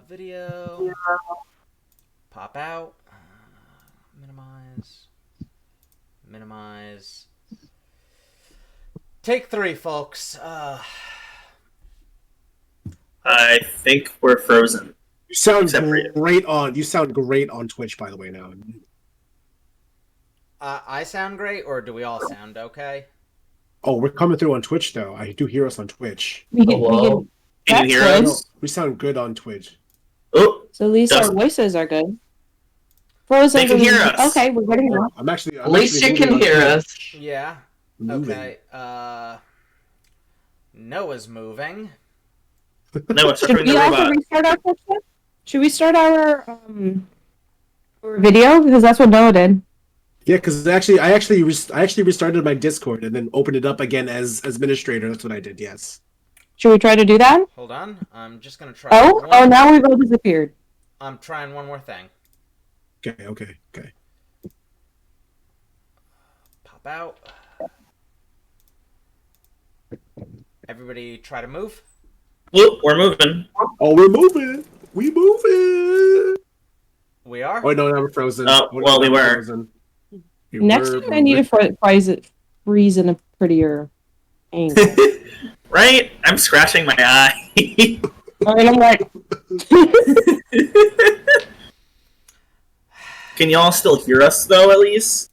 Video. Pop out. Minimize. Minimize. Take 3, folks. I think we're frozen. You sound Except for you. great on. You sound great on Twitch, by the way. Now. I sound great, or do we all sound okay? Oh, we're coming through on Twitch though. I do hear us on Twitch. Hello? Can you hear That's good. us? We sound good on Twitch. Oh, So at least our Dustin. voices are good. Frozen. They can hear us. Okay, we're good now. I'm At least you can hear us. Yeah. Moving. Okay. Noah's moving. no, it's Should screwing the we also robot. restart our Twitch then? Should we start our video? Because that's what Noah did. Yeah, because I actually restarted my Discord and then opened it up again as administrator. That's what I did. Yes. Should we try to do that? Hold on. I'm just gonna try. Oh, now we've all disappeared. I'm trying one more thing. Okay. Pop out. Everybody try to move. Whoop, we're moving. Oh, we're moving. We moving. We are? Oh no, now we're frozen. Oh, no, well, we now were. frozen. We Next were time I need to freeze in a prettier angle. Right? I'm scratching my eye. And I'm like, Can y'all still hear us, though, at least?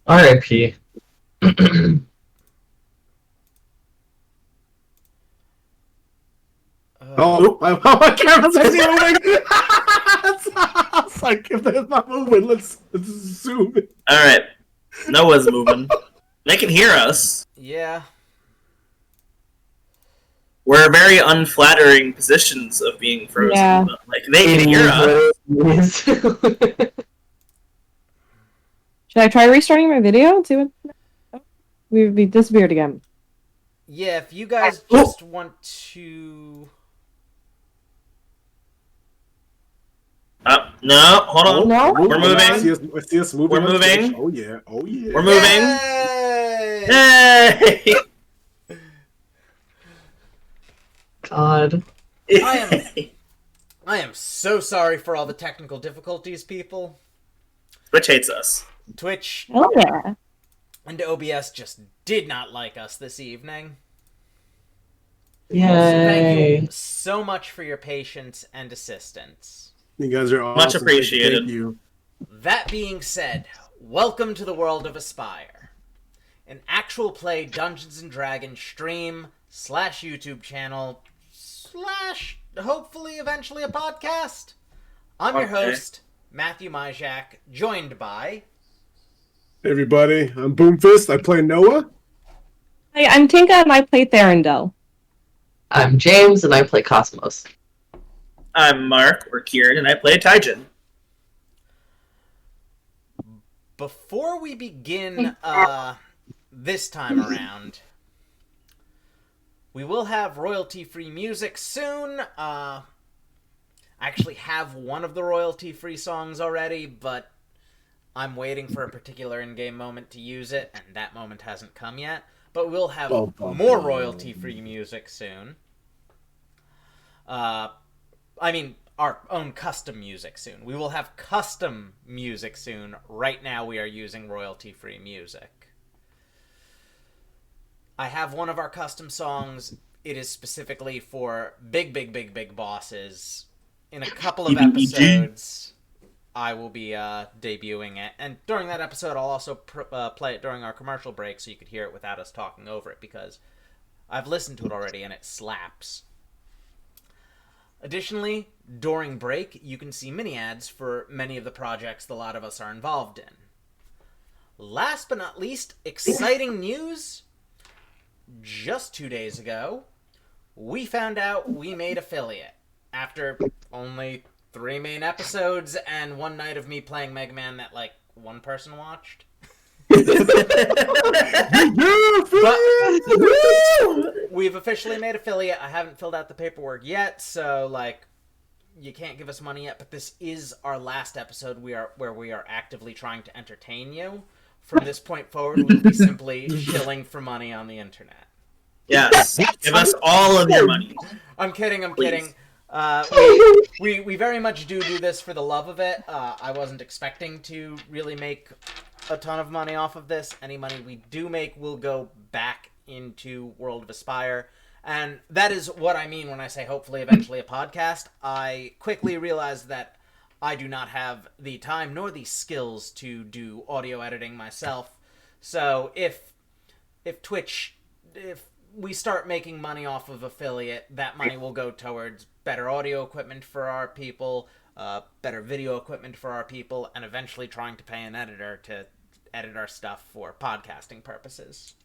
R.I.P. Oh, my camera's actually moving. It's like if it's not moving, let's zoom in. Alright. Noah's moving. They can hear us. Yeah. We're very unflattering positions of being frozen. Yeah. But, like, they can hear us. should I try restarting my video and see what? Oh, we disappeared again. Yeah, if you guys just want to... No, hold on. No? We're moving. I see us moving. We're on moving. Twitch. Oh yeah. We're moving. Yay! Yay! God. I am so sorry for all the technical difficulties, people. Twitch hates us. Twitch Oh yeah. and OBS just did not like us this evening. So Yay. thank you so much for your patience and assistance. You guys are awesome. Much appreciated. Thank you. That being said, welcome to the world of Aspire, an actual play Dungeons & Dragons stream / YouTube channel / hopefully eventually a podcast. I'm your Okay. host, Matthew Myjak, joined by... Hey everybody, I'm Boomfist. I play Noah. Hi, I'm Tinka and I play Therendel. I'm James and I play Cosmos. I'm Mark, or Kieran, and I play Taijin. Before we begin this time around, we will have royalty-free music soon. I actually have one of the royalty-free songs already, but I'm waiting for a particular in-game moment to use it, and that moment hasn't come yet. But we'll have more royalty-free music soon. Our own custom music soon. We will have custom music soon. Right now we are using royalty-free music. I have one of our custom songs. It is specifically for big bosses. In a couple of episodes, I will be debuting it. And during that episode, I'll also play it during our commercial break so you could hear it without us talking over it, because I've listened to it already and it slaps. Additionally, during break, you can see mini-ads for many of the projects the lot of us are involved in. Last but not least, exciting news. Just 2 days ago, we found out we made affiliate. After only 3 main episodes and one night of me playing Mega Man that, like, one person watched. We've officially made affiliate. I haven't filled out the paperwork yet, so, like, you can't give us money yet, but this is our last episode where we are actively trying to entertain you. From this point forward, we'll be simply shilling for money on the internet. Yes. Give us all of your money. I'm kidding. I'm Please. kidding. We very much do this for the love of it. I wasn't expecting to really make a ton of money off of this. Any money we do make will go back into World of Aspire. And that is what I mean when I say hopefully eventually a podcast. I quickly realized that I do not have the time nor the skills to do audio editing myself. So if we start making money off of affiliate, that money will go towards better audio equipment for our people, better video equipment for our people, and eventually trying to pay an editor to edit our stuff for podcasting purposes.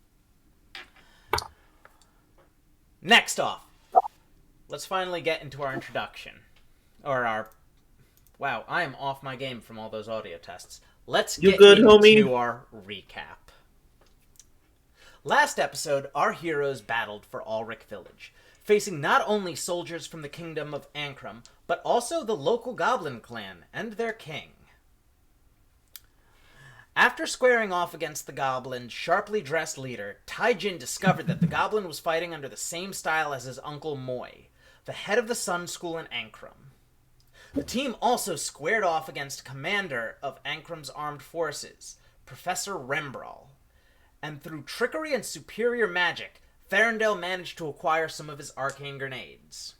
Next off, let's finally get into our introduction. Wow, I am off my game from all those audio tests. Let's get into our recap. Last episode, our heroes battled for Ulrich Village, facing not only soldiers from the kingdom of Ankrum, but also the local goblin clan and their king. After squaring off against the goblin's sharply dressed leader, Taijin discovered that the goblin was fighting under the same style as his uncle Moy, the head of the Sun School in Ankrum. The team also squared off against commander of Ankrum's armed forces, Professor Rembral, and through trickery and superior magic, Therendel managed to acquire some of his arcane grenades.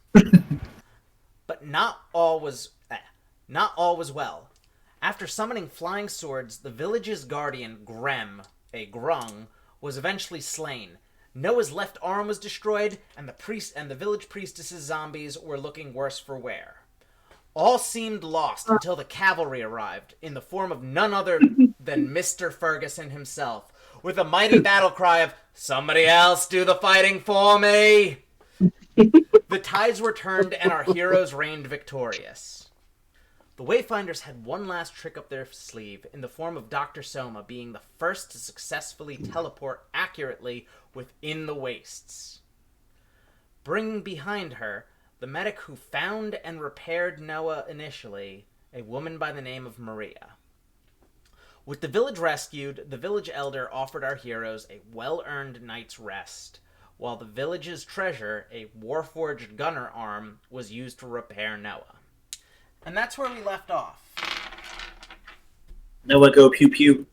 But not all was well. After summoning flying swords, the village's guardian, Grem, a Grung, was eventually slain. Noah's left arm was destroyed, and the village priestess's zombies were looking worse for wear. All seemed lost until the cavalry arrived, in the form of none other than Mr. Ferguson himself, with a mighty battle cry of, "Somebody else do the fighting for me!" The tides were turned and our heroes reigned victorious. The Wayfinders had one last trick up their sleeve, in the form of Dr. Soma being the first to successfully teleport accurately within the wastes. Bringing behind her the medic who found and repaired Noah initially, a woman by the name of Maria. With the village rescued, the village elder offered our heroes a well-earned night's rest, while the village's treasure, a warforged gunner arm, was used to repair Noah. And that's where we left off. Noah go pew pew.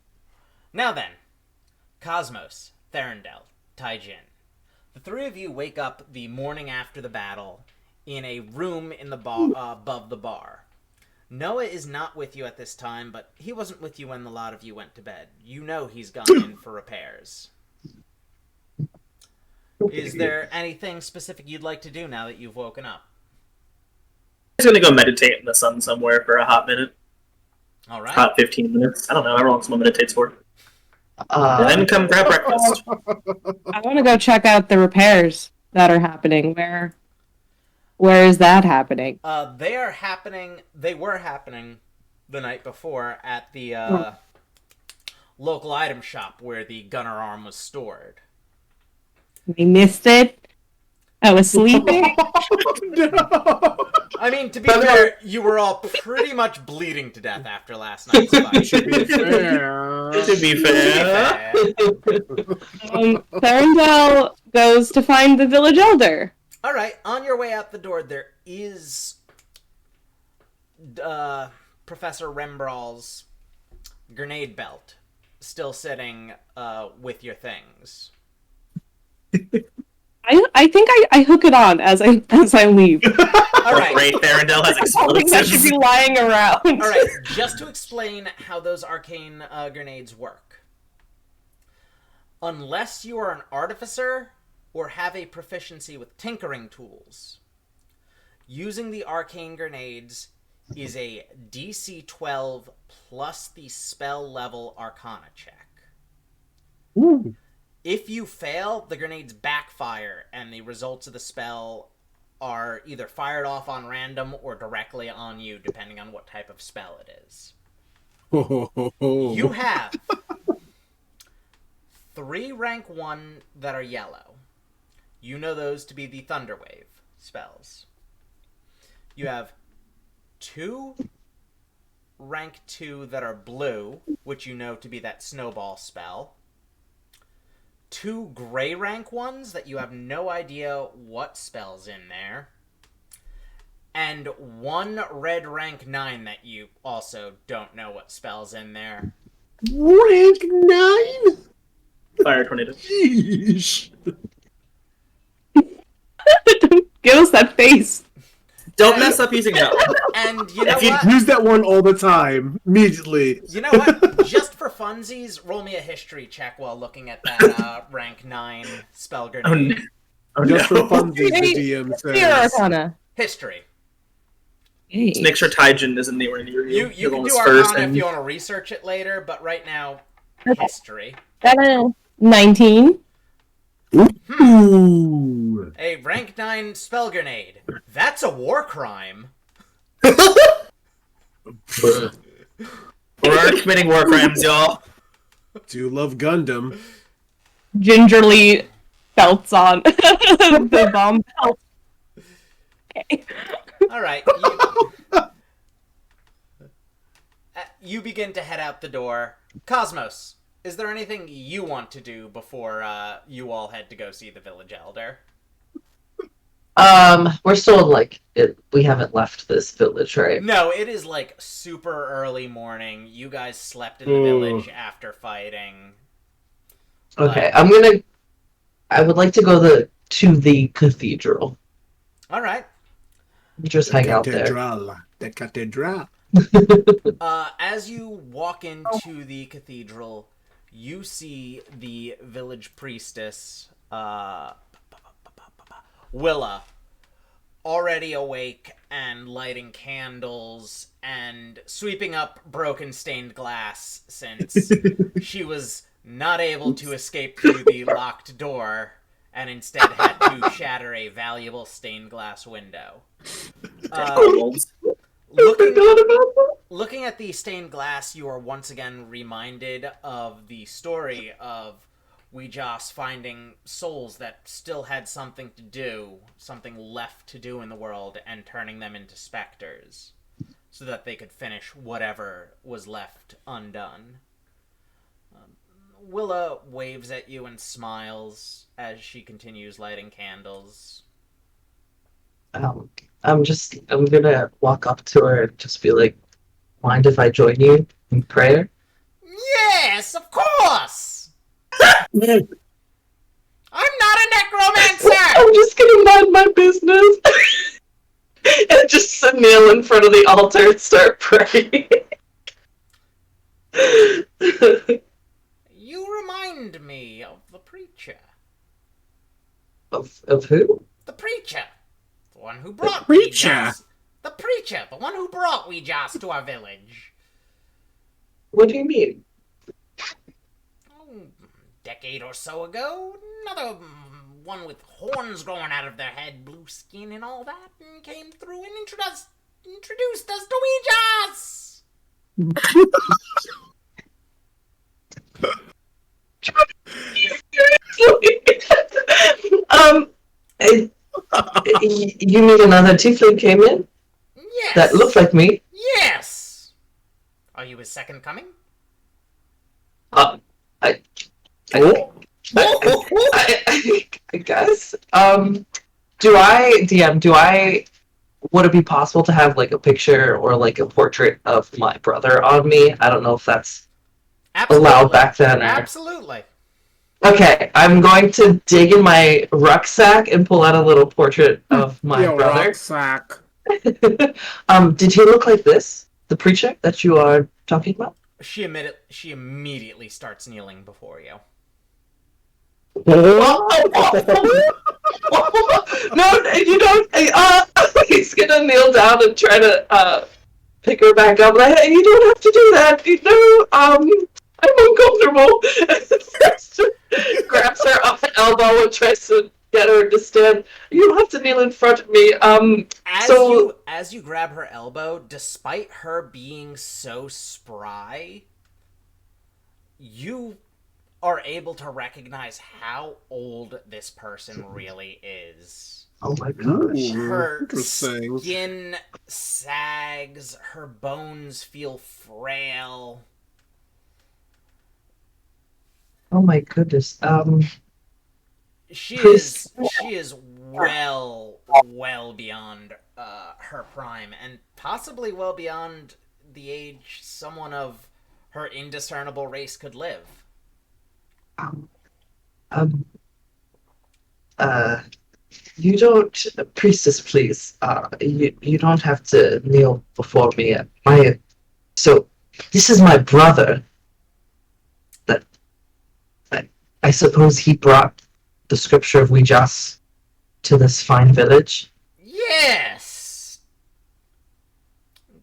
Now then, Cosmos, Therendel, Taijin. The three of you wake up the morning after the battle in a room in the above the bar. Noah is not with you at this time, but he wasn't with you when a lot of you went to bed. You know he's gone in for repairs. Is there anything specific you'd like to do now that you've woken up? I'm just gonna go meditate in the sun somewhere for a hot minute. All right. Hot 15 minutes. I don't know how long someone meditates for. Then come grab breakfast. I want to go check out the repairs that are happening. Where is that happening? They were happening the night before at the local item shop where the gunner arm was stored. We missed it. I was sleeping. No. I mean, to be fair, you were all pretty much bleeding to death after last night's fight. To be fair. Therendel goes to find the village elder. All right, on your way out the door, there is Professor Rembral's grenade belt still sitting with your things. I think I hook it on as I leave. All right. Great, Therendel has I think that should explosives. be lying around. All right, just to explain how those arcane grenades work. Unless you are an artificer or have a proficiency with tinkering tools, using the arcane grenades is a DC 12 plus the spell level Arcana check. Ooh. If you fail, the grenades backfire, and the results of the spell are either fired off on random or directly on you, depending on what type of spell it is. You have 3 rank 1 that are yellow. You know those to be the Thunderwave spells. You have 2 rank 2 that are blue, which you know to be that Snowball spell. 2 gray rank ones that you have no idea what spell's in there, and 1 red rank 9 that you also don't know what spell's in there. Rank 9? Fire tornado. Yeesh. Give us that face. Don't mess up using that one. And you know If you what? Use that one all the time. Immediately. You know what? Just for funsies, roll me a history check while looking at that rank 9 spell Oh, grenade. no. Oh, Just no. for funsies, the DM Fear says. Arcana. History. Just make sure Taijin isn't anywhere near you. You can You're do almost first Arcana if and- you want to research it later, but right now, history. 19. Ooh. A rank 9 spell grenade. That's a war crime. We're already committing war crimes, y'all. Do love Gundam. Gingerly belts on the bomb belt. Okay. Alright, you begin to head out the door. Cosmos, is there anything you want to do before you all head to go see the village elder? We're still we haven't left this village, right? No, it is like super early morning. You guys slept in the Ooh. village after fighting. Okay, I would like to go to the cathedral. Alright. Just hang out there. Cathedral. The cathedral. As you walk into the cathedral, you see the village priestess, Willa, already awake and lighting candles and sweeping up broken stained glass since she was not able to escape through the locked door and instead had to shatter a valuable stained glass window. Looking at the stained glass, you are once again reminded of the story of Weejas finding souls that still had something to do, something left to do in the world, and turning them into specters, so that they could finish whatever was left undone. Willa waves at you and smiles as she continues lighting candles. I'm gonna walk up to her and just be like, mind if I join you in prayer? Yes, of course! I'm not a necromancer! I'm just gonna mind my business. And just kneel in front of the altar and start praying. You remind me of the preacher. Of who? The preacher. The one who brought preacher? Weejas. The preacher. The one who brought Weejas to our village. What do you mean? Decade or so ago, another one with horns growing out of their head, blue skin and all that, and came through and introduced us to Weejas! You mean another tiefling came in Yes! that looked like me? Yes! Are you his second coming? I guess. Would it be possible to have like a picture or like a portrait of my brother on me? I don't know if that's allowed back then. Or... Absolutely. Okay, I'm going to dig in my rucksack and pull out a little portrait of my brother. Rucksack. Did he look like this? The preacher that you are talking about? She immediately starts kneeling before you. No, you don't. He's gonna kneel down and try to pick her back up. Like, hey, you don't have to do that. No, I'm uncomfortable. Grabs her off the elbow and tries to get her to stand. You don't have to kneel in front of me. As you grab her elbow, despite her being so spry, you are able to recognize how old this person really is. Oh my gosh. Her Interesting. skin sags, her bones feel frail. Oh my goodness. She is well beyond her prime, and possibly well beyond the age someone of her indiscernible race could live. You don't, priestess, please. You don't have to kneel before me. So this is my brother. That I suppose he brought the scripture of Ouijas to this fine village. Yes,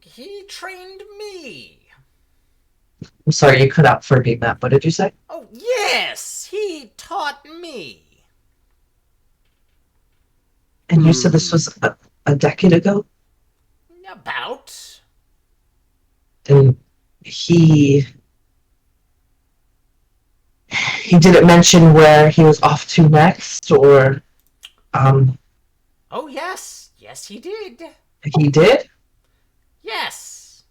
he trained me. I'm sorry, you cut out for me, Matt. What did you say? Oh yes, he taught me. And you said this was a decade ago? About. And he didn't mention where he was off to next, or Oh yes, he did. he did? Yes.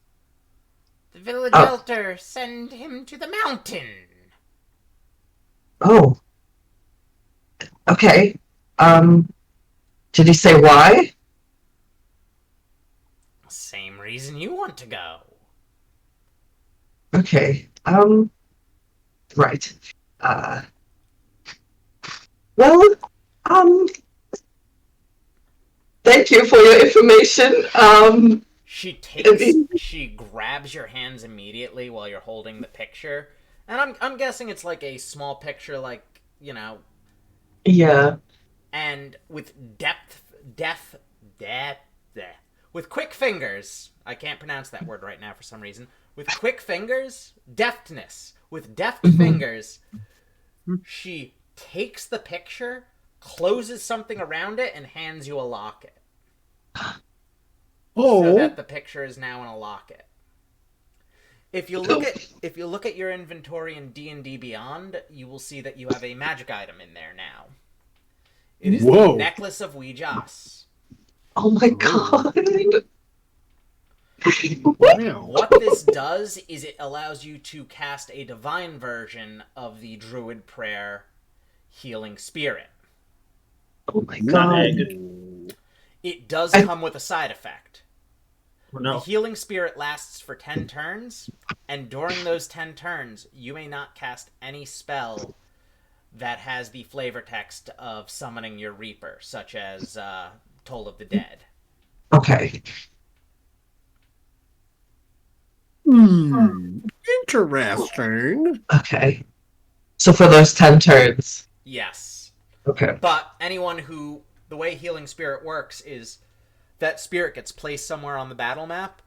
The village elder sent him to the mountain. Oh. Okay. Did he say why? Same reason you want to go. Okay. Right. Well, thank you for your information. She grabs your hands immediately while you're holding the picture. And I'm guessing it's like a small picture, like, you know. Yeah. And with with quick fingers, I can't pronounce that word right now for some reason. With quick fingers, deftness, with deft fingers, she takes the picture, closes something around it, and hands you a locket. So that the picture is now in a locket. If you look at your inventory in D&D Beyond, you will see that you have a magic item in there now. It is the Necklace of Ouijas. Oh my god. What this does is it allows you to cast a divine version of the Druid Prayer Healing Spirit. Oh my god. It does come with a side effect. Oh, no. The Healing Spirit lasts for 10 turns, and during those 10 turns, you may not cast any spell that has the flavor text of summoning your Reaper, such as Toll of the Dead. Okay. Interesting. Okay. So for those 10 turns. Yes. Okay. But the way Healing Spirit works is that spirit gets placed somewhere on the battle map,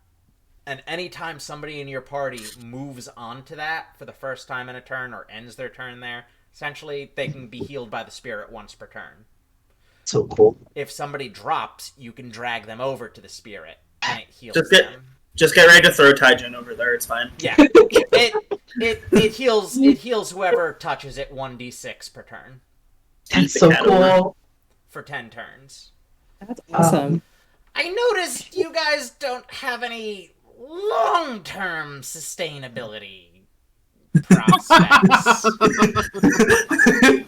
and anytime somebody in your party moves onto that for the first time in a turn or ends their turn there, essentially they can be healed by the spirit once per turn. So cool. If somebody drops, you can drag them over to the spirit, and it heals them. Just get ready to throw Taijin over there. It's fine. Yeah, it heals whoever touches it 1d6 per turn. That's so cool. For 10 turns. That's awesome. I noticed you guys don't have any long-term sustainability prospects.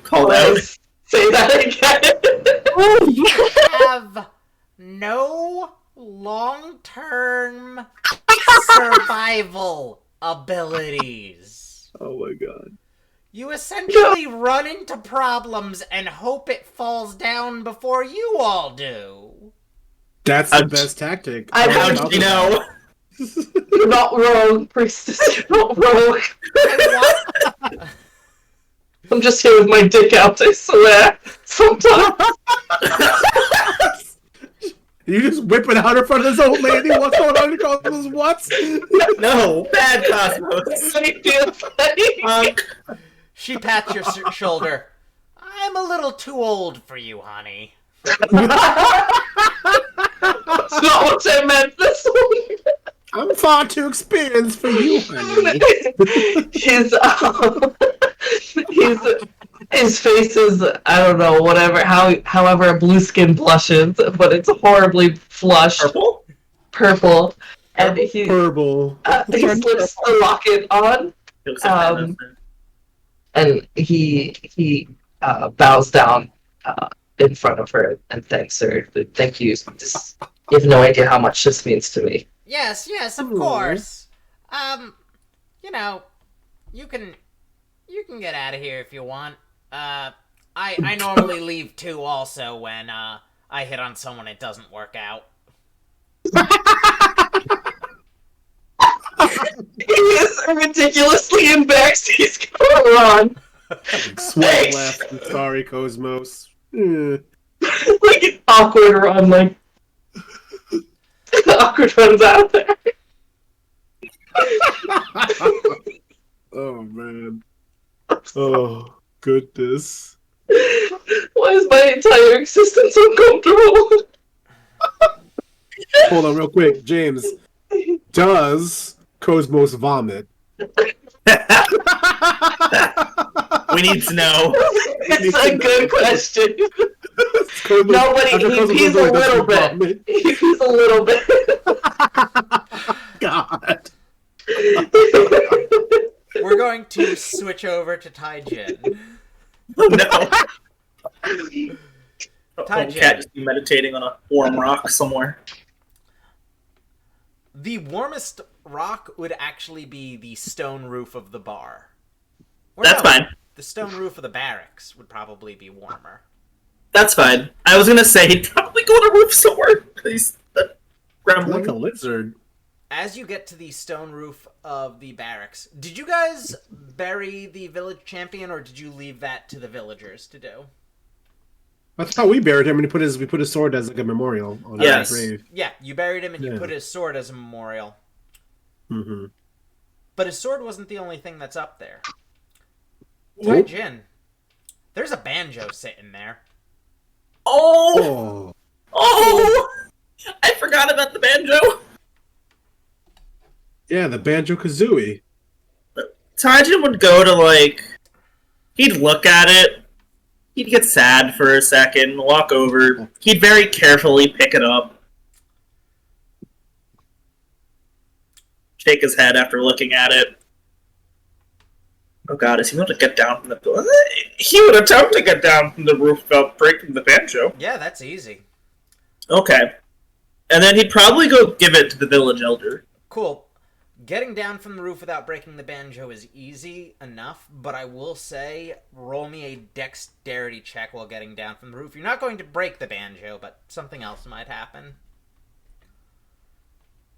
Call out. Say that again. You have no long-term survival abilities. Oh my god. You essentially run into problems and hope it falls down before you all do. That's the best tactic. How did you know? You're not wrong, priestess. You're not wrong. I'm just here with my dick out, I swear. Sometimes. You just whip it out in front of this old lady? What's going on? Cosmos? What? No, bad Cosmos. She pats your shoulder. I'm a little too old for you, honey. That's not what I meant. This one. I'm far too experienced for you, honey. His face is, I don't know, however a blue skin blushes, but it's horribly flushed. Purple. And he Purple. He slips the locket on, and he bows down in front of her and thanks her. Thank you. You have no idea how much this means to me. Yes, of Ooh. course. You know, you can get out of here if you want. I normally leave too also when I hit on someone it doesn't work out. He is ridiculously embarrassed. He's going on. Sweat left. I'm sorry, Cosmos. Like an awkward run, like awkward runs out there. Oh man. Oh goodness. Why is my entire existence uncomfortable? Hold on, real quick, James. Does Cosmos vomit? We need to know. It's a good question. Cosmos, Nobody, after he Cosmos pees a goes away, does little he bit. vomit? He pees a little bit. God. We're going to switch over to Taijin. No. Taijin. Cat just meditating on a warm rock somewhere. The warmest rock would actually be the stone roof of the bar. Or That's no, fine. The stone roof of the barracks would probably be warmer. That's fine. I was gonna say he'd probably go on a roof somewhere. He's Like gremlin. a lizard. As you get to the stone roof of the barracks, did you guys bury the village champion, or did you leave that to the villagers to do? That's how we buried him, and we put his sword as like a memorial on Yes. his grave. Yeah, you buried him and you Yeah. put his sword as a memorial. Mm-hmm. But his sword wasn't the only thing that's up there. Oh. Taijin, there's a banjo sitting there. Oh! Oh. Oh! I forgot about the banjo. Yeah, the Banjo Kazooie. Tajin would go to, like... He'd look at it. He'd get sad for a second, walk over. He'd very carefully pick it up. Shake his head after looking at it. Oh god, is he able to get down from the... He would attempt to get down from the roof without breaking the banjo. Yeah, that's easy. Okay. And then he'd probably go give it to the village elder. Cool. Getting down from the roof without breaking the banjo is easy enough, but I will say, roll me a dexterity check while getting down from the roof. You're not going to break the banjo, but something else might happen.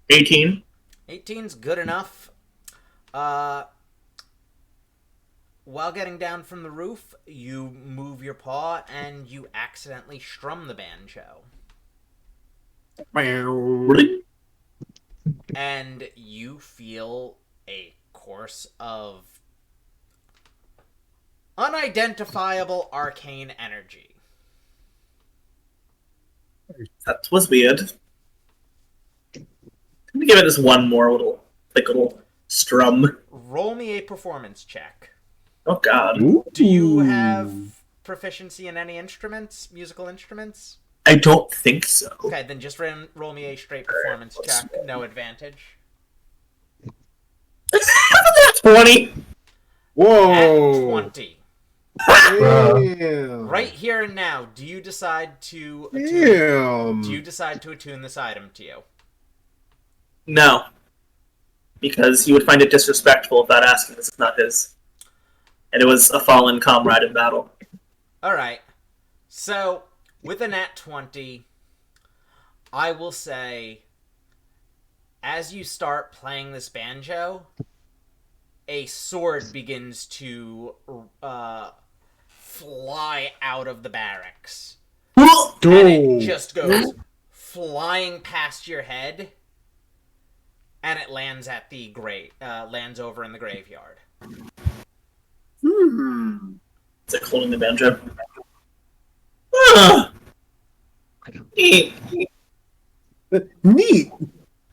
18. 18's good enough. While getting down from the roof, you move your paw and you accidentally strum the banjo. Really? And you feel a course of unidentifiable arcane energy. That was weird. Let me give it just one more little strum. Roll me a performance check. Oh god. Do you have proficiency in any instruments, musical instruments? I don't think so. Okay, then just roll me a straight performance check. No advantage. 20. Whoa! At 20. Damn. Right here and now, do you decide to Damn. attune this item to you? No. Because he would find it disrespectful without asking this is not his. And it was a fallen comrade in battle. Alright. So, with a nat 20, I will say, as you start playing this banjo, a sword begins to fly out of the barracks. And it just goes flying past your head, and it lands at the lands over in the graveyard. Is it holding the banjo? Ah. Neat. Neat.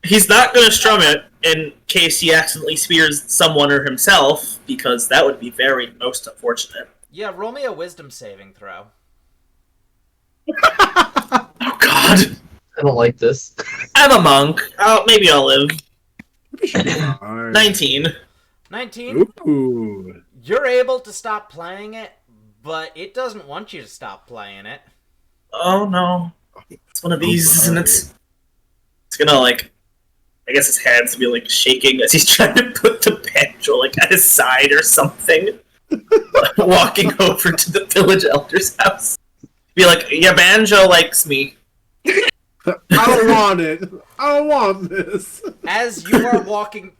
He's not going to strum it in case he accidentally spears someone or himself, because that would be very most unfortunate. Yeah, roll me a wisdom saving throw. Oh god. I don't like this. I'm a monk. Maybe I'll live. Alright. 19. 19? Ooh. You're able to stop playing it, but it doesn't want you to stop playing it. Oh no. It's one of these, and it's gonna, like, I guess his hands will be, like, shaking as he's trying to put the banjo, like, at his side or something. Walking over to the village elder's house. Be like, your banjo likes me. I don't want it. I don't want this. As you are walking...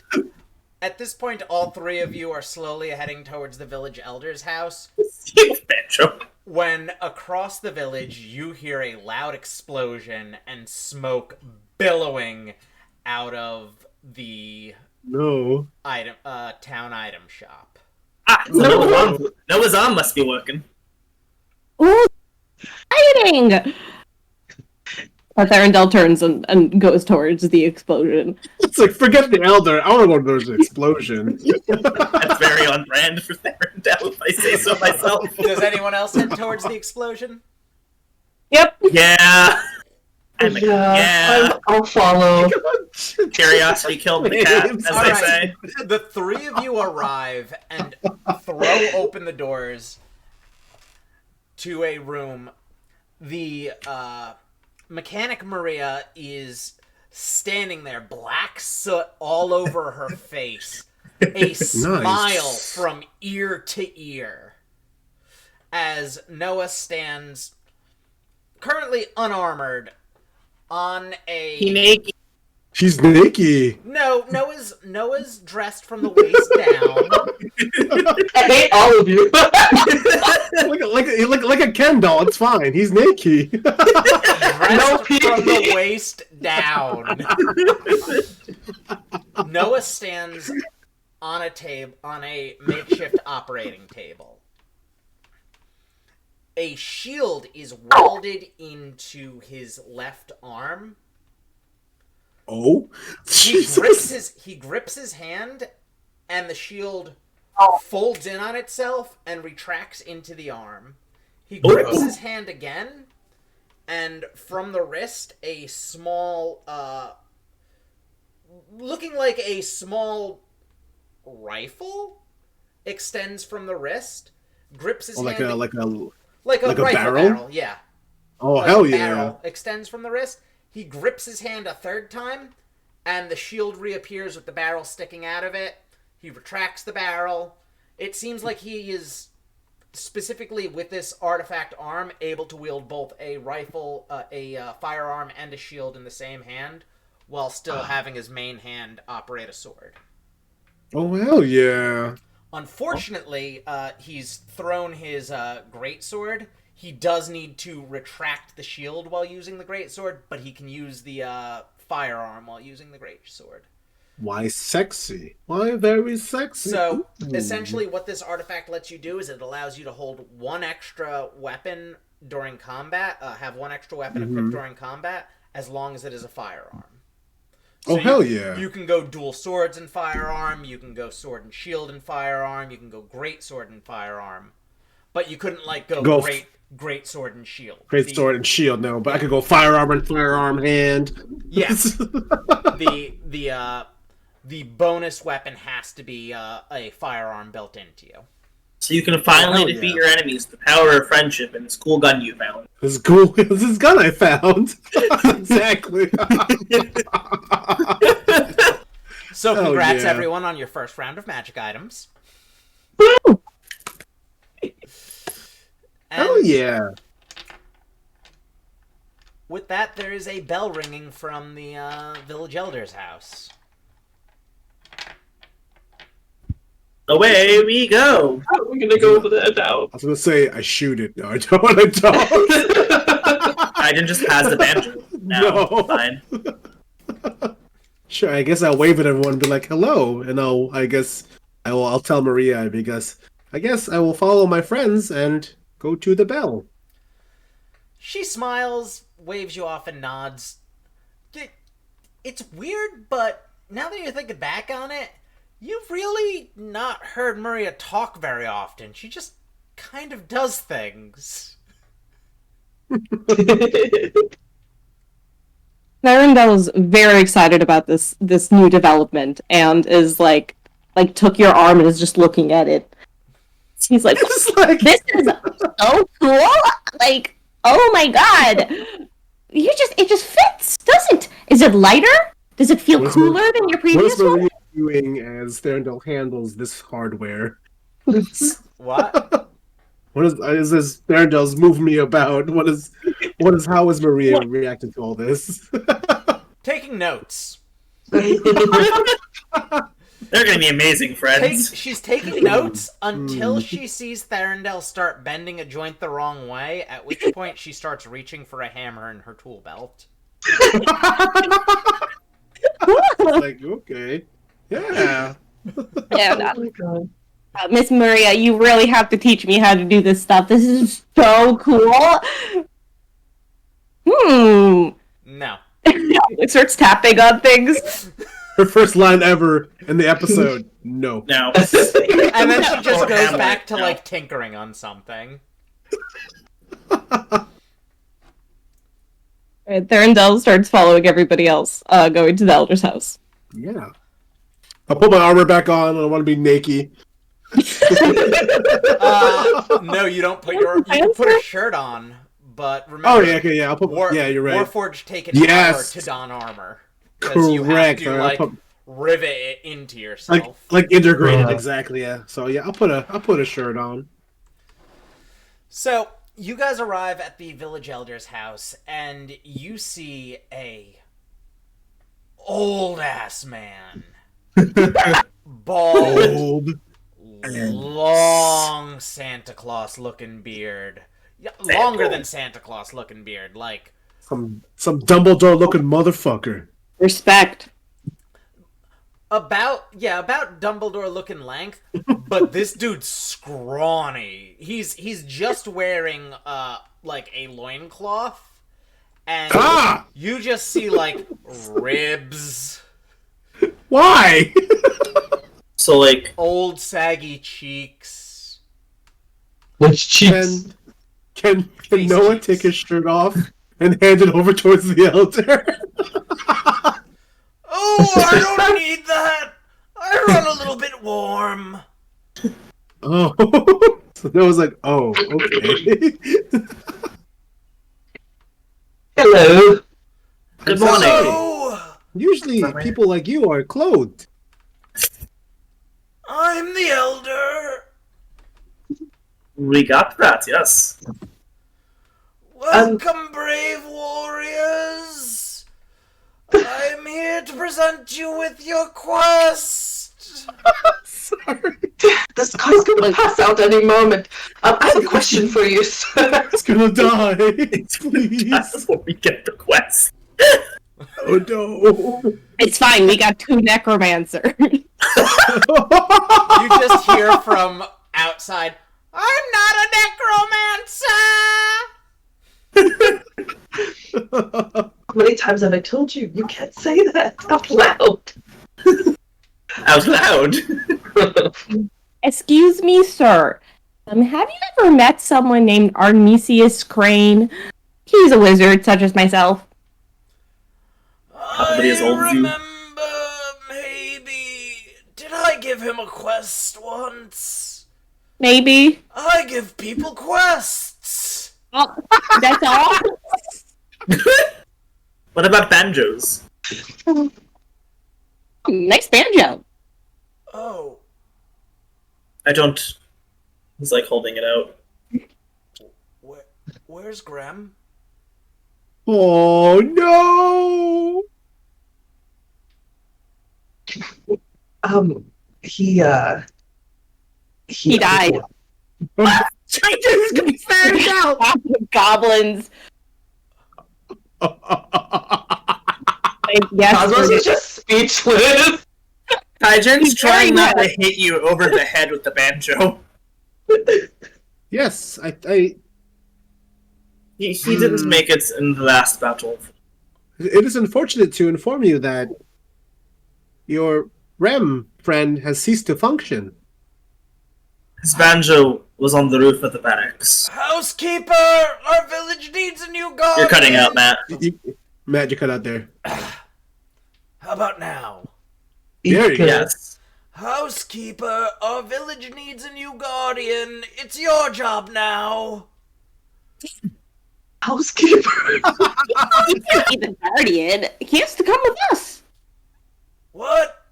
At this point, all three of you are slowly heading towards the village elder's house. Banjo. When across the village, you hear a loud explosion and smoke billowing out of the No. town item shop. Ah, so Noah's arm must be working. Ooh, exciting! But Arendelle turns and goes towards the explosion. It's like, forget the elder. I want to go towards the explosion. That's very on brand for Therendel, if I say so myself. Does anyone else head towards the explosion? Yep. Yeah. I'll follow. Curiosity killed the cat, as All they right. say. The three of you arrive and throw open the doors to a room. The mechanic Maria is standing there, black soot all over her face, a smile from ear to ear, as Noah stands, currently unarmored, on a... She's naked. No, Noah's dressed from the waist down. I hate all of you. like a Ken doll. It's fine. He's naked. Dressed from the waist down. Noah stands on a makeshift operating table. A shield is welded into his left arm. Oh, He grips his hand, and the shield folds in on itself and retracts into the arm. He grips his hand again, and from the wrist, a small, looking like a small rifle extends from the wrist. Grips his hand like a rifle barrel. Yeah. Oh, Like hell a yeah. barrel extends from the wrist. He grips his hand a third time, and the shield reappears with the barrel sticking out of it. He retracts the barrel. It seems like he is, specifically with this artifact arm, able to wield both a rifle, a firearm, and a shield in the same hand, while still having his main hand operate a sword. Oh, hell yeah. Unfortunately, he's thrown his greatsword. He does need to retract the shield while using the greatsword, but he can use the firearm while using the greatsword. Why sexy? Why very sexy? So, essentially, what this artifact lets you do is it allows you to hold one extra weapon during combat, have one extra weapon equipped during combat, as long as it is a firearm. So hell yeah. You can go dual swords and firearm, you can go sword and shield and firearm, you can go greatsword and firearm, but you couldn't, like, go great sword and shield. Great sword and shield, no, but I could go firearm and firearm hand. Yes. The bonus weapon has to be a firearm built into you. So you can finally defeat your enemies with the power of friendship and this cool gun you found. This cool. This is gun I found. Exactly. So congrats yeah. everyone on your first round of magic items. Woo! Hell yeah. With that, there is a bell ringing from the village elder's house. Away we go! We're gonna go over there now. I was gonna say I shoot it. No, I don't want to talk. I didn't just pass the banjo. No, No. fine. Sure, I guess I'll wave at everyone and be like, hello. And I'll tell Maria, because I guess I will follow my friends and go to the bell. She smiles, waves you off, and nods. It's weird, but now that you're thinking back on it, you've really not heard Maria talk very often. She just kind of does things. Arendelle is very excited about this new development and is like took your arm and is just looking at it. He's like, It's like this is so cool. Like, oh my god. It just fits, doesn't? Is it lighter? Does it feel What's cooler than your what previous is one? Maria doing as Thorndale handles this hardware? What? What is this? Thorndale's moving me about. How is Maria reacting to all this? Taking notes. They're gonna be amazing friends. She's taking notes until she sees Therendel start bending a joint the wrong way, at which point she starts reaching for a hammer in her tool belt. Like, okay. Yeah. Yeah, Oh my god. Miss Maria, you really have to teach me how to do this stuff. This is so cool. No. It starts tapping on things. Her first line ever in the episode. No. No. And then she just Or goes hammer. back to, No. like, tinkering on something. Thorndale starts following everybody else, going to the elder's house. Yeah. I'll put my armor back on. I don't want to be naked. No, you don't put you can put a shirt on, but remember... Oh yeah, okay, yeah. I'll put. Yeah, you're right. Warforged take an Yes. hour to don armor. Because you have Correct. to, I'll like, put- rivet it into yourself. like integrated Right. exactly. Yeah. So yeah, I'll put a shirt on. So, you guys arrive at the village elder's house, and you see a old-ass man. Bald, Old. long Santa Claus-looking beard. Yeah, longer than Santa Claus-looking beard, like... Some Dumbledore looking motherfucker. Respect. About Dumbledore looking length, but this dude's scrawny. He's just wearing like a loincloth, and Ah! you just see like ribs, Why? So like, old saggy cheeks. Which cheeks? Can Face Noah cheeks. take his shirt off and hand it over towards the elder? Oh, I don't need that. I run a little bit warm. Oh. So that was like, oh, okay. Hello. good morning. So, Usually people like you are clothed. I'm the elder. We got that, yes. Welcome, brave warriors! I'm here to present you with your quest! Sorry. This guy's gonna pass out any moment. I have a question for you, sir. It's gonna die. Please. That's before we get the quest. Oh no. It's fine. We got 2 necromancers. You just hear from outside, I'm not a necromancer! How many times have I told you? You can't say that out loud. Out loud. Excuse me, sir. Have you ever met someone named Arnesius Crane? He's a wizard, such as myself. Probably as old as you. remember, maybe... Did I give him a quest once? Maybe. I give people quests! Oh, that's all? What about banjos? Nice banjo. Oh, I don't. He's like holding it out. where's Graham? Oh no. He died. He's gonna stand out. Goblins. Yes. Cosmos is just speechless. Kaijen's He's very trying not to mad. hit you over the head with the banjo. Yes, He didn't make it in the last battle. it is unfortunate to inform you that your REM friend has ceased to function. His banjo was on the roof of the barracks. Housekeeper! Our village needs a new guard! You're cutting out, Matt. Matt, you cut out there. How about now? There you go. Yes. Housekeeper, our village needs a new guardian. It's your job now. Housekeeper. He can't be the guardian. He has to come with us. What?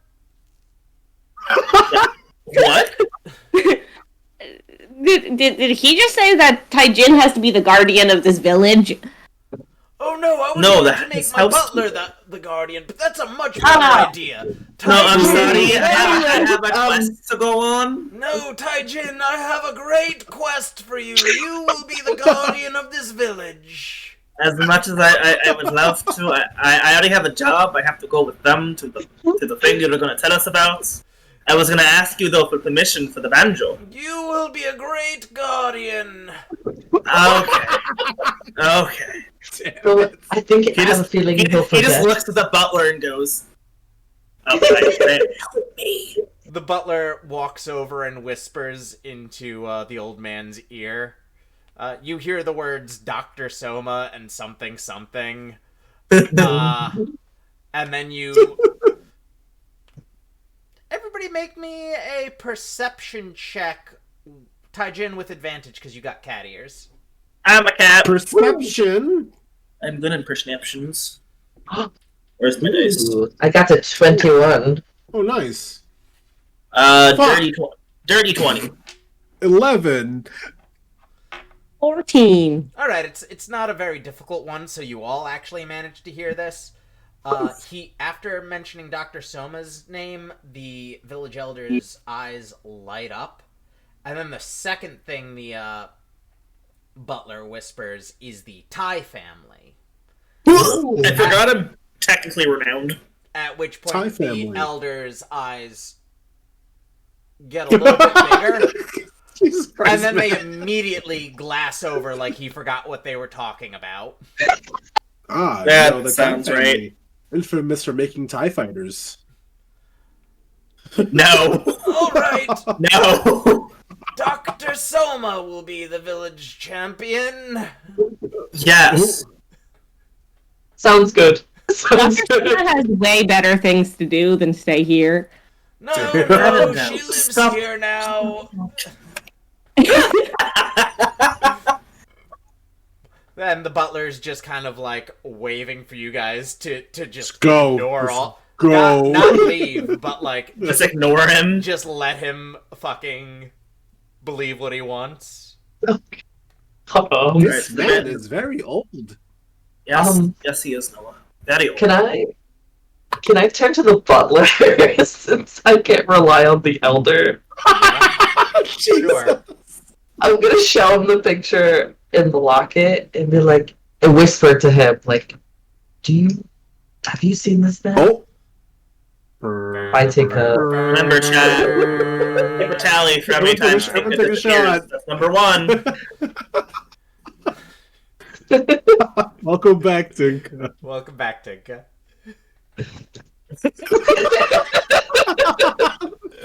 What? Did he just say that Taijin has to be the guardian of this village? Oh no, I was No, going that to make is my housekeeper. butler the guardian, but that's a much better Ah. idea. No, I'm Taijin- sorry. I have a quest to go on. No, Taijin, I have a great quest for you. You will be the guardian of this village. As much as I would love to, I already have a job. I have to go with them to the thing you're going to tell us about. I was going to ask you, though, for permission for the banjo. You will be a great guardian. Okay. Okay. So, I think I have a just- feeling He, he'll he just forget. looks at the butler and goes, "Oh, help me." The butler walks over and whispers into the old man's ear. You hear the words Dr. Soma and something something. And then you... Everybody make me a perception check. Taijin with advantage because you got cat ears. I'm a cat. Perception. I'm good in perceptions. Where's my dice? Ooh, I got a 21. Oh, nice. Fuck. Dirty 20. 11. 14. All right, it's not a very difficult one, so you all actually managed to hear this. He, after mentioning Dr. Soma's name, the village elder's eyes light up, and then the second thing the butler whispers is the Tai family. I forgot I'm technically renowned. At which Tai point the family. elder's eyes get a little bit bigger, Jesus Christ. and then they man. immediately glass over like he forgot what they were talking about. Ah, That the sounds TIE family. Infamous for making TIE fighters. No. All right. No. Dr. Soma will be the village champion. Yes. Sounds good. Sounds Dr. good. Soma has way better things to do than stay here. No, Dude. no, No. she lives Stop. here now. Then the butler's just kind of like waving for you guys to just Go. ignore Just all. go. Not leave, but like Just ignore him. just let him fucking believe what he wants. This Right. man is very old. Yes. Um, Yes, he is, Noah. Very old. Can I turn to the butler since I can't rely on the elder? Sure. I'm gonna show him the picture in the locket and be like, and whisper to him, like, have you seen this man? Oh. I take a- Remember, chat. Take a tally for how many Everyone times take a- everyone it take a disappears. shot. That's number one. Welcome back, Tinka. Welcome back, Tinka.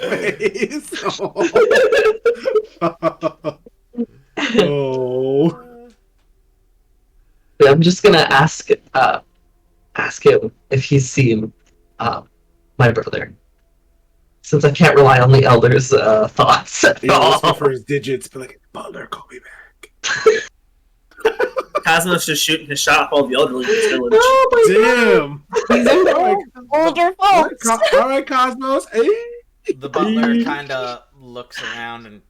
Face. Oh. I'm just gonna ask him if he's seen my brother. Since I can't rely on the elder's thoughts at He whisper all. for his digits, but like, Butler, call me back. Cosmos just shooting his shot at all the elderly in this village. Oh my god! Damn. These are older folks. All right, Cosmos. Hey. The butler kind of looks around and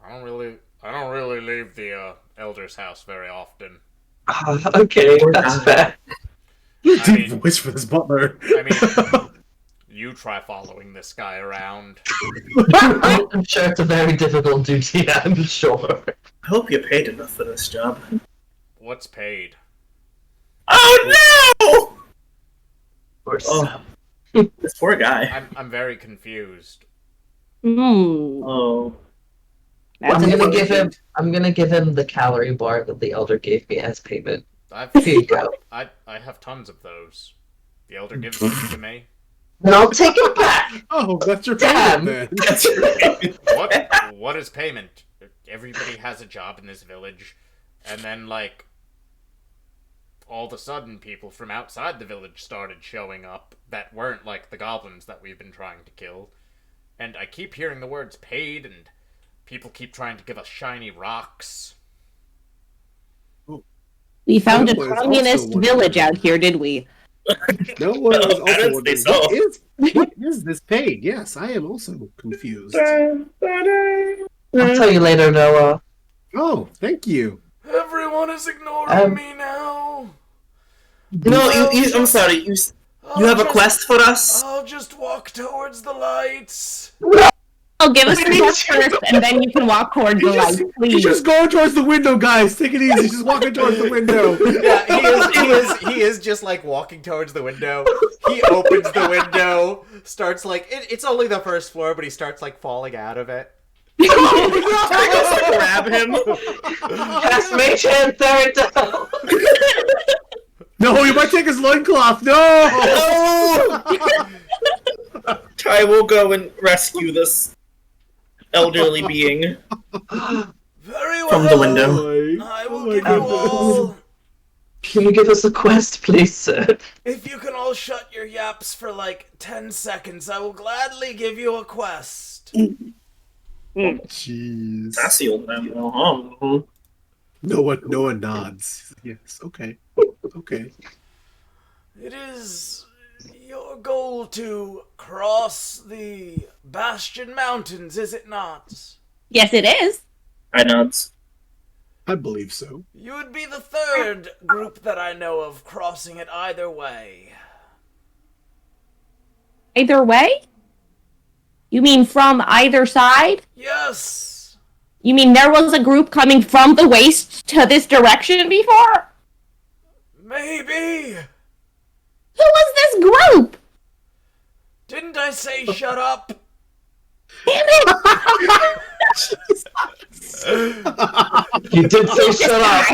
I don't really leave the elder's house very often. Okay, that's fair. I mean, Voice for this butler. I mean, you try following this guy around. I'm sure it's a very difficult duty, I'm sure. I hope you paid enough for this job. What's paid? Oh no! Of course. Oh, this poor guy. I'm very confused. Hmm. Oh. That's I'm gonna interesting. give him the calorie bar that the elder gave me as payment. Here you go. I have tons of those. The elder gives them to me. And I'll take it back! Oh, that's your Damn. payment then. That's right. What is payment? Everybody has a job in this village, and then like all of a sudden people from outside the village started showing up that weren't like the goblins that we've been trying to kill. And I keep hearing the words paid, and people keep trying to give us shiny rocks. We found a That was also communist one- village out here, did we? No one was I also didn't wondering, say so. what is this paid? Yes, I am also confused. I'll tell you later, Noah. Oh, thank you. Everyone is ignoring Um, me now. No, I'm sorry. You have a quest for us? I'll just walk towards the lights. Oh, give us the torch first, and then you can walk towards the light, He's please. just going towards the window, guys. Take it easy. He's just walking towards the window. Yeah, he is just like walking towards the window. He opens the window, starts like it's only the first floor, but he starts like falling out of it. Grab him. Cast Mage Hand third down. No, you might take his loincloth. No! I will go and rescue this elderly being Very well. from the window. I will Oh my give you goodness. all. Can you give us a quest, please, sir? If you can all shut your yaps for like 10 seconds, I will gladly give you a quest. Jeez. That's the old man. Uh-huh. No one nods. Yes, okay. Okay. It is your goal to cross the Bastion Mountains, is it not? Yes, it is. I nods. I believe so. You would be the third group that I know of crossing it either way. Either way? You mean from either side? Yes. You mean there was a group coming from the waste to this direction before? Maybe. Who was this group? Didn't I say shut up? Damn it! You did say shut up.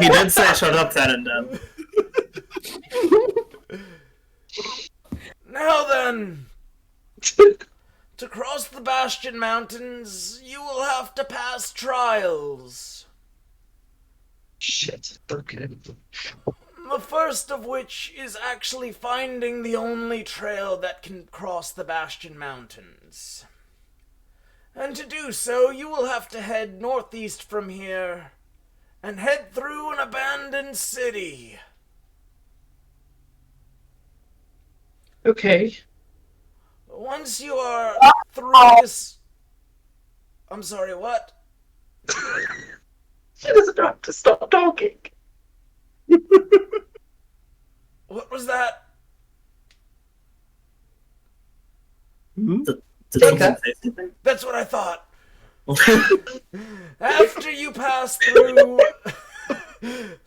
He did say shut up, Tenendem. Now then, to cross the Bastion Mountains, you will have to pass trials. Shit. Okay. The first of which is actually finding the only trail that can cross the Bastion Mountains. And to do so, you will have to head northeast from here and head through an abandoned city. Okay. Once you are through this... I'm sorry, what? She doesn't have to stop talking. What was that? Did Okay. someone say something? That's what I thought. After you pass through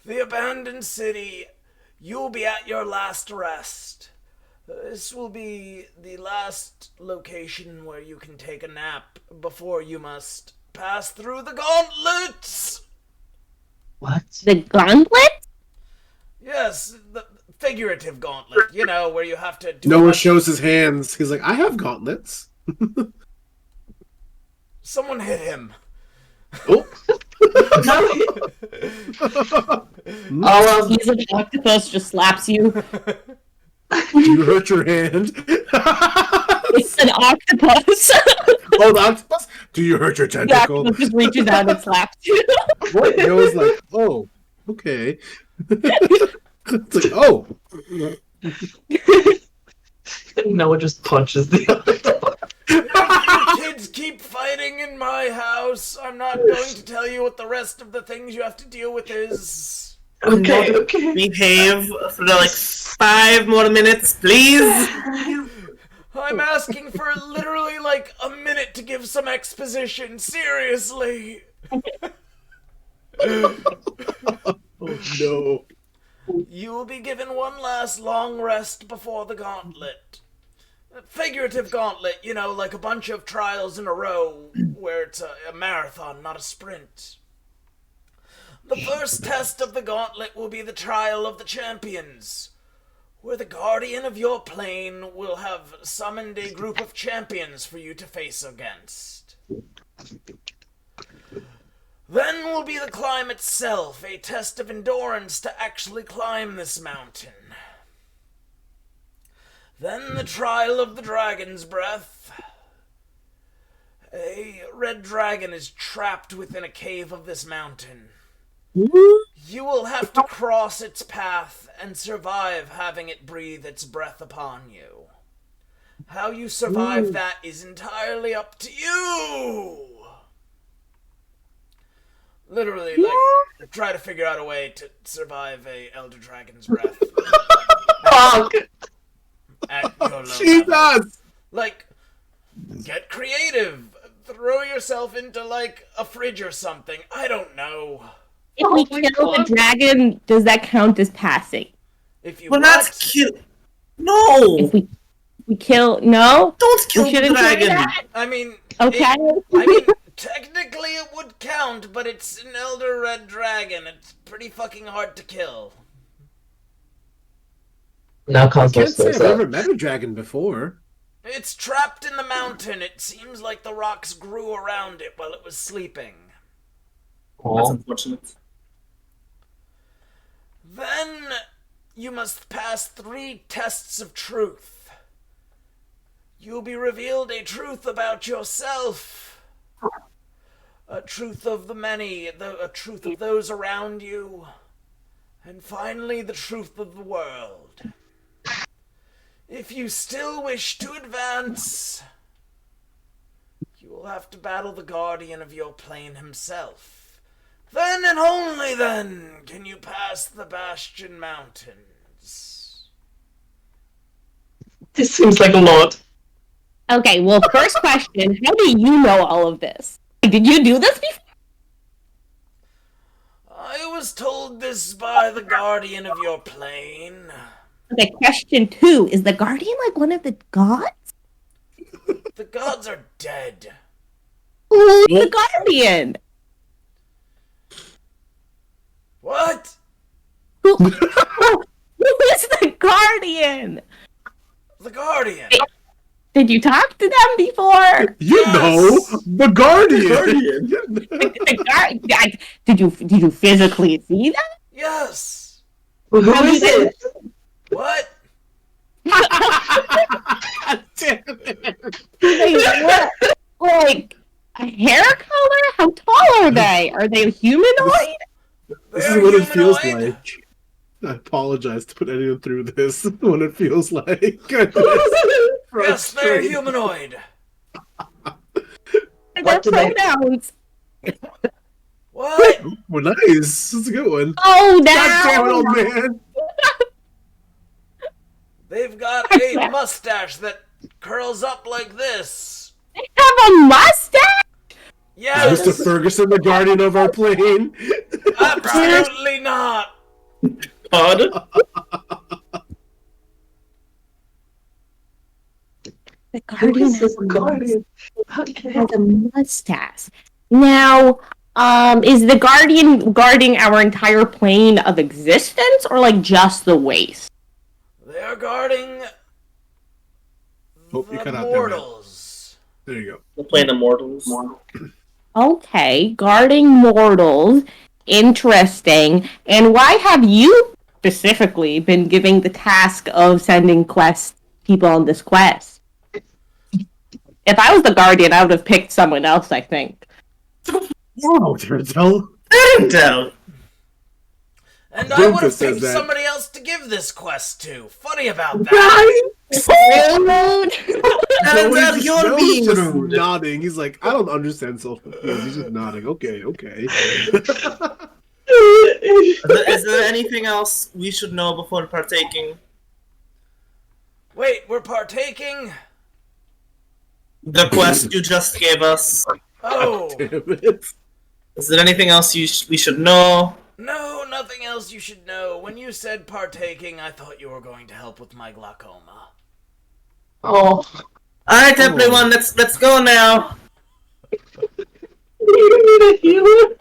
the abandoned city, you'll be at your last rest. This will be the last location where you can take a nap before you must pass through the gauntlets. What? The gauntlet? Yes, the figurative gauntlet. You know, where you have to do. Noah shows his hands. He's like, I have gauntlets. Someone hit him. Oh. Oh, He's an octopus, just slaps you. You hurt your hand. It's an octopus. Oh, the octopus? Do you hurt your The tentacle? octopus just reaches out and slaps you. Noah's like, oh, okay. It's like, oh. Noah just punches the other dog. You kids keep fighting in my house. I'm not going to tell you what the rest of the things you have to deal with is. Okay, okay. Behave for like 5 more minutes, please. I'm asking for literally like a minute to give some exposition. Seriously. Oh, no. You will be given one last long rest before the gauntlet. A figurative gauntlet, you know, like a bunch of trials in a row where it's a marathon, not a sprint. The first test of the gauntlet will be the trial of the champions, where the guardian of your plane will have summoned a group of champions for you to face against. Then will be the climb itself, a test of endurance to actually climb this mountain. Then the trial of the dragon's breath. A red dragon is trapped within a cave of this mountain. You will have to cross its path and survive having it breathe its breath upon you. How you survive that is entirely up to you! Literally, like, try to figure out a way to survive a Elder Dragon's breath. Fuck! At your low level. Jesus! Like, get creative. Throw yourself into, like, a fridge or something. I don't know. If we kill the dragon, does that count as passing? If you We're want, not kill. No! If we kill, no? Don't kill We the shouldn't do dragon! that? I mean, Okay. I mean, technically it would count, but it's an Elder Red Dragon. It's pretty fucking hard to kill. Now I can't Cosmos say goes I've up. ever met a dragon before. It's trapped in the mountain. It seems like the rocks grew around it while it was sleeping. That's unfortunate. Then you must pass 3 tests of truth. You'll be revealed a truth about yourself. A truth of the many, a truth of those around you. And finally, the truth of the world. If you still wish to advance, you will have to battle the guardian of your plane himself. Then and only then can you pass the Bastion Mountains. This seems like a lot. Okay, well, first question, how do you know all of this? Did you do this before? I was told this by the guardian of your plane. Okay, question 2, is the guardian like one of the gods? The gods are dead. Who's the guardian? What? Who is the guardian? The guardian. Did you talk to them before? You Yes. know, the Guardian. Did you physically see them? Yes. Who is it? What? Damn it. They look like a hair color? How tall are they? Are they humanoid? This is They're what it feels humanoid. like. I apologize to put anyone through this. What it feels like. Yes, they're humanoid. Their What do they- pronouns. What? Well, nice. That's a good one. Oh, God damn it, old no! man. They've got a mustache that curls up like this. They have a mustache? Yes. Mr. Ferguson, the guardian of our plane. Absolutely not. Pod? The Who guardian is has this a guardian? Okay. has a mustache. Now, is the guardian guarding our entire plane of existence, or like just the waste? They are guarding Oh, you the cut out there, man. mortals. There you go. We're playing Immortals. Okay, guarding mortals. Interesting. And why have you specifically been giving the task of sending people on this quest? If I was the guardian, I would have picked someone else, I think. Wow, Turtle. Down. And I would Bunker have says picked that. somebody else to give this quest to. Funny about that. Rude. Turns out you're being just rude. nodding. He's like, I don't understand social skills. He's just nodding. Okay, okay. Is there anything else we should know before partaking? Wait, we're partaking? The quest you just gave us. Oh, Damn it. Is there anything else we should know? no, nothing else you should know. When you said partaking, I thought you were going to help with my glaucoma. Oh. Alright, everyone, let's go now. You need a healer?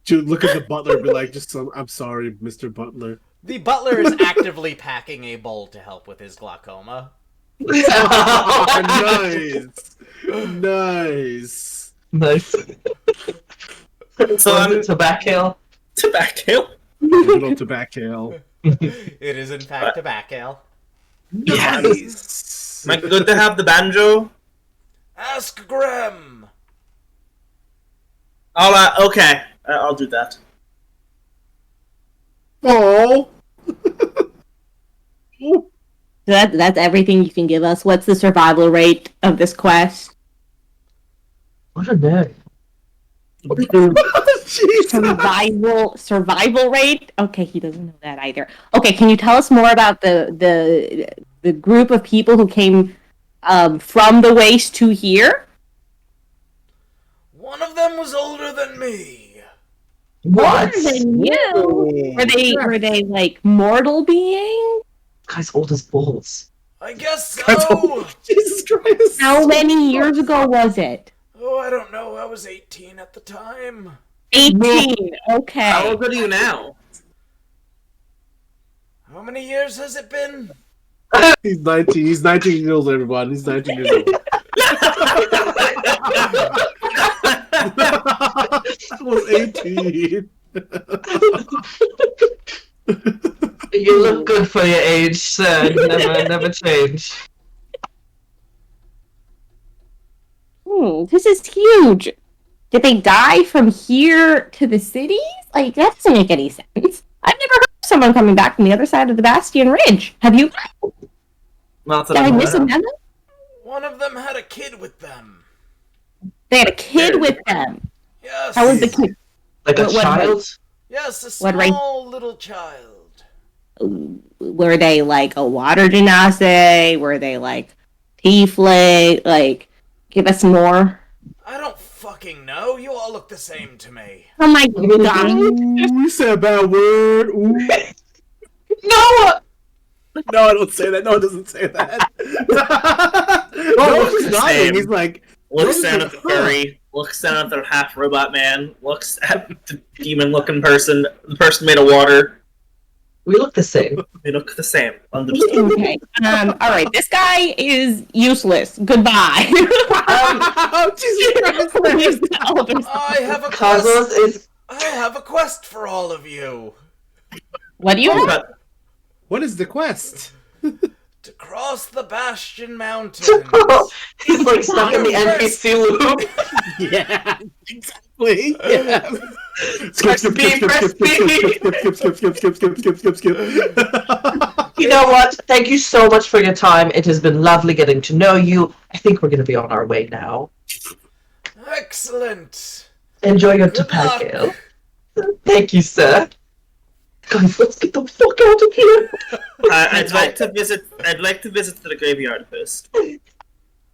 Dude, look at the butler and be like, I'm sorry, Mr. Butler. The butler is actively packing a bowl to help with his glaucoma. Nice. Nice. Nice. So I'm Tobacco. tobacco. Little tobacco. It is in fact tobacco. Nice. Am I good to have the banjo? Ask Grem. Okay. I'll do that. Oh. So that's everything you can give us. What's the survival rate of this quest? What a nerd. Jesus. Survival rate? Okay, he doesn't know that either. Okay, can you tell us more about the group of people who came from the waste to here? One of them was older than me. What? Older than you? Were they like mortal beings? Guy's old as balls. I guess That's so. all- Jesus Christ. How many years ago was it? Oh, I don't know. I was 18 at the time. 18. How Okay. old are you now? How many years has it been? He's 19. He's 19 years old, everyone. He's 19 years old. I was 18. You look good for your age, sir. Never change. This is huge. Did they die from here to the cities? Like, that doesn't make any sense. I've never heard of someone coming back from the other side of the Bastion Ridge. Have you? Not that Did I I'm miss aware of. another? One of them had a kid with them. They had a kid with them. Yes. How was the kid? Like a What child? Yes, a What race? small little child. Were they like a water genasi? Were they like tiefling? Like, give us more. I don't fucking know. You all look the same to me. Oh my god. Ooh, you said a bad word. Ooh. No! No, I don't say that. No, it doesn't say that. Oh, no, look he's the nodding. same. He's like, Looks Those down are- at the furry. Looks down at the half robot man. Looks at the demon-looking person. The person made of water. We look the same. They look the same. Understood. Okay. All right. This guy is useless. Goodbye. oh, Jesus Christ. I have a Cosmos quest. is. I have a quest for all of you. What do you have? But What is the quest? To cross the Bastion Mountains. He's like stuck in the NPC loop. Yeah, exactly. Yeah. Press B, press B. skip. You know what? Thank you so much for your time. It has been lovely getting to know you. I think we're going to be on our way now. Excellent. Enjoy your Good tobacco. luck. Thank you, sir. Guys, let's get the fuck out of here. I'd like to visit. I'd like to visit the graveyard first.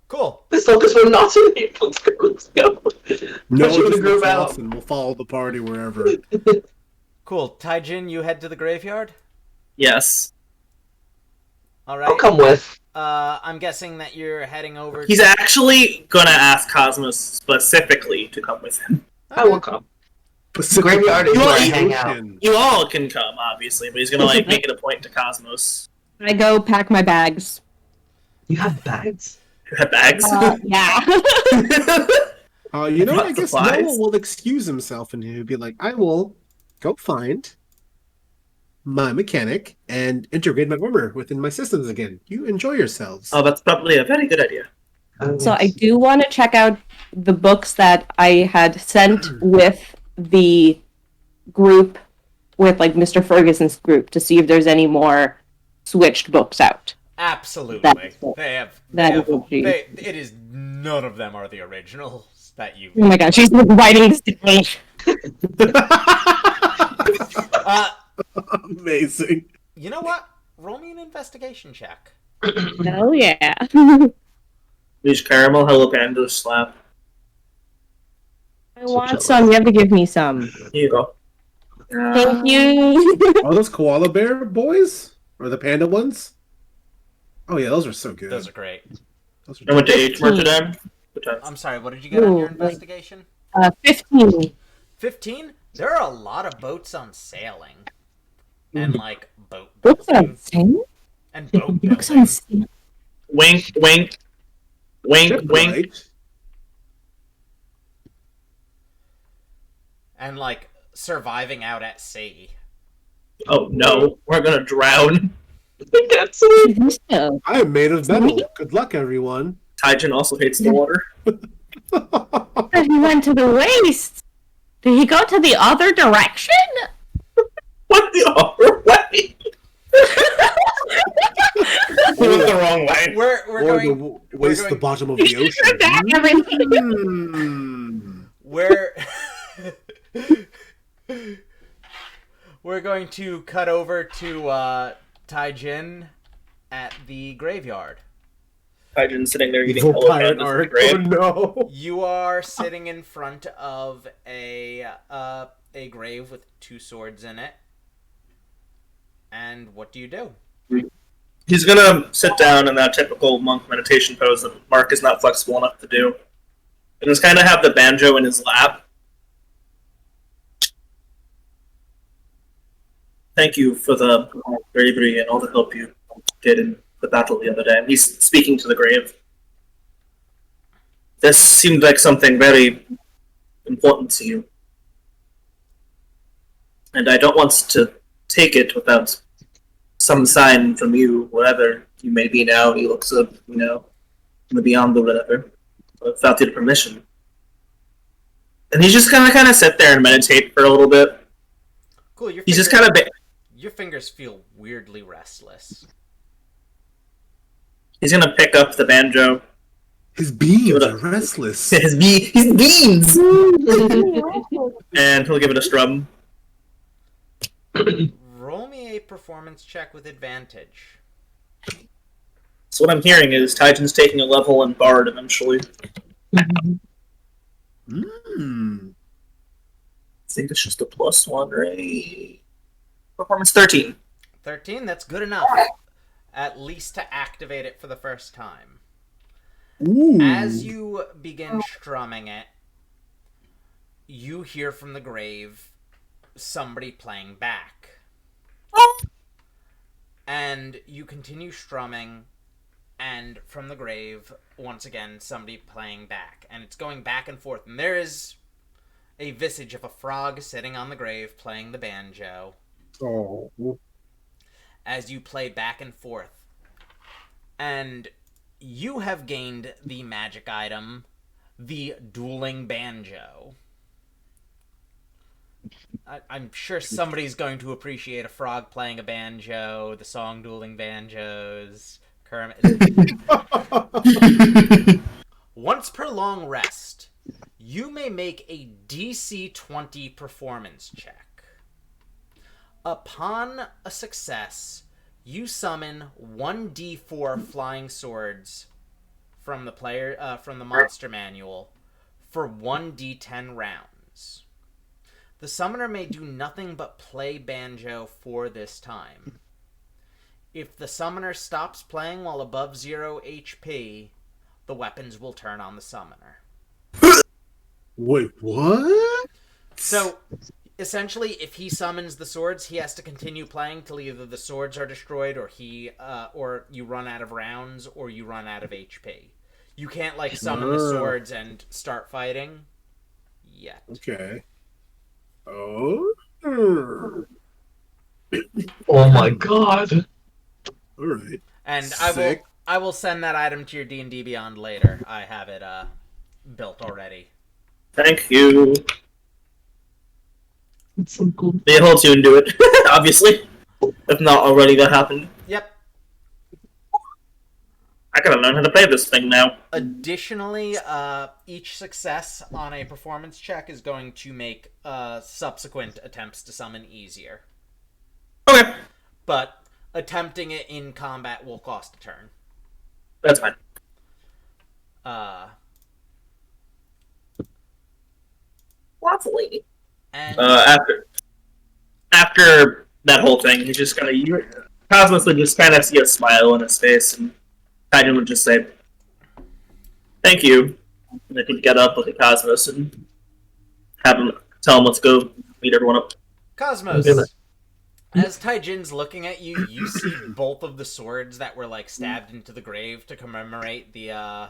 Cool. As long as we're not in here, let's go. Let's go. No, Push you to just group looks out. awesome. We'll follow the party wherever. Cool. Taijin, you head to the graveyard? Yes. Alright. I'll come with. I'm guessing that you're heading over He's actually gonna ask Cosmos specifically to come with him. I will come. Graveyard is where I hang out. You all can come, obviously, but he's gonna like make it a point to Cosmos. I go pack my bags. You have bags? You have bags. Yeah. You know, What I guess supplies? Noah will excuse himself and he'll be like, I will go find my mechanic and integrate my armor within my systems again. You enjoy yourselves. Oh, that's probably a very good idea. So I do want to check out the books that I had sent with the group, with like Mr. Ferguson's group, to see if there's any more switched books out. Absolutely. That's- They have. that They is have what she- it is. None of them are the originals that you. Oh my god, she's like, writing this down. Amazing. You know what? Roll me an investigation check. Oh yeah. Leash caramel, hello panda, slap. I want some. You have to give me some. Here you go. Thank you. Are those koala bear boys? Or the panda ones? Oh yeah, those are so good. Those are great. Those are I went to 15. H Merchant. Good times. I'm sorry. What did you get on your Ooh, investigation? 15. 15. There are a lot of boats on sailing, and like boat Books on building sale? and boat Books on building. sale? Wink, wink, wink, Ship wink. right. and like surviving out at sea. Oh no, we're gonna drown. That's So, I am made of metal. Good luck, everyone. Taijin also hates the water. he went to the waste. Did he go to the other direction? What the other way? He went the wrong way. We're or going the waste going- the bottom of the He ocean. said that, everything. we're we're going to cut over to Taijin at the graveyard. Taijin sitting there eating Evil pirate elephant art. grave. Oh no. You are sitting in front of a grave with two swords in it. And what do you do? He's gonna sit down in that typical monk meditation pose that Mark is not flexible enough to do. And just kind of have the banjo in his lap. Thank you for the bravery and all the help you did in the battle the other day. He's speaking to the grave. This seemed like something very important to you. And I don't want to take it without some sign from you, wherever you may be now. He looks up, in the beyond or whatever, without your permission. And he's just gonna kind of sit there and meditate for a little bit. Cool. Your He's just fingers- kind of your fingers feel weirdly restless. he's gonna pick up the banjo. His beams Give it are up. restless. His beans, and he'll give it a strum. Roll me a performance check with advantage. So what I'm hearing is Taijin's taking a level in Bard eventually. Mm. I think it's just a +1, right? Performance 13. 13, that's good enough. At least to activate it for the first time. Ooh. As you begin strumming it, you hear from the grave somebody playing back. And you continue strumming, and from the grave, once again, somebody playing back. And it's going back and forth. And there is a visage of a frog sitting on the grave playing the banjo Oh. as you play back and forth. And you have gained the magic item, the dueling banjo. I'm sure somebody's going to appreciate a frog playing a banjo, the song Dueling Banjos, Kermit. Once per long rest, you may make a DC 20 performance check. Upon a success, you summon 1d4 flying swords from the monster manual for 1d10 rounds. The summoner may do nothing but play banjo for this time. If the summoner stops playing while above 0 HP, the weapons will turn on the summoner. Wait, what? So, essentially, if he summons the swords, he has to continue playing till either the swords are destroyed, or or you run out of rounds, or you run out of HP. You can't summon the swords and start fighting yet. Okay. Oh. All Oh my god. right. And Sick. I will send that item to your D&D Beyond later. I have it built already. Thank you. That's so cool. They hold you and do it, obviously. If not already, that happened. Yep. I gotta learn how to play this thing now. Additionally, each success on a performance check is going to make subsequent attempts to summon easier. Okay, But attempting it in combat will cost a turn. that's fine. Lovely. And After that whole thing, he's just Cosmos would just kind of see a smile on his face, and Titan would just say, "Thank you." And I could get up with the Cosmos and tell him let's go meet everyone up. Cosmos, Okay. as Taijin's looking at you, you see both of the swords that were stabbed into the grave to commemorate the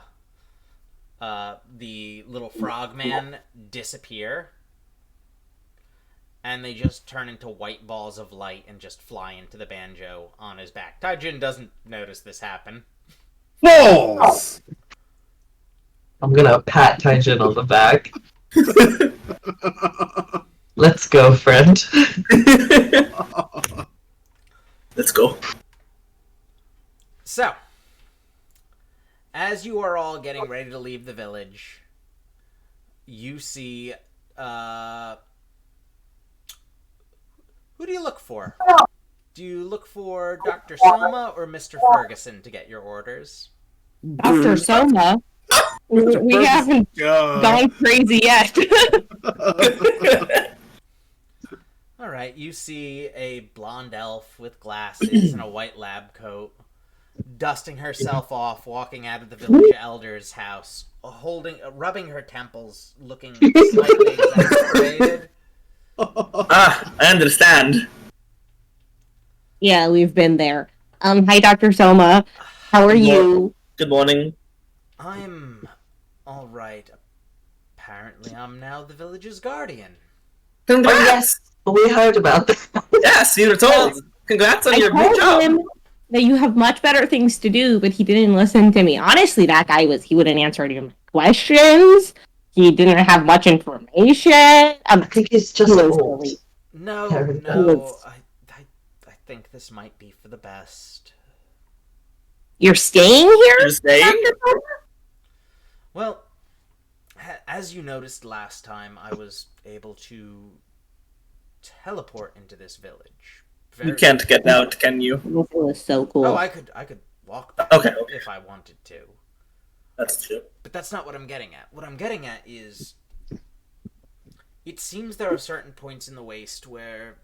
little frogman disappear. and they just turn into white balls of light and just fly into the banjo on his back. Taijin doesn't notice this happen. Balls! I'm gonna pat Taijin on the back. Let's go, friend. Let's go. So, as you are all getting ready to leave the village, you see, who do you look for? Do you look for Dr. Soma or Mr. Ferguson to get your orders? Dr. Soma. We haven't gone crazy yet. Alright, you see a blonde elf with glasses and a white lab coat, dusting herself off, walking out of the village elder's house, rubbing her temples, looking slightly exasperated. I understand. Yeah, we've been there. Hi, Dr. Soma. How are you? Good morning. I'm alright. Apparently I'm now the village's guardian. Congrats! We heard about that. Yes, you were told. Congrats on I your good told job. him that you have much better things to do, but he didn't listen to me. Honestly, that guy he wouldn't answer any of my questions. He didn't have much information. I think he's just He was old. really- No, Yes. I think this might be for the best. You're staying here? You're staying? Dr. Soma? Well, as you noticed last time, I was able to teleport into this village. You can't get out, can you? It was so cool. Oh, I could walk back Okay. if I wanted to. That's true. But that's not what I'm getting at. What I'm getting at is, it seems there are certain points in the waste where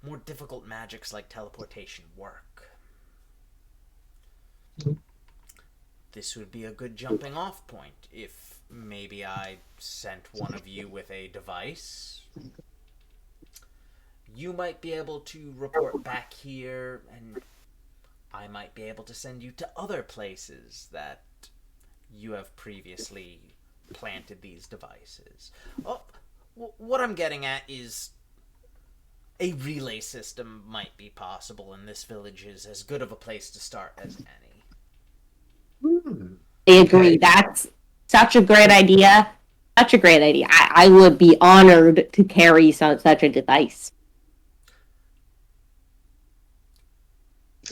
more difficult magics like teleportation work. This would be a good jumping off point if maybe I sent one of you with a device. You might be able to report back here, and I might be able to send you to other places that you have previously planted these devices. Oh, what I'm getting at is a relay system might be possible, and this village is as good of a place to start as any. I agree. That's such a great idea. Such a great idea. I would be honored to carry such a device.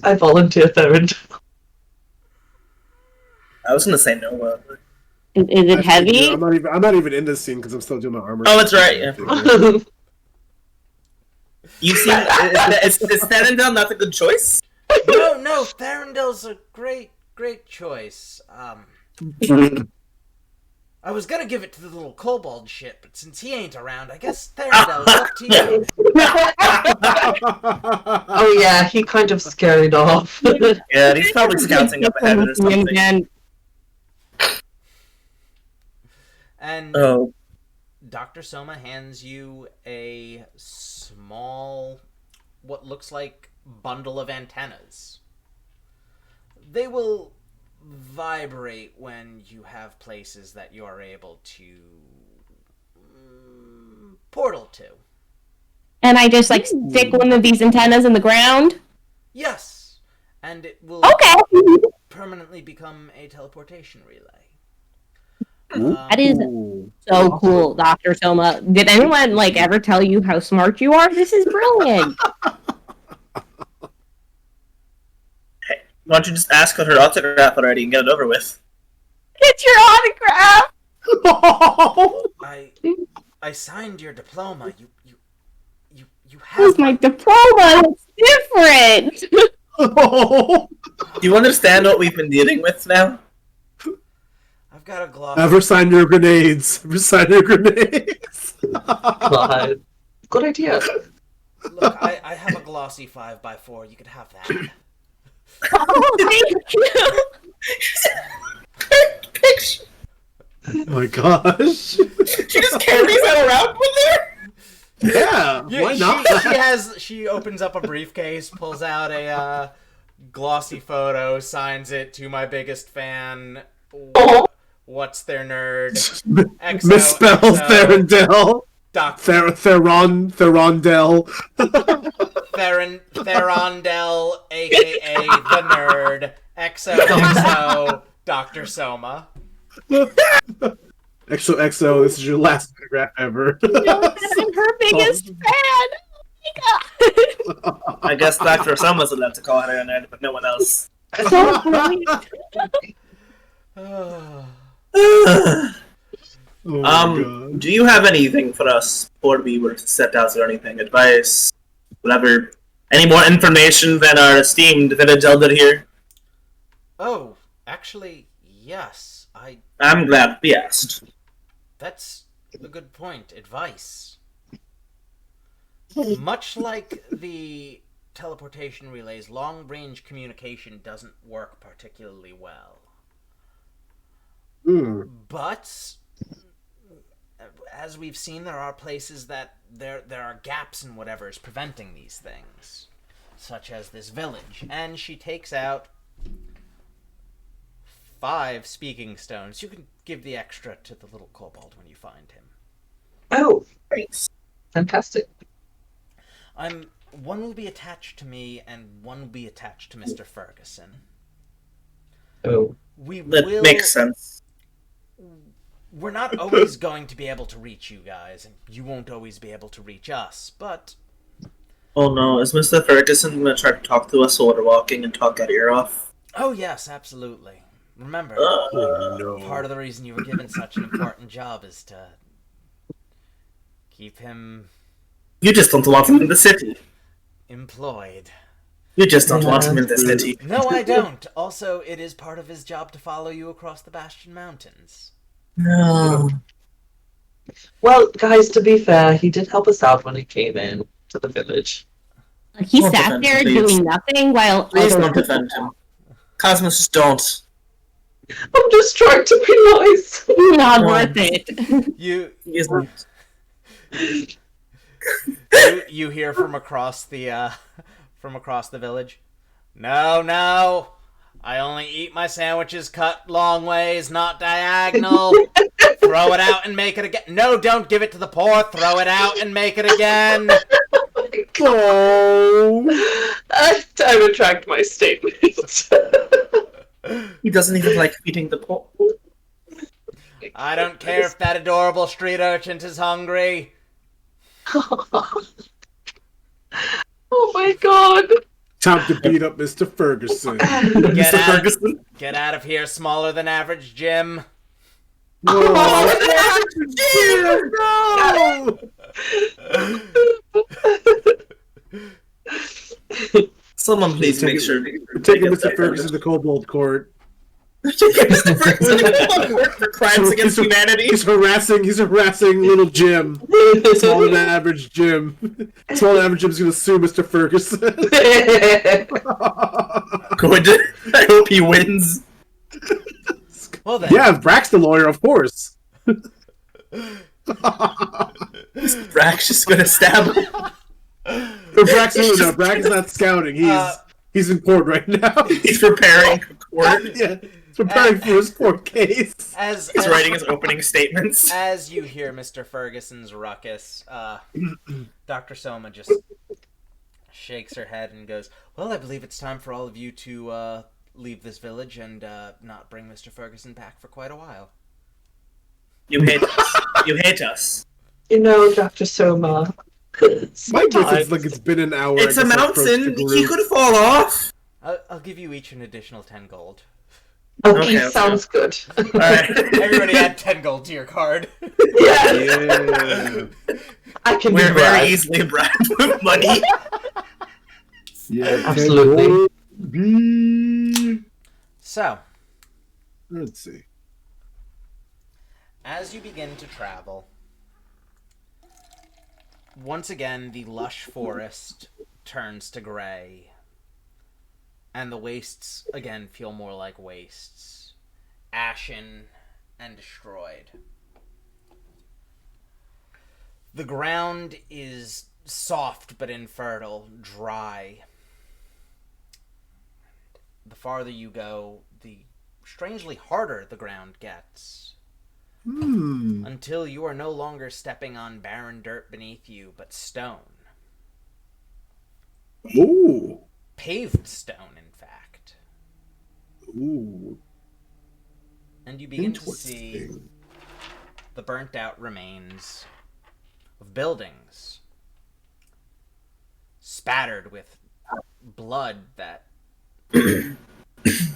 I volunteer third. I was gonna say no. Is it heavy? I'm not even in this scene because I'm still doing my armor. Oh, that's right, yeah. You seem is Tharendel not a good choice? No, Therendel's a great choice. I was gonna give it to the little kobold shit, but since he ain't around, I guess Therendel's up to you. Oh yeah, he kind of scurried off. Yeah, he's probably scouting up ahead or something. Again. And Oh, Dr. Soma hands you a small, what looks like bundle of antennas. They will vibrate when you have places that you are able to portal to. And I just stick one of these antennas in the ground. Yes, and it will Okay. permanently become a teleportation relay. That is so cool, Dr. Soma. Did anyone ever tell you how smart you are? This is brilliant. why don't you just ask for her autograph already and get it over with? Get your autograph. I signed your diploma. You This have is my diploma. It's different. Do you understand what we've been dealing with now? I've got a gloss. Ever sign your grenades? Ever sign your grenades? God. Good idea. Look, I have a glossy 5x4. You could have that. Oh, thank you. Oh my gosh. She just carries that around with her? Yeah, why not? She opens up a briefcase, pulls out a glossy photo, signs it to my biggest fan. What's their nerd? Misspells XO. Therendel. Therondel. Therondel, aka the nerd, XOXO, Dr. Soma. XOXO, this is your last paragraph ever. You know that I'm her biggest fan. Oh my god. I guess Dr. Soma's allowed to call her a nerd, but no one else. So brilliant. Oh my God. Do you have anything for us before we were to set out or anything? Advice? Whatever. Any more information than our esteemed village elder here? Oh, actually, yes. I'm glad we asked. That's a good point. Advice. Much like the teleportation relays, long-range communication doesn't work particularly well. But as we've seen, there are places that there are gaps in whatever is preventing these things, such as this village. And she takes out 5 speaking stones. You can give the extra to the little kobold when you find him. Oh, thanks. Fantastic. One will be attached to me, and one will be attached to Mr. Ferguson. Oh. That makes sense. We're not always going to be able to reach you guys, and you won't always be able to reach us, but... Oh no, is Mr. Ferguson going to try to talk to us while we're walking and talk our ear off? Oh yes, absolutely. Remember, part of the reason you were given such an important job is to keep him You just don't want him in the city. employed. You just don't want him in the city. No, I don't. Also, it is part of his job to follow you across the Bastion Mountains. No. Well, guys, to be fair, he did help us out when he came in to the village. He Don't sat defend there him, please. doing nothing while Please other don't defend him. Cosmos, just don't. I'm just trying to be nice. not worth it. You He isn't. you hear from across the village. No. I only eat my sandwiches cut long ways, not diagonal. Throw it out and make it again. No, don't give it to the poor. Throw it out and make it again. Oh. I retract my statement. He doesn't even like feeding the poor. I don't care if that adorable street urchin is hungry. Oh my god. Time to beat up Mr. Ferguson. Get out of here, smaller than average Jim. No. Someone please make sure. We're taking Mr. Ferguson to Kobold Court. Mr. Ferguson to court for crimes against humanity. He's harassing little Jim. Smaller than average Jim. Smaller than average Jim's gonna sue Mr. Ferguson. Good. I hope he wins. Well then. Yeah, Brack's the lawyer, of course. Brack's just gonna stab him. Brack's not scouting. He's in court right now. He's preparing for court. Yeah, he's preparing for his court case. He's writing his opening statements. As you hear Mr. Ferguson's ruckus, Dr. Soma just shakes her head and goes, well, I believe it's time for all of you to leave this village and not bring Mr. Ferguson back for quite a while. You hate us. You hate us. You know, Dr. Soma. My guess it's like it's been an hour. It's a I guess I approached mountain. the He group. could fall off. I'll give you each an additional 10 gold. Okay, Okay. sounds good. Alright. Everybody add 10 gold to your card. Yeah, Yeah. I can We're be very bribed. easily bribed with money. Yeah, Absolutely. So, Let's see. as you begin to travel, once again the lush forest turns to gray, and the wastes again feel more like wastes, ashen and destroyed. The ground is soft but infertile, dry. The farther you go, the strangely harder the ground gets. Until you are no longer stepping on barren dirt beneath you, but stone. Ooh. Paved stone, in fact. Ooh. And you begin to see Interesting. the burnt out remains of buildings, spattered with blood that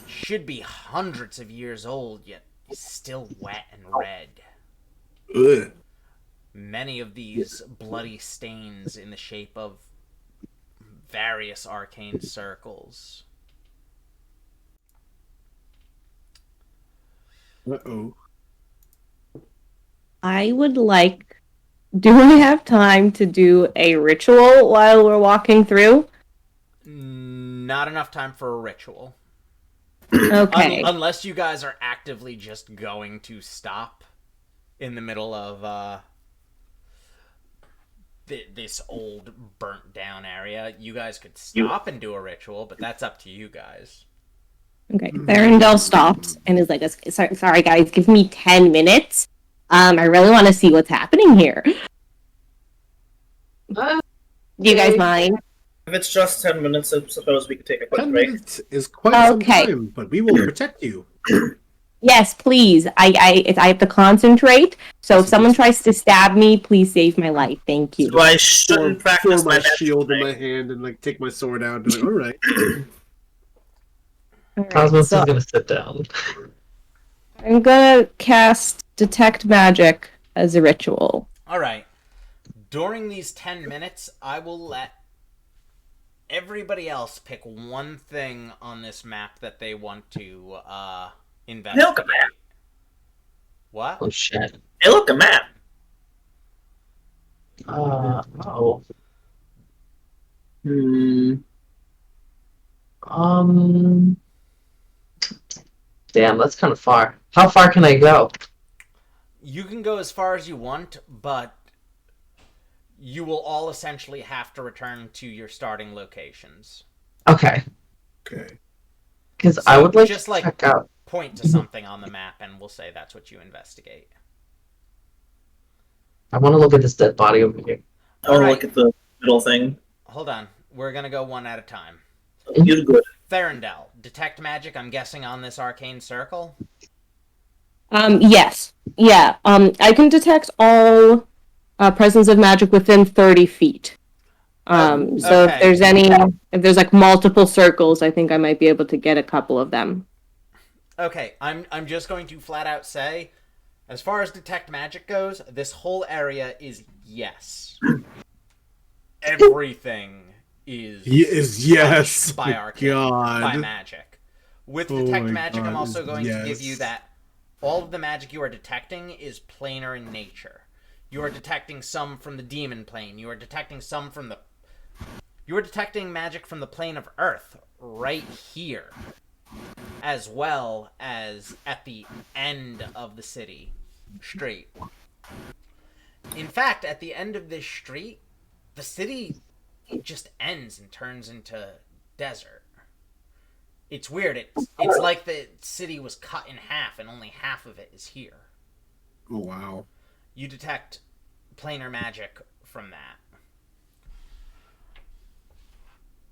should be hundreds of years old, yet is still wet and red. Ugh. Many of these bloody stains in the shape of various arcane circles. Uh-oh. I would like. Do we have time to do a ritual while we're walking through? Not enough time for a ritual. Okay. Unless you guys are actively just going to stop in the middle of this old burnt down area. You guys could stop and do a ritual, but that's up to you guys. Okay. Therendel stops and is like, sorry guys, give me 10 minutes. I really want to see what's happening here. Do you guys mind? If it's just 10 minutes, I suppose we could take a quick 10 break. minutes is quite Okay. some time, but we will protect you. Yes, please. I have to concentrate. So if someone tries to stab me, please save my life. Thank you. So I shouldn't Throw practice my my shield in my magic. hand and like take my sword out and be like, all right. All right, Cosmos so is gonna sit down. I'm gonna cast Detect Magic as a ritual. Alright. During these 10 minutes, I will let everybody else pick one thing on this map that they want to investigate. Milk a map. What? Oh shit. Hey, look, a map. Oh. Damn, that's kind of far. How far can I go? You can go as far as you want, but you will all essentially have to return to your starting locations. Okay, Okay. because So, I would like just to like- check out. Point to something on the map, and we'll say that's what you investigate. I want to look at this dead body over here. I want to Alright. look at the middle thing. Hold on. We're gonna go one at a time. You're good. Therendel, detect magic, I'm guessing, on this arcane circle? Yes. Yeah. I can detect all presence of magic within 30 feet. So okay. if there's like multiple circles, I think I might be able to get a couple of them. Okay, I'm just going to flat out say, as far as detect magic goes, this whole area is yes. Everything is Yes. by My arcane, God. by magic. With Oh detect my magic, I'm God, also going to give you yes. that all of the magic you are detecting is planar in nature. You are detecting some from the demon plane. You are detecting magic from the plane of Earth right here, as well as at the end of the city street. In fact, at the end of this street, the city just ends and turns into desert. It's weird. It's like the city was cut in half and only half of it is here. Oh, wow. You detect planar magic from that.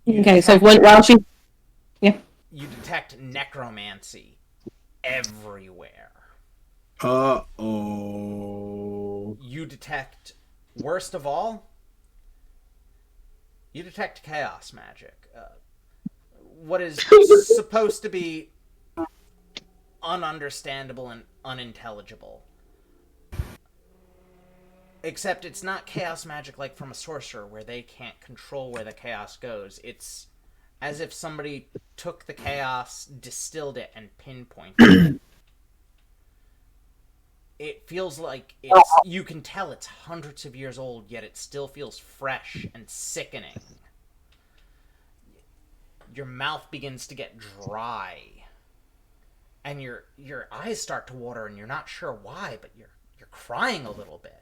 Okay, so while she You detect necromancy everywhere. Uh-oh. You detect, worst of all, you detect chaos magic. What is supposed to be ununderstandable and unintelligible. Except it's not chaos magic like from a sorcerer where they can't control where the chaos goes. It's as if somebody took the chaos, distilled it, and pinpointed it. It feels like you can tell it's hundreds of years old, yet it still feels fresh and sickening. Your mouth begins to get dry. And your eyes start to water and you're not sure why, but you're crying a little bit.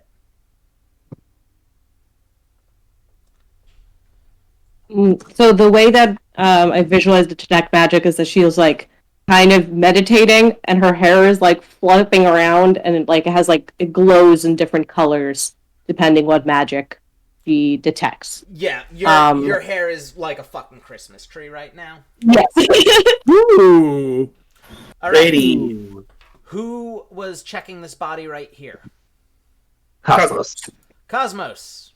So the way that I visualize the detect magic is that she was like kind of meditating, and her hair is like flipping around, and it has like it glows in different colors depending what magic she detects. Yeah, your hair is like a fucking Christmas tree right now. Yes. Ooh. All right. Lady. Ooh. Who was checking this body right here? Cosmos. Cosmos.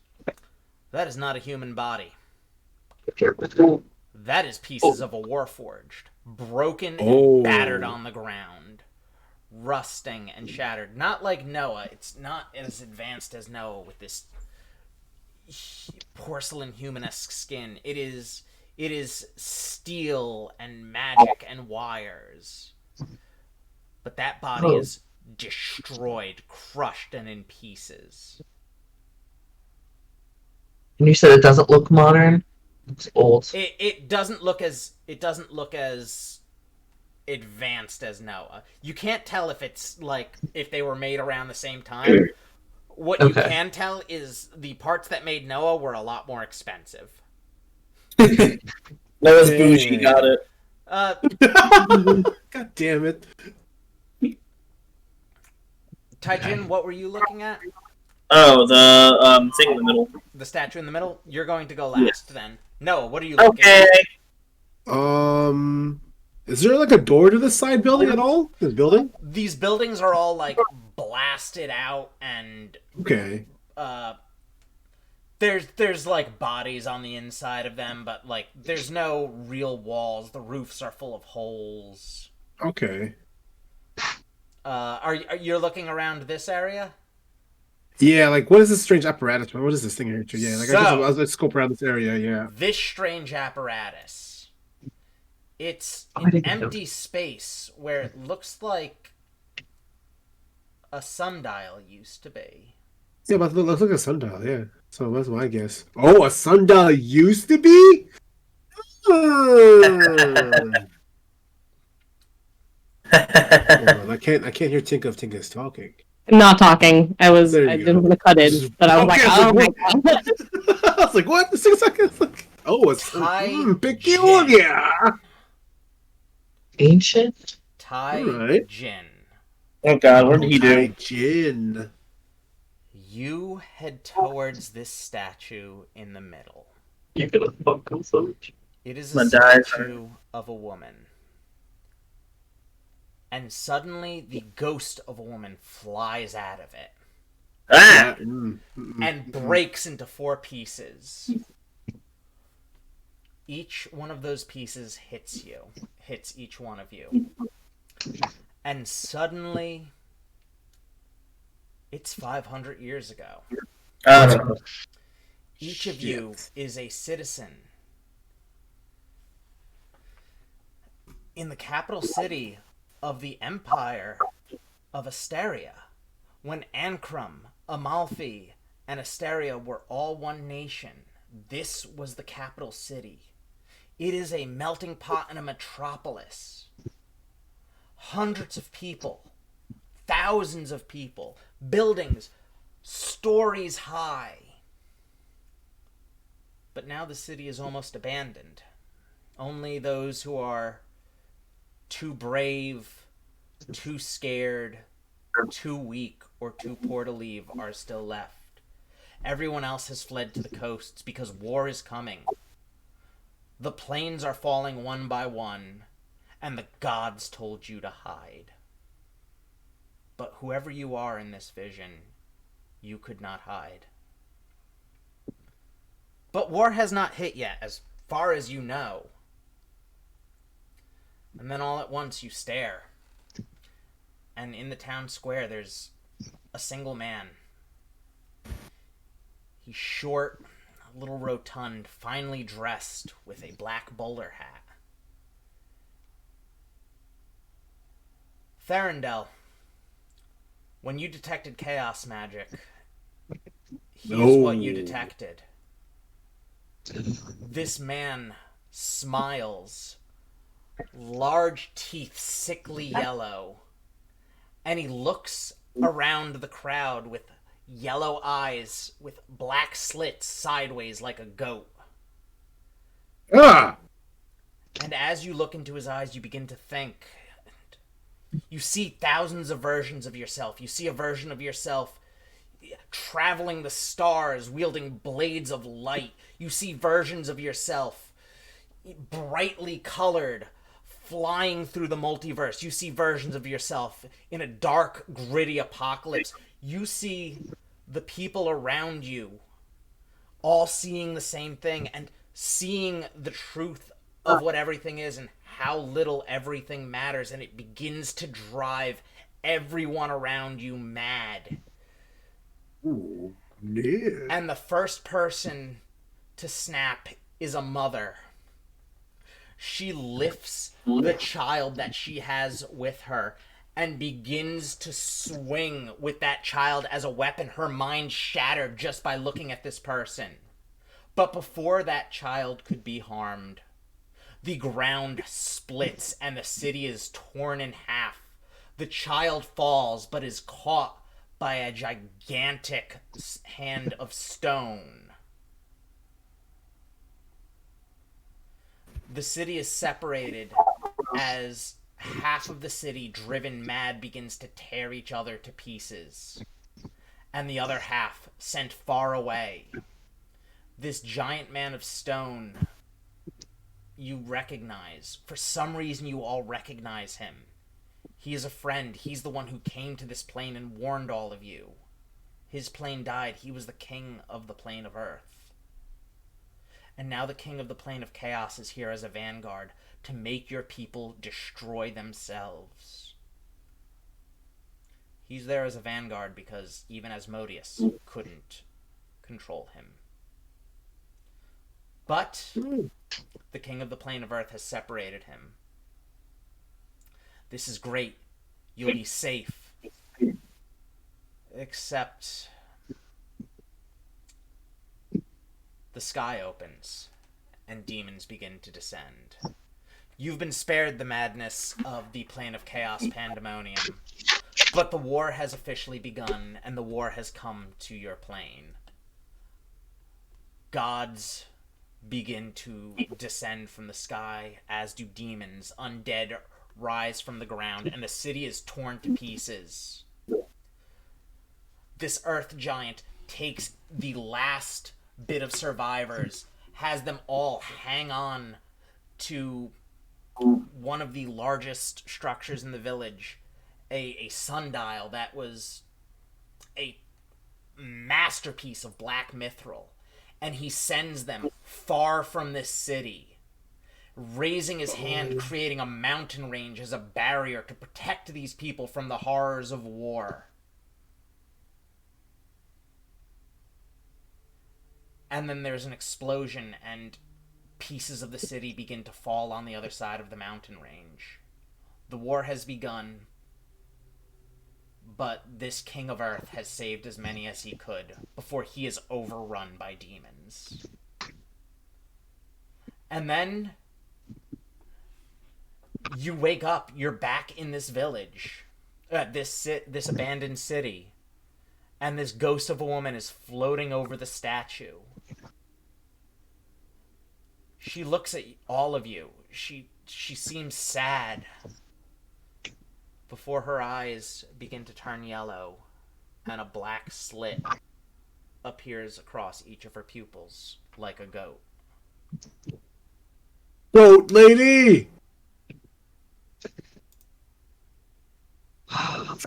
That is not a human body. That is pieces of a Warforged, broken and battered on the ground, rusting and shattered. Not like Noah. It's not as advanced as Noah with this porcelain humanesque skin. It is steel and magic and wires. But that body is destroyed, crushed, and in pieces. And you said it doesn't look modern? It's old. It doesn't look as advanced as Noah. You can't tell if it's like if they were made around the same time. What you can tell is the parts that made Noah were a lot more expensive. Noah's bougie, got it. God damn it. Taijin, what were you looking at? Oh, the thing in the middle. The statue in the middle? You're going to go last then. Noah, what are you looking Okay. at? Is there like a door to this side building at all? This building? These buildings are all like blasted out and Okay. there's like bodies on the inside of them, but like there's no real walls. The roofs are full of holes. Okay. Are you looking around this area? Yeah, like what is this strange apparatus? What is this thing here? Yeah, like So- I was scope around this area. Yeah. This strange apparatus. It's I an didn't know. empty space where it looks like a sundial used to be. Yeah, but let's look at sundial. Yeah, so that's my guess. Oh, a sundial used to be. Hold on, I can't hear Tinka's talking. I'm not talking. I There you didn't go. want to cut in, but I was Okay, like, I oh was my like, god. I was like, what? 6 seconds. Like, oh, it's peculiar. Ancient? Tai Alright. Jin. Oh god, what did he do? Jin. You head towards this statue in the middle. You're gonna fuck him so much. It is I'm a gonna die, statue of a woman. And suddenly the ghost of a woman flies out of it Ah! and breaks into 4 pieces. Each one of those pieces hits each one of you. And suddenly, it's 500 years ago. No. Each of you is a citizen in the capital city of the Empire of Asteria, when Ankrum, Amalfi, and Asteria were all one nation. This was the capital city. It is a melting pot and a metropolis. Hundreds of people, thousands of people, buildings, stories high. But now the city is almost abandoned. Only those who are too brave, too scared, too weak, or too poor to leave are still left. Everyone else has fled to the coasts because war is coming. The planes are falling one by one, and the gods told you to hide. But whoever you are in this vision, you could not hide. But war has not hit yet, as far as you know. And then all at once you stare. And in the town square there's a single man. He's short, a little rotund, finely dressed with a black bowler hat. Therendel, when you detected chaos magic, here's what you detected. This man smiles, large teeth, sickly yellow, and he looks around the crowd with yellow eyes with black slits sideways like a goat. Ah! And as you look into his eyes, you begin to think, You see thousands of versions of yourself. You see a version of yourself traveling the stars, wielding blades of light. You see versions of yourself brightly colored, flying through the multiverse. You see versions of yourself in a dark, gritty apocalypse. You see the people around you all seeing the same thing and seeing the truth of what everything is and how little everything matters, and it begins to drive everyone around you mad. Ooh, yeah. And the first person to snap is a mother. She lifts the child that she has with her and begins to swing with that child as a weapon, her mind shattered just by looking at this person. But before that child could be harmed, the ground splits and the city is torn in half. The child falls but is caught by a gigantic hand of stone. The city is separated as half of the city, driven mad, begins to tear each other to pieces, and the other half sent far away. This giant man of stone you recognize. For some reason, you all recognize him. He is a friend. He's the one who came to this plane and warned all of you. His plane died. He was the king of the plane of Earth. And now the king of the plane of chaos is here as a vanguard to make your people destroy themselves. He's there as a vanguard because even Asmodeus couldn't control him. But the king of the plane of Earth has separated him. This is great. You'll be safe. Except the sky opens and demons begin to descend. You've been spared the madness of the plane of chaos pandemonium, but the war has officially begun and the war has come to your plane. Gods begin to descend from the sky, as do demons. Undead rise from the ground, and the city is torn to pieces. This earth giant takes the last bit of survivors, has them all hang on to one of the largest structures in the village, a sundial that was a masterpiece of black mithril. And he sends them far from this city, raising his hand, creating a mountain range as a barrier to protect these people from the horrors of war. And then there's an explosion, and pieces of the city begin to fall on the other side of the mountain range. The war has begun, but this king of Earth has saved as many as he could before he is overrun by demons. And then you wake up, you're back in this village, this abandoned city, and this ghost of a woman is floating over the statue. She looks at all of you. She seems sad. Before her eyes begin to turn yellow, and a black slit appears across each of her pupils, like a goat. Goat lady!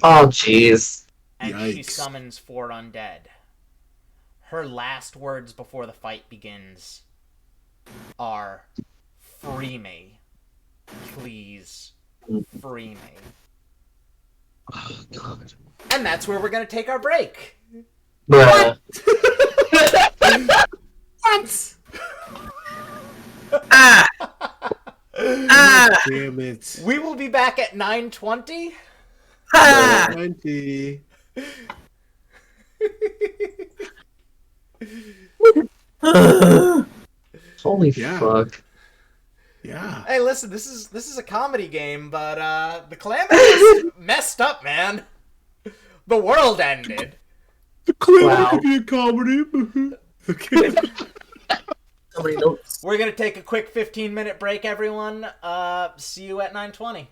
Oh, jeez. And she Yikes. summons 4 undead. Her last words before the fight begins are, "Free me. Please, free me." Oh, God. And that's where we're going to take our break. Bruh. What? Ah! Ah! Damn it. We will be back at 9:20. Ah! 20. Holy Yeah. fuck. Yeah. Hey, listen, this is a comedy game, but the Calamity messed up, man. The world ended. The Calamity Wow. could be a comedy. Okay. So many notes. We're gonna take a quick 15-minute break, everyone. See you at 9:20.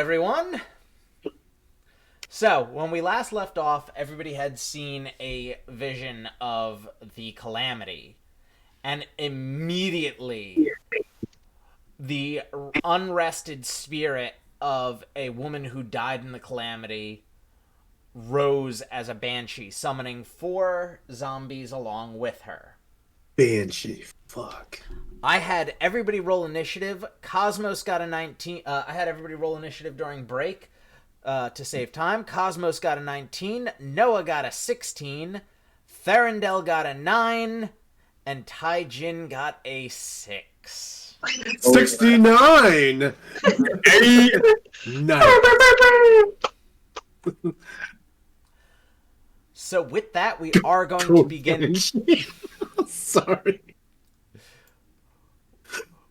everyone. So, when we last left off, everybody had seen a vision of the Calamity. And immediately, the unrested spirit of a woman who died in the Calamity rose as a banshee, summoning 4 zombies along with her. Banshee. Fuck. I had everybody roll initiative. Cosmos got a 19. I had everybody roll initiative during break to save time. Cosmos got a 19. Noah got a 16. Therendel got a 9. And Taijin got a 6. 69! 8! Nice. So with that, we are going to begin. Sorry.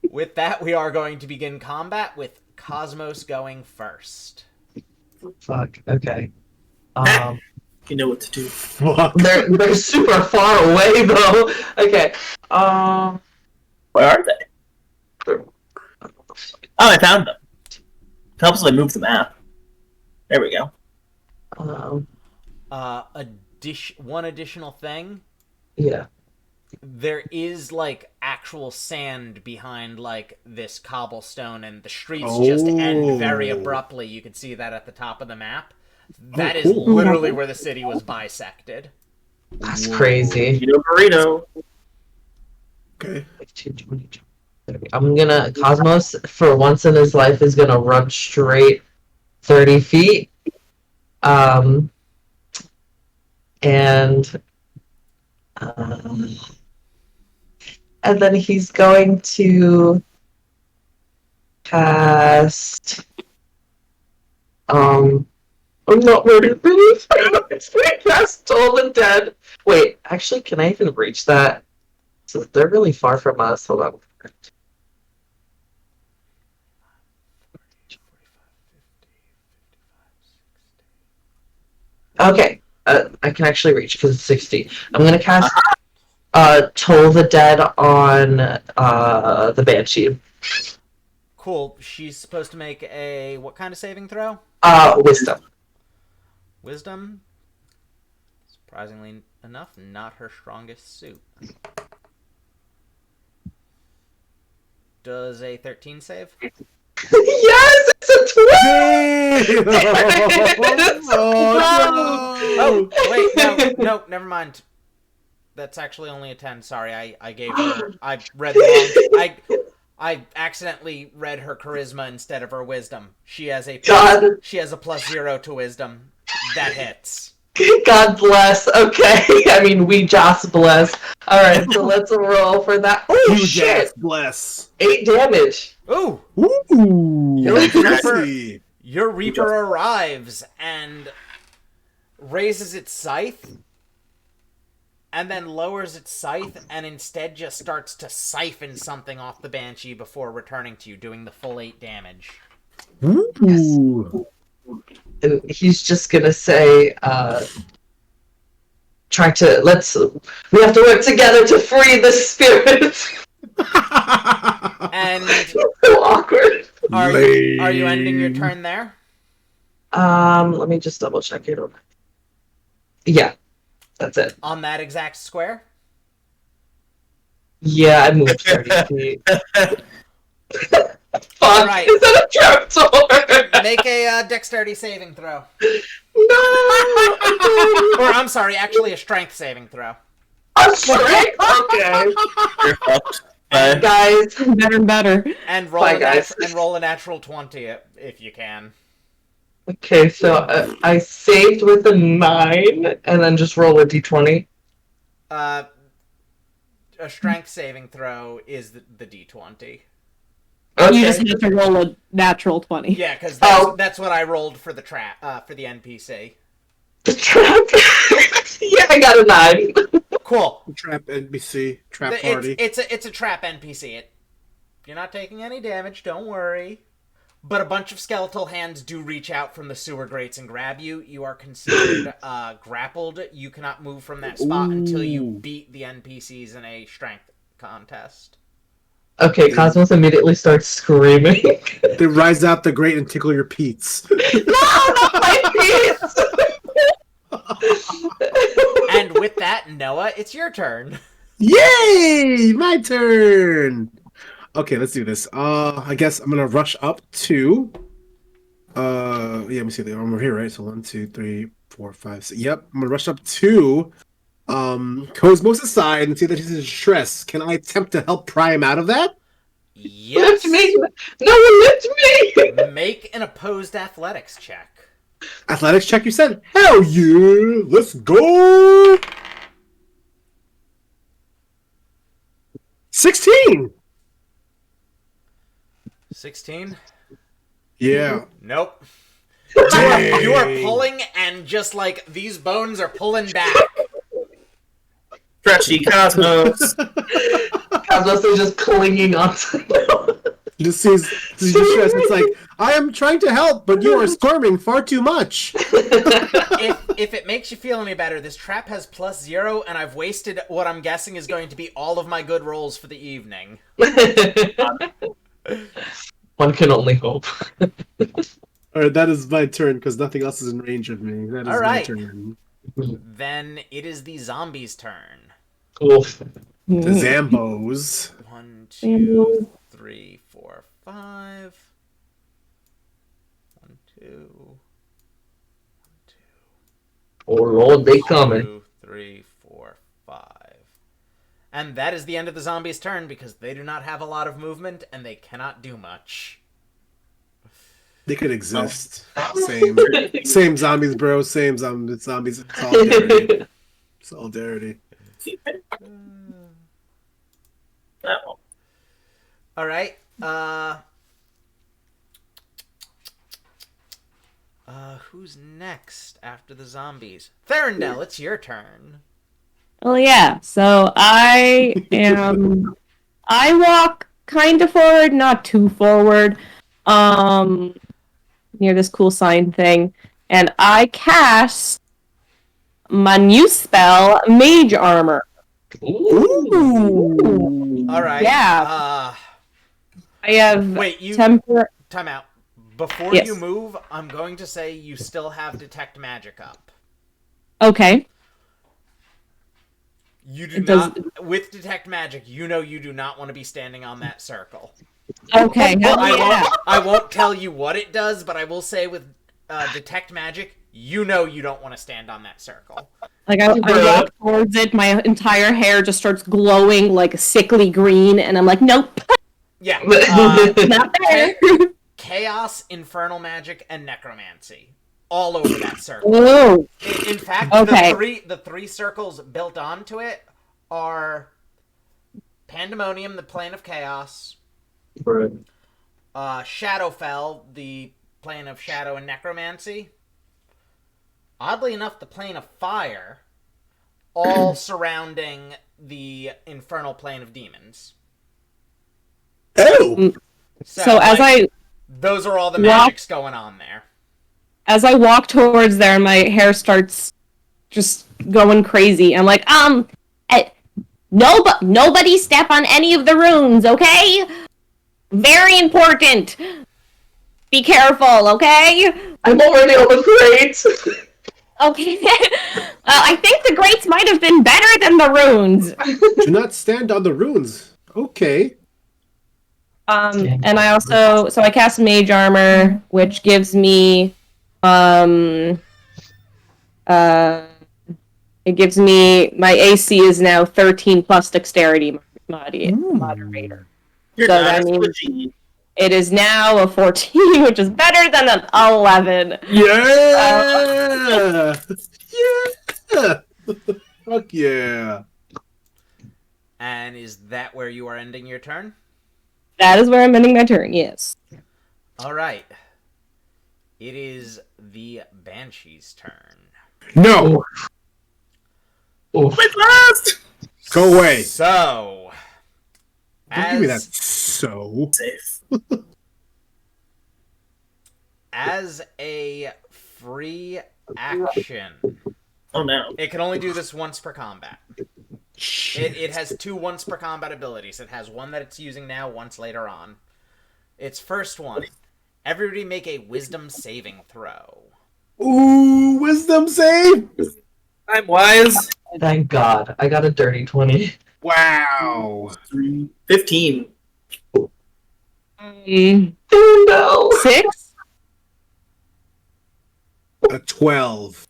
With that, we are going to begin combat with Cosmos going first. Fuck. Okay. You know what to do. Fuck. They're super far away though. Okay. Where are they? Oh, I found them. It helps if I move the map. There we go. One additional thing. Yeah. There is like actual sand behind like this cobblestone, and the streets just end very abruptly. You can see that at the top of the map. That is cool. literally where the city was bisected. That's crazy. You know, burrito. Okay. I'm gonna Cosmos for once in his life is gonna run straight 30 feet. And then he's going to cast. I'm not ready for this. It's going to cast Toll the Dead. Wait, actually, can I even reach that? So they're really far from us. Hold on. Okay, I can actually reach because it's 60. I'm going to cast Toll the Dead on the Banshee. Cool. She's supposed to make a what kind of saving throw? Wisdom. Wisdom. Surprisingly enough, not her strongest suit. Does a 13 save? Yes, it's a 12! Oh, wait, no, never mind. That's actually only a 10. Sorry, I gave her. I read the wrong. I accidentally read her charisma instead of her wisdom. She has a +0 to wisdom. That hits. God bless. Okay, I mean we just bless. All right, so let's roll for that. Oh shit! Bless. 8 damage. Ooh! Ooh. Your Reaper arrives and raises its scythe, and then lowers its scythe, and instead just starts to siphon something off the Banshee before returning to you, doing the full 8 damage. Ooh. And he's just gonna say, we have to work together to free the spirit. And So awkward. are you ending your turn there? Let me just double check it. Yeah, that's it. On that exact square? Yeah, I moved 30 feet. Fuck, Right. is that a trapdoor? Make a dexterity saving throw. No! Or, I'm sorry, actually a strength saving throw. I'm straight? Okay. You're fucked. Bye. Guys, Better and better. And roll, Bye, guys. and roll a natural 20 if you can. okay, so I saved with a 9, and then just roll a d20. A strength saving throw is the d20. Okay. You just have to roll a natural 20. Yeah, because Oh. that's what I rolled for the for the NPC. The trap. Yeah, I got a 9. Cool. Trap NPC. Trap party. It's a trap NPC. You're not taking any damage, don't worry. But a bunch of skeletal hands do reach out from the sewer grates and grab you. You are considered grappled. You cannot move from that spot until you beat the NPCs in a strength contest. Okay, Cosmos immediately starts screaming. They rise out the grate and tickle your peats. No, not my feet! And with that, Noah, it's your turn. Yay! My turn. Okay, let's do this. I guess I'm gonna rush up to. Yeah, let me see the armor here, right? So 1, 2, 3, 4, 5, 6. Yep, I'm gonna rush up to Cosmos' side and see that he's in distress. Can I attempt to help pry him out of that? Yes. Lift me! No one lift me! Make an opposed athletics check. Athletics check, you said? Hell yeah! Let's go! 16! 16? Yeah. Nope. Dang. You are pulling, and just like these bones are pulling back. Stretchy Cosmos. Cosmos is just clinging onto them. He just sees distress. It's like, I am trying to help, but you are squirming far too much. If it makes you feel any better, this trap has +0, and I've wasted what I'm guessing is going to be all of my good rolls for the evening. One can only hope. Alright, that is my turn, because nothing else is in range of me. That is All my right. turn. Then it is the zombies' turn. Oof. The Zambos. 1, 2, 3, 4, 5. 1, 2. Oh lord, they coming. 2, 3, 4, 5. And that is the end of the zombies' turn because they do not have a lot of movement and they cannot do much. They could exist. Same zombies, bro. Same zombies. Solidarity. Solidarity. No. All right. Who's next after the zombies? Therendel, it's your turn. Oh yeah. So I walk kind of forward, not too forward, near this cool sign thing, and I cast my new spell, Mage Armor. Ooh. All right. Yeah. I have Wait, you temper. time out. Before Yes. you move, I'm going to say you still have detect magic up. Okay. You do It does- not with detect magic. You know you do not want to be standing on that circle. Okay. Hell I yeah. won't tell you what it does, but I will say with detect magic, you know you don't want to stand on that circle. Like I walk towards it, my entire hair just starts glowing like a sickly green, and I'm like, nope, Yeah. not there. Chaos, infernal magic, and necromancy, all over that circle. Whoa. In fact, Okay. the three circles built onto it are Pandemonium, the plane of chaos, Right. Shadowfell, the plane of shadow and necromancy. Oddly enough, the plane of fire, all surrounding the infernal plane of demons. Oh! So those are all the Walk- magics going on there. as I walk towards there, my hair starts just going crazy. I'm like, nobody step on any of the runes, okay? Very important. Be careful, okay? I'm already on the grate! Okay. I think the grates might have been better than the runes. Do not stand on the runes. Okay. And I also, so I cast Mage Armor, which gives me, it gives me, my AC is now 13 plus Dexterity moderator. You're So not that a means- squidgy. It is now a 14, which is better than an 11. Yeah! Yeah! Fuck yeah. And is that where you are ending your turn? That is where I'm ending my turn, yes. All right. It is the Banshee's turn. No! Oof. Wait, last! Go away. So, Don't give me that so. Safe. as a free action, Oh no. it can only do this once per combat. It has 2 once per combat abilities. It has one that it's using now, once later on. Its first one. Everybody make a wisdom saving throw. Ooh, wisdom save. I'm wise. Thank God. I got a dirty 20. Wow. 15. No! 6? A 12.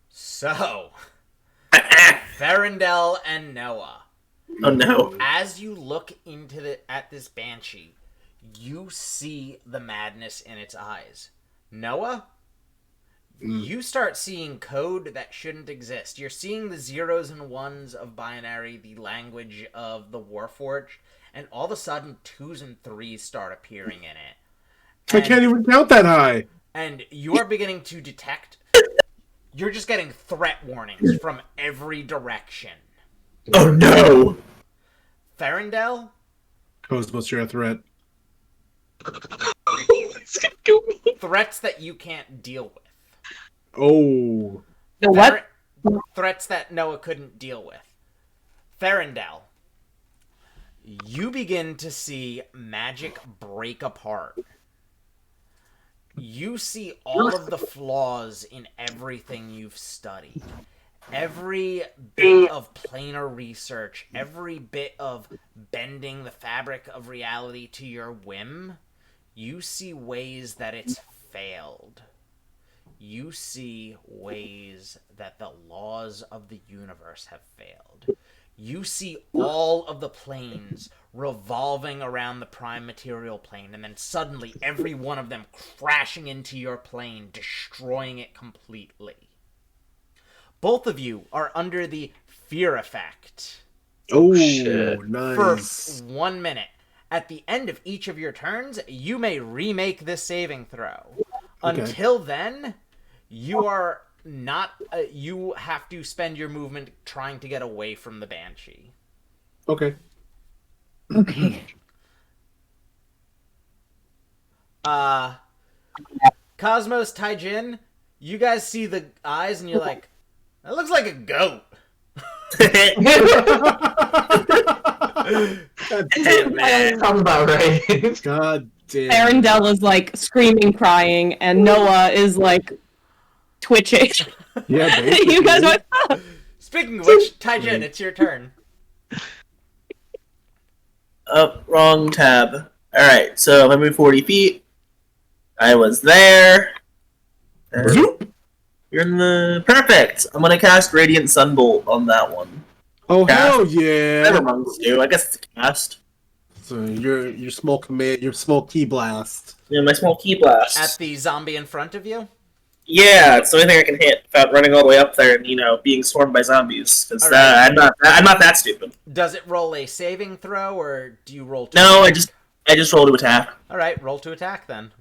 So, Farendel and Noah. Oh no. As you look at this banshee, you see the madness in its eyes. Noah, you start seeing code that shouldn't exist. You're seeing the zeros and ones of binary, the language of the Warforged, and all of a sudden 2s and 3s start appearing in it. I can't even count that high. And you are beginning to detect... You're just getting threat warnings from every direction. Oh no. Farendel? Cosmos, you're a threat. Threats that you can't deal with. Oh. The what? Threats that Noah couldn't deal with. Farendel, you begin to see magic break apart. You see all of the flaws in everything you've studied. Every bit of planar research, every bit of bending the fabric of reality to your whim, you see ways that it's failed. You see ways that the laws of the universe have failed. You see all of the planes revolving around the prime material plane, and then suddenly every one of them crashing into your plane, destroying it completely. Both of you are under the fear effect. Oh, shit. Nice. For 1 minute. At the end of each of your turns, you may remake this saving throw. Okay. Until then, you are not... you have to spend your movement trying to get away from the Banshee. Okay. Okay. Cosmos, Taijin, you guys see the eyes and you're like, that looks like a goat. God damn. Sounds about right. God damn. Arendelle is like screaming, crying, and Noah is like twitching. Yeah, basically. You guys went, "Ah." Speaking of which, Taijin, it's your turn. Oh, wrong tab. Alright, so if I move 40 feet, I was there. Zoop. You're in the... Perfect! I'm gonna cast Radiant Sunbolt on that one. Oh, Cast. hell yeah. Never monks do. I guess it's a cast. So your small command, your small key blast. Yeah, my small key blast. At the zombie in front of you? Yeah, it's the only thing I can hit without running all the way up there and, you know, being swarmed by zombies. Because Alright. I'm not that stupid. Does it roll a saving throw, or do you roll to No, I attack? just roll to attack. Alright, roll to attack then.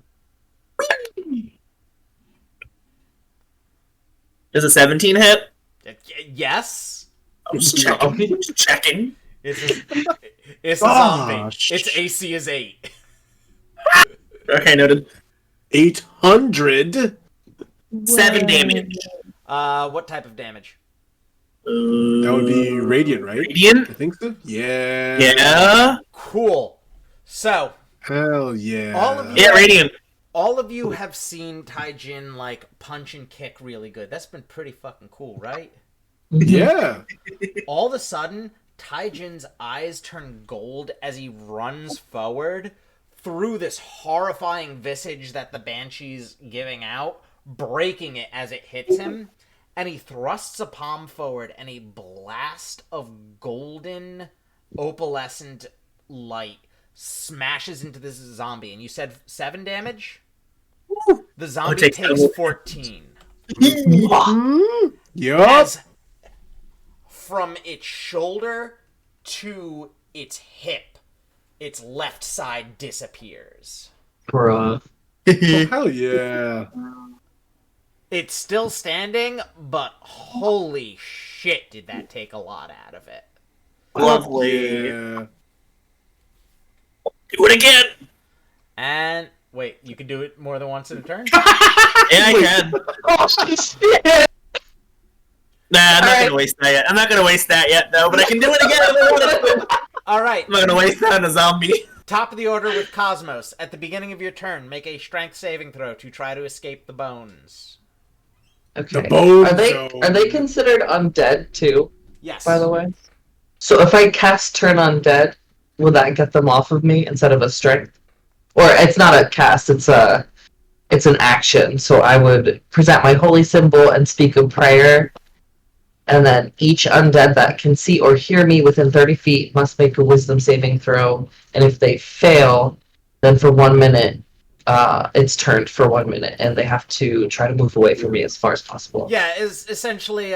Does a 17 hit? Yes? I'm just checking. Just checking. It's a Ah, zombie. Its AC is 8. Okay, noted. 800. 7 damage. What type of damage? That would be radiant, right? Radiant? I think so. Yeah. Yeah. Cool. So, Hell yeah. All of Yeah, radiant. all of you have seen Taijin, like, punch and kick really good. That's been pretty fucking cool, right? Yeah. All of a sudden, Taijin's eyes turn gold as he runs forward through this horrifying visage that the Banshee's giving out, breaking it as it hits him, and he thrusts a palm forward, and a blast of golden, opalescent light smashes into this zombie. And you said 7 damage? The zombie take takes 7. 14. Yup. As from its shoulder to its hip, its left side disappears. Bruh. Oh, hell yeah. It's still standing, but holy shit, did that take a lot out of it. Lovely. Yeah. Do it again. And wait, you can do it more than once in a turn? Yeah, I can. Oh, shit! Nah, I'm not Alright. gonna waste that yet. I'm not gonna waste that yet, though. But I can do it again if I want to. All right. I'm not gonna waste that on a zombie. Top of the order with Cosmos. At the beginning of your turn, make a strength saving throw to try to escape the bones. Okay. The bone Are they zone. considered undead too? Yes. By the way. So if I cast Turn Undead, will that get them off of me instead of a strength? Or it's not a cast; it's an action. So I would present my holy symbol and speak a prayer, and then each undead that can see or hear me within 30 feet must make a Wisdom saving throw. And if they fail, then for 1 minute, it's turned for 1 minute, and they have to try to move away from me as far as possible. Yeah, is essentially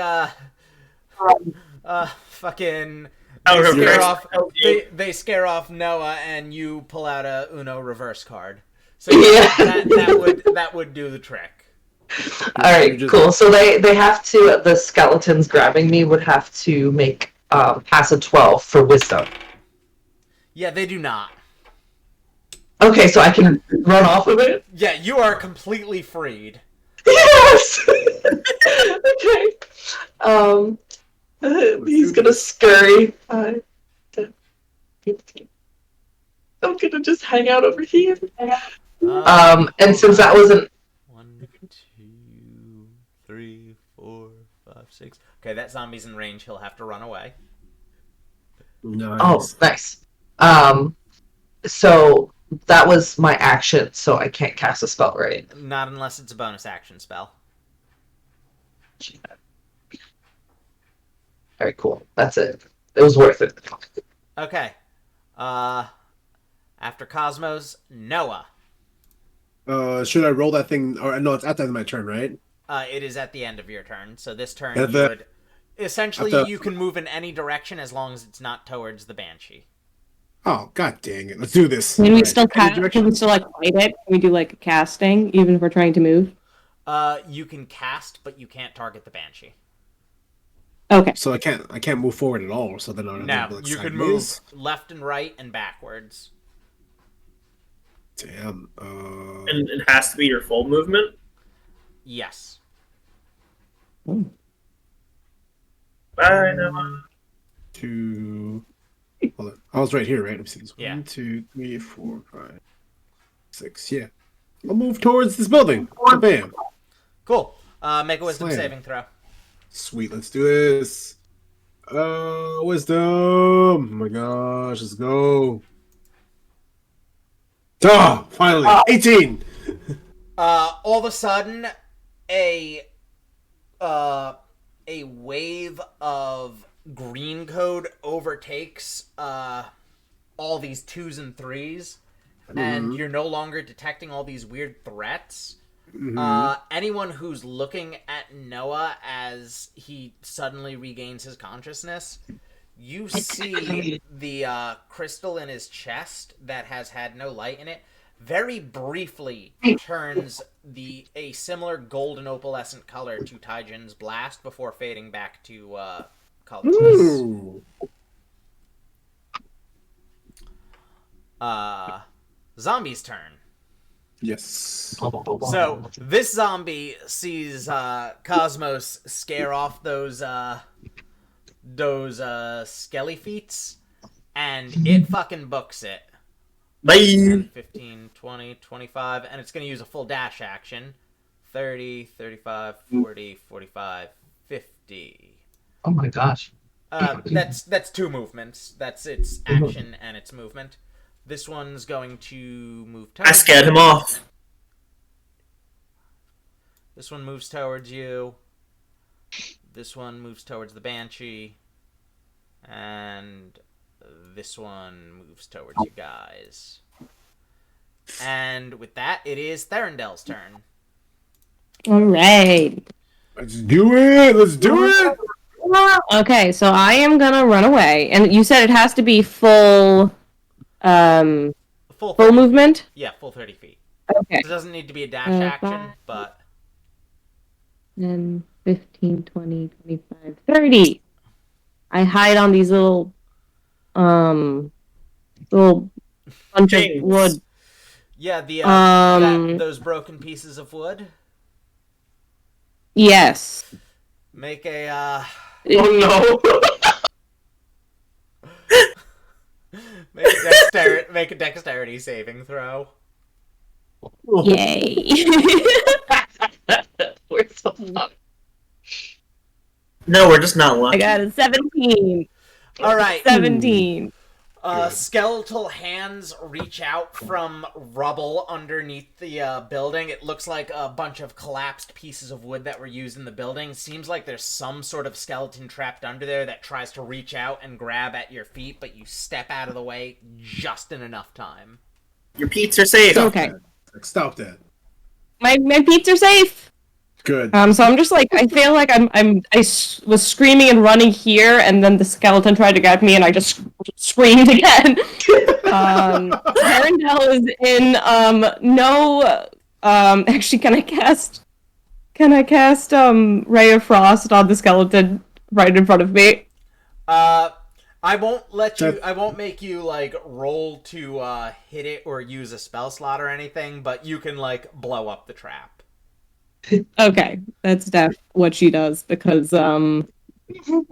fucking Oh, they scare reverse. off Oh, they scare off Noah and you pull out a Uno reverse card. So Yeah. that would do the trick. All right, cool. So they have to. The skeletons grabbing me would have to make pass a 12 for wisdom. Yeah, they do not. Okay, so I can run off of it. Yeah, you are completely freed. Yes. Okay. He's gonna scurry. 5, 10, 15. I'm gonna just hang out over here. And since that wasn't 1, 2, 3, 4, 5, 6. Okay, that zombie's in range. He'll have to run away. Nice. Oh, nice. So that was my action, so I can't cast a spell, right? Not unless it's a bonus action spell. Alright, cool. That's it. It was worth it. Okay. After Cosmos, Noah. Should I roll that thing? Or no, it's at the end of my turn, right? It is at the end of your turn. So this turn Yeah, you would... Essentially, at the- you can move in any direction as long as it's not towards the Banshee. Oh, god dang it! Let's do this. Can we Alright. still Any can we still like fight it? Can we do like a casting even if we're trying to move? You can cast, but you can't target the Banshee. Okay. So I can't move forward at all. So then I'll No, like you can sideways? move left and right and backwards. Damn. And it has to be your full movement. Yes. Oh. Bye, Noah. 2. Hold on. I was right here, right? Let me see this. Yeah. 1, 2, 3, 4, 5, 6. Yeah. I'll move towards this building. Bam. Cool. Make a wisdom Slam. saving throw. Sweet. Let's do this. Wisdom. Oh my gosh. Let's go. Ah, finally. 18. All of a sudden, a wave of green code overtakes all these 2s and 3s, and you're no longer detecting all these weird threats. Anyone who's looking at Noah as he suddenly regains his consciousness, you see the crystal in his chest that has had no light in it very briefly turns a similar golden opalescent color to Taijin's blast before fading back to colorless. Ooh. Zombie's turn. Yes. So this zombie sees Cosmos scare off those skelly feats, and it fucking books it. Bye. 10, 15, 20, 25, and it's going to use a full dash action. 30, 35, 40, 45, 50. Oh my gosh. That's 2 movements. That's its action and its movement. This one's going to move I scared him off. This one moves towards you. This one moves towards the Banshee. And this one moves towards you guys. And with that, it is Therendel's turn. All right. Let's do it. Let's do it. Okay, so I am gonna run away, and you said it has to be full, Full full 30 movement. Yeah, full 30 feet. Okay. It doesn't need to be a dash action, but 10, 15, 20, 25, 30. I hide on these little bunch Things. of wood. yeah, the Um, those broken pieces of wood. Yes. Make a Oh no! make a dexterity saving throw. Yay. We're so lucky. No, we're just not I lucky. got a 17. All right. 17. Skeletal hands reach out from rubble underneath the building. It looks like a bunch of collapsed pieces of wood that were used in the building. Seems like there's some sort of skeleton trapped under there that tries to reach out and grab at your feet, but you step out of the way just in enough time. Your peats are safe. Okay. Stop that. My feet are safe. Good. So I'm just like, I feel like was screaming and running here, and then the skeleton tried to get me, and I just screamed again. Arendelle is in actually, can I cast Ray of Frost on the skeleton right in front of me? I won't make you like roll to hit it or use a spell slot or anything, but you can like blow up the trap. Okay, that's what she does because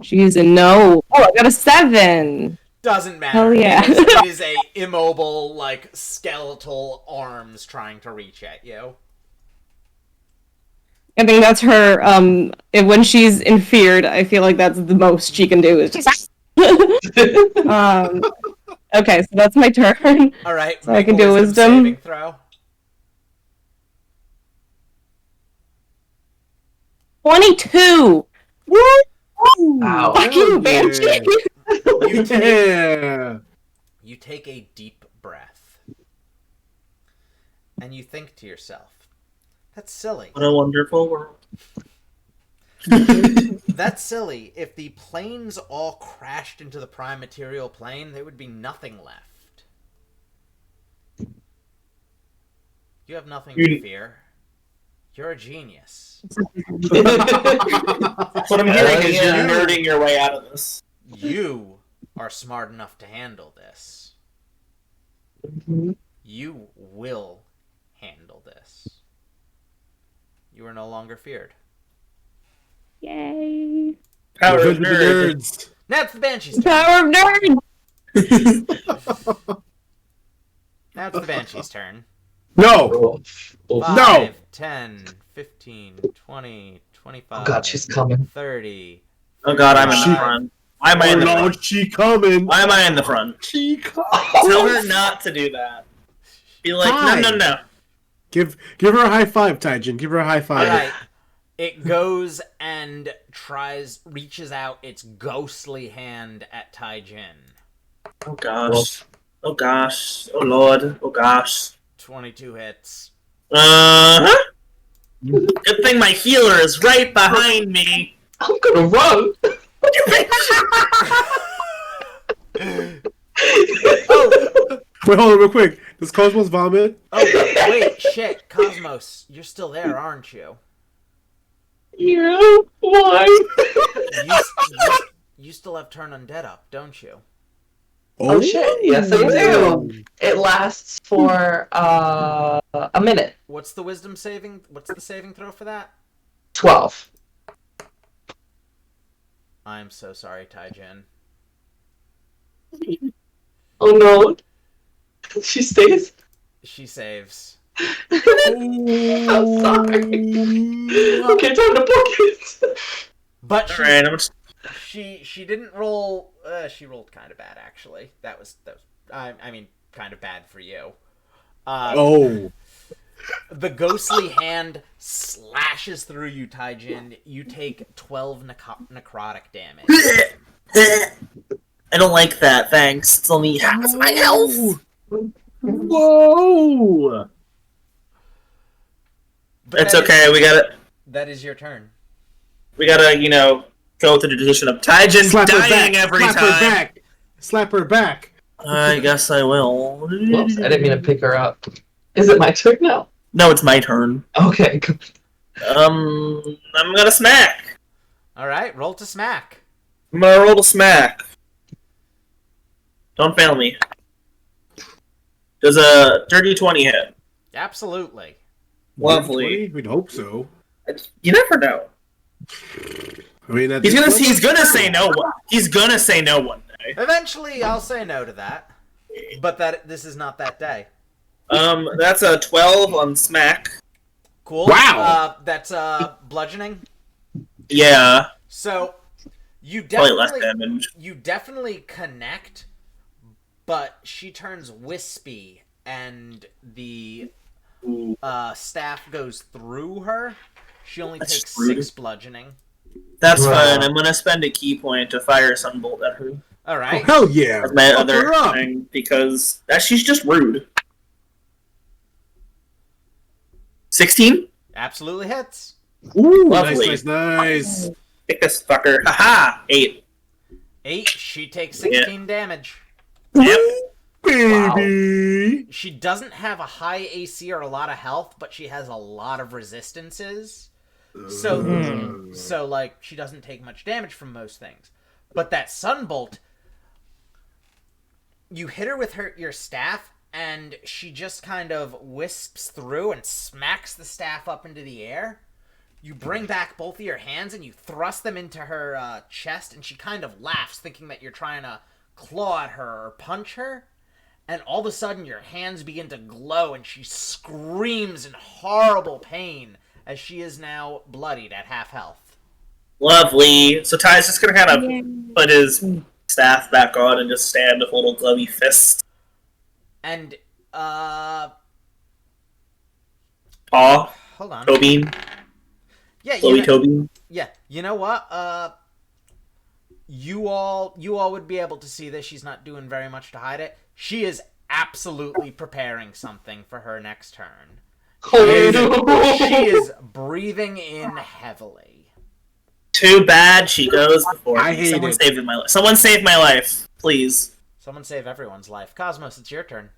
she's a no. Oh, I got a 7. Doesn't matter. Hell yeah. It is a immobile, like, skeletal arms trying to reach at you. I think that's her. When she's in feared, I feel like that's the most she can do is just. Okay, so that's my turn. All right, So I can do wisdom. Saving throw. 22. Woo! Ow. Fucking banshee. You take a deep breath, and you think to yourself, "That's silly. What a wonderful world." That's silly. If the planes all crashed into the prime material plane, there would be nothing left. You have nothing to fear. You're a genius. That's what I'm hearing is you're nerding your way out of this. You are smart enough to handle this. You will handle this. You are no longer feared. Yay! Power Good of with the nerd. nerds. Now it's the Banshee's turn. Power of nerd. Now it's the Banshee's turn. No. 5, 10, 15, 20, 25, Oh god, she's coming. 30. Oh god, I'm in She- the front. Why am I in Oh the no, front? she coming. Why am I in the front? She coming. Tell her not to do that. Be like, Hi. no. Give her a high five, Taijin. Give her a high five. Alright. It goes and reaches out its ghostly hand at Taijin. Oh gosh. Oh gosh. Oh lord. Oh gosh. 22 hits. Good thing my healer is right behind me. I'm gonna run! Oh! Wait, hold on real quick. Does Cosmos vomit? Oh, wait, shit. Cosmos, you're still there, aren't you? Yeah, why? You still have Turn Undead up, don't you? Oh shit, yes I do! It lasts for a minute. What's the saving throw for that? 12. I'm so sorry, Taijin. Oh no. She stays? She saves. I'm sorry. Okay, time to book it. But Alright, I'm just... she didn't roll. She rolled kind of bad, actually. That was I mean, kind of bad for you. Oh. The ghostly hand slashes through you, Taijin. You take 12 necrotic damage. I don't like that, thanks. It's only half my health. Whoa. But It's that okay, is- That is your turn. we gotta, go to the decision of Taijin Slap her dying back. every Slap time. her back. Slap her back. I guess I will. Whoops, I didn't mean to pick her up. Is it my turn now? No, it's my turn. Okay, good. I'm gonna smack. Alright, roll to smack. I'm gonna roll to smack. Don't fail me. Does a dirty 20 hit? Absolutely. Lovely. We'd hope so. You never know. I mean, at He's this gonna point- he's gonna say no. He's gonna say no one day. Eventually, I'll say no to that. But this is not that day. That's a 12 on smack. Cool. Wow. That's bludgeoning. Yeah, So you probably less definitely damage. you definitely connect, but she turns wispy and the Ooh, staff goes through her. She only That's takes rude. 6 bludgeoning. that's Wow. fine. I'm gonna spend a key point to fire Sunbolt at her. All Oh, right. hell yeah! As my Fuck other her up. thing, because she's just rude. 16? Absolutely hits. Ooh, Lovely. nice. Pick this fucker. Haha! 8. 8. She takes 16 damage. Yep. Baby. She doesn't have a high AC or a lot of health, but she has a lot of resistances. So like she doesn't take much damage from most things. But that sunbolt, you hit her with your staff, and she just kind of wisps through and smacks the staff up into the air. You bring back both of your hands and you thrust them into her chest, and she kind of laughs, thinking that you're trying to claw at her or punch her. And all of a sudden, your hands begin to glow, and she screams in horrible pain as she is now bloodied at half health. Lovely. So Ty's just gonna kind of put his staff back on and just stand with a little glowy fist. And, Paw, hold on. Tobin, Yeah, glowy Tobin. yeah. You know what? You all would be able to see this. She's not doing very much to hide it. She is absolutely preparing something for her next turn. She is breathing in heavily. Too bad she goes before I me. hate Someone it. saved my life. Someone save my life, please. Someone save everyone's life. Cosmos, it's your turn.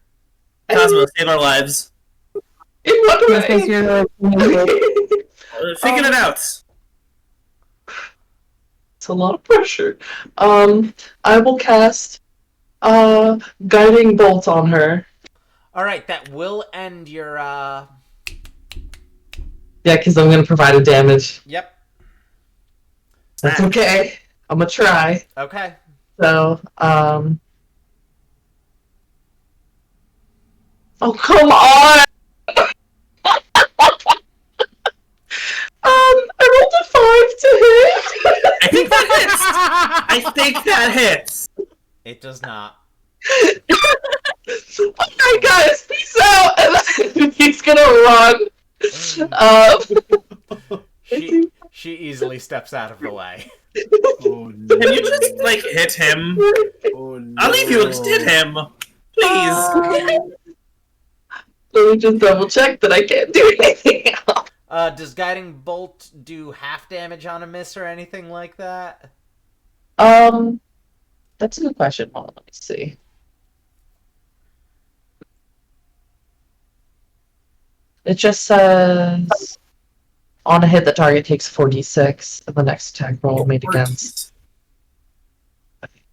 Cosmo, save our lives. In what Because way? you're Figure it out. It's a lot of pressure. I will cast guiding bolt on her. All right, that will end your. Yeah, because I'm gonna provide a damage. Yep. That's okay. I'm gonna try. Okay. So, oh come on! I rolled a 5 to hit. I think that hits. I think that hits. It does not. Alright, guys, peace out. And then he's gonna run. She easily steps out of the way. Oh, no. Can you just like hit him? Oh, no. I'll leave you. Just hit him, please. Let me just double check that I can't do anything else. Does guiding bolt do half damage on a miss or anything like that? That's a good question. Hold on, let me see. It just says on a hit, the target takes 4d6, and the next attack roll made against.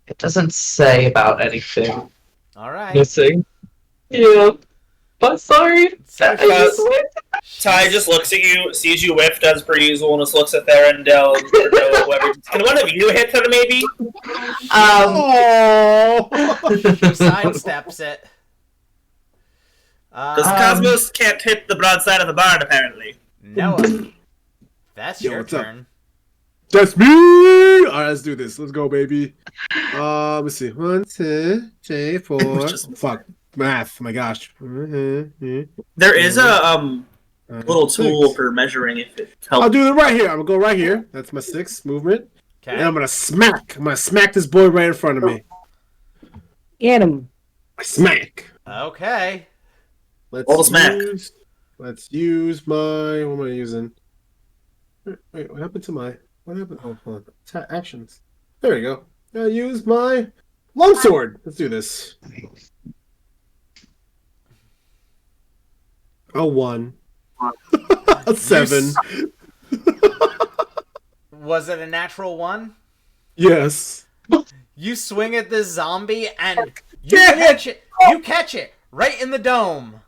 It doesn't say about anything All right. missing. Yeah, but sorry. So I just went. Ty just looks at you, sees you whiffed as per usual, and just looks at Therendel or no, whoever. Can one of you hit her maybe? Oh! sidesteps it. Because Cosmos can't hit the broadside of the barn, apparently. Noah, that's Yo, your what's up? turn. That's me! Alright, let's do this. Let's go, baby. Let's see. 1, 2, 3, 4. Just- Fuck. Math. My gosh. There is a little tool 6. for measuring if it I'll helps. do it right here. I'm gonna go right here. That's my 6 movement. And I'm Okay. gonna smack. I'm gonna smack this boy right in front of me. Get him. I smack. Okay. Roll the smack. Let's use my. What am I using? Wait, what happened to my? What happened? Oh, hold on. Actions. There we go. I use my longsword. Let's do this. A 1. A 7. Was it a natural one? Yes. You swing at this zombie and you catch it. You catch it right in the dome.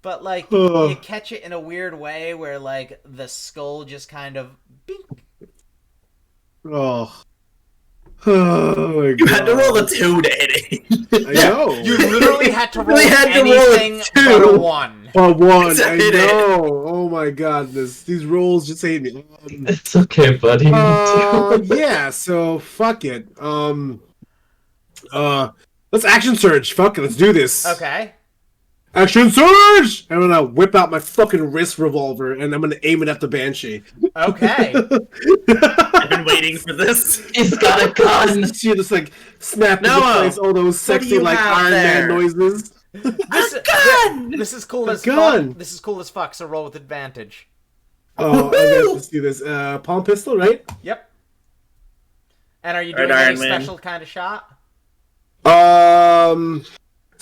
But like you catch it in a weird way where like the skull just kind of bink. Oh. Oh my god. You had to roll a 2 to hit it. I know. You literally had to roll really had to roll a anything but a 2. 1. Oh, one. To I hit it. know. Oh my god. These rolls just hate me. It's okay, buddy. Yeah, so fuck it. Let's action surge. Fuck it, let's do this. Okay. Action surge! I'm gonna whip out my fucking wrist revolver and I'm gonna aim it at the Banshee. Okay. I've been waiting for this. He's got a gun. She just like snap into Noah, place all those sexy you like have Iron there? Man noises. This is cool A as gun! fuck. This is cool as fuck, so roll with advantage. Oh, okay, let's do this. Palm pistol, right? Yep. And are you Right, doing Iron any Man. special kind of shot?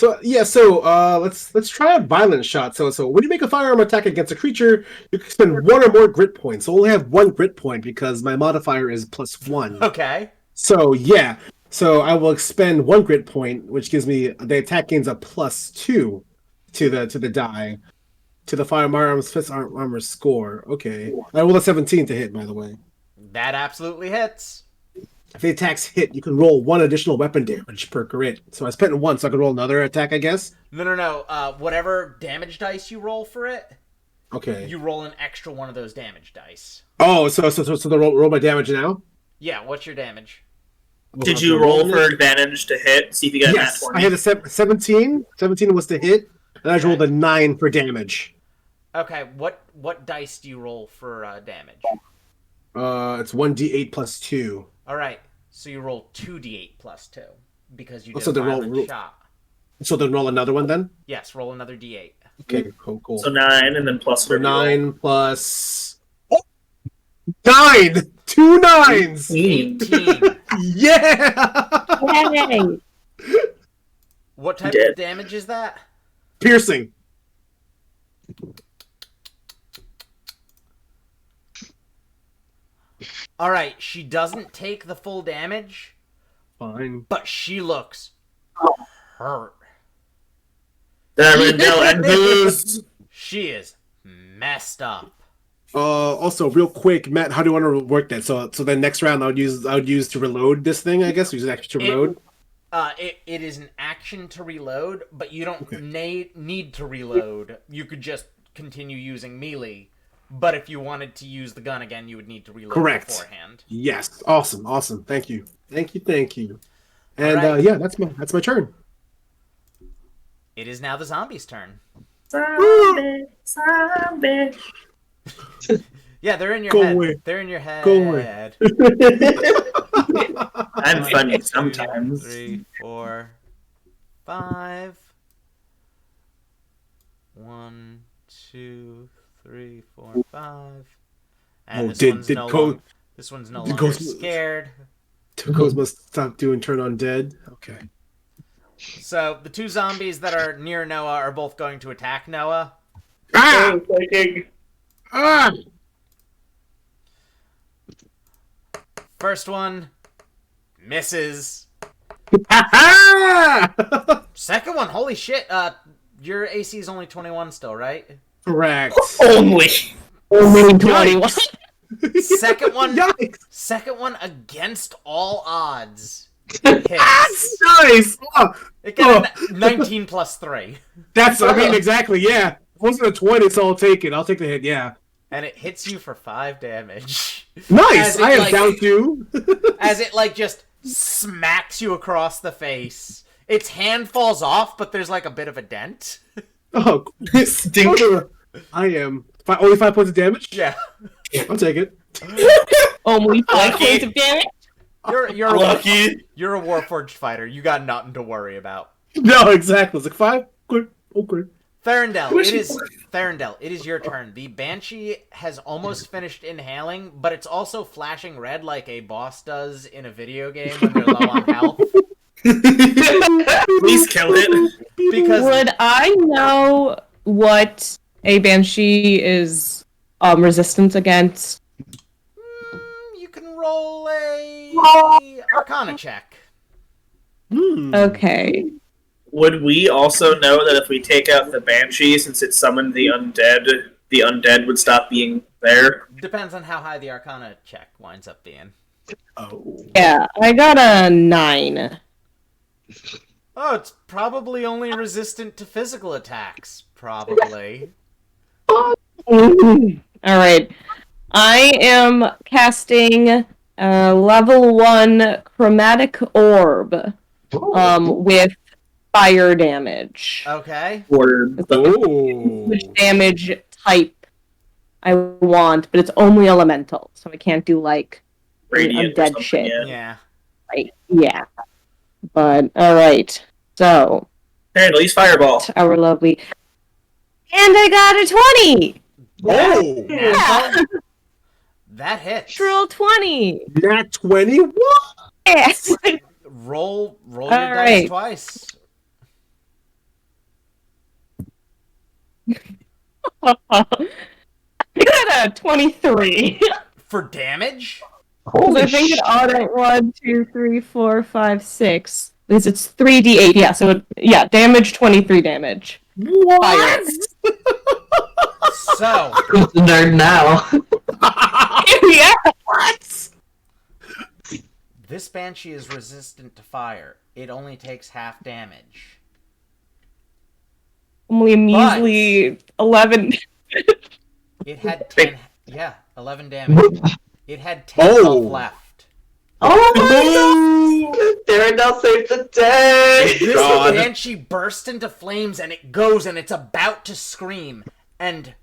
Let's try a violent shot. So when you make a firearm attack against a creature, you can spend 1 or more grit points. So I only have 1 grit point because my modifier is +1. Okay. So yeah. So I will expend 1 grit point, which gives me the attack gains a +2 to the die. To the firearm's fist armor score. Okay. I rolled a 17 to hit, by the way. That absolutely hits. If the attacks hit, you can roll 1 additional weapon damage per grit. So I spent 1, so I could roll another attack, I guess. No. Whatever damage dice you roll for it, Okay. you roll an extra one of those damage dice. Oh, so the roll my damage now? Yeah, what's your damage? Did you roll for advantage to hit? See if you got Yes, that I had a 17. 17 was to hit, and I rolled a 9 for damage. Okay, what dice do you roll for damage? It's 1d8 plus 2. All right, so you roll 2d8 plus 2 because you did So a the roll- violent shot. So then roll another one then? Yes, roll another d8. Okay, cool. So 9 and then plus So whatever you roll. 9 plus... Oh! 9! 2 9s! 18. Yeah! Yay! What type Dead. of damage is that? Piercing. All right, she doesn't take the full damage, Fine. but she looks hurt. Darindel and Booze. She is messed up. Also, real quick, Matt, how do you want to work that? So then next round, I would use to reload this thing. I guess use an action to reload. It is an action to reload, but you don't need to reload. You could just continue using melee. But if you wanted to use the gun again, you would need to reload beforehand. Yes. Awesome. Thank you. And Alright. yeah, that's my turn. It is now the zombie's turn. Zombie. Yeah, they're in your Go head. away. They're in your head. Go away. I'm funny 2, sometimes. 3, 4, 5. 1, 2, 3, 4, 5. And Oh, this did one's did no Ko- longer, this one's no did longer Ghost- scared. Tacos must stop doing turn on dead. Okay. So the two zombies that are near Noah are both going to attack Noah. Ah! Ah! First one misses. Ah! Second one, holy shit! Your AC is only 21 still, right? Correct. Only. Only 21. Second one, Yikes! second one against all odds. Hits. Nice. Oh, It got a 19 plus 3. I mean, exactly. Yeah. Once in a 20, so I'll take it. I'll take the hit. Yeah. And it hits you for 5 damage. Nice. As it, I am like- down 2. As it, just smacks you across the face. Its hand falls off, but there's, a bit of a dent. Oh, Stink. I am. Only 5 points of damage? Yeah. I'll take it. Only 5 Lucky. points of damage. You're Lucky. You're a Warforged fighter. You got nothing to worry about. No, exactly. It's like 5. Good. Okay. Thurndell, it is your turn. The Banshee has almost finished inhaling, but it's also flashing red like a boss does in a video game when they're low on health. Please kill it. Because Would I know what a banshee is resistant against? you can roll a Arcana check. Okay. Would we also know that if we take out the Banshee, since it summoned the undead would stop being there? Depends on how high the Arcana check winds up being. Oh. Yeah, I got a 9. Oh, it's probably only resistant to physical attacks. Probably. Alright. I am casting level 1 chromatic orb with fire damage. Okay. Or Which damage type I want, but it's only elemental, so I can't do like radiant or undead something, shit. yeah. Yeah. Right? Yeah. But alright. So Apparently, use fireball. our lovely. And I got a 20! Oh! Yeah! That hits. Natural 20! Nat 20? What? Yes! Roll your All dice right. twice. I got a 23. For damage? Because I think it auto 1, 2, 3, 4, 5, 6. Because it's 3d8. Yeah, so yeah, damage 23 damage. Fire. So, Who's the nerd now? Yeah. What? this banshee is resistant to fire. It only takes half damage. Only a measly 11. It had 10. Yeah, 11 damage. It had 10 Oh. health left. Oh my god! Darendelle saved the day! This God. banshee bursts into flames and it goes and it's about to scream. And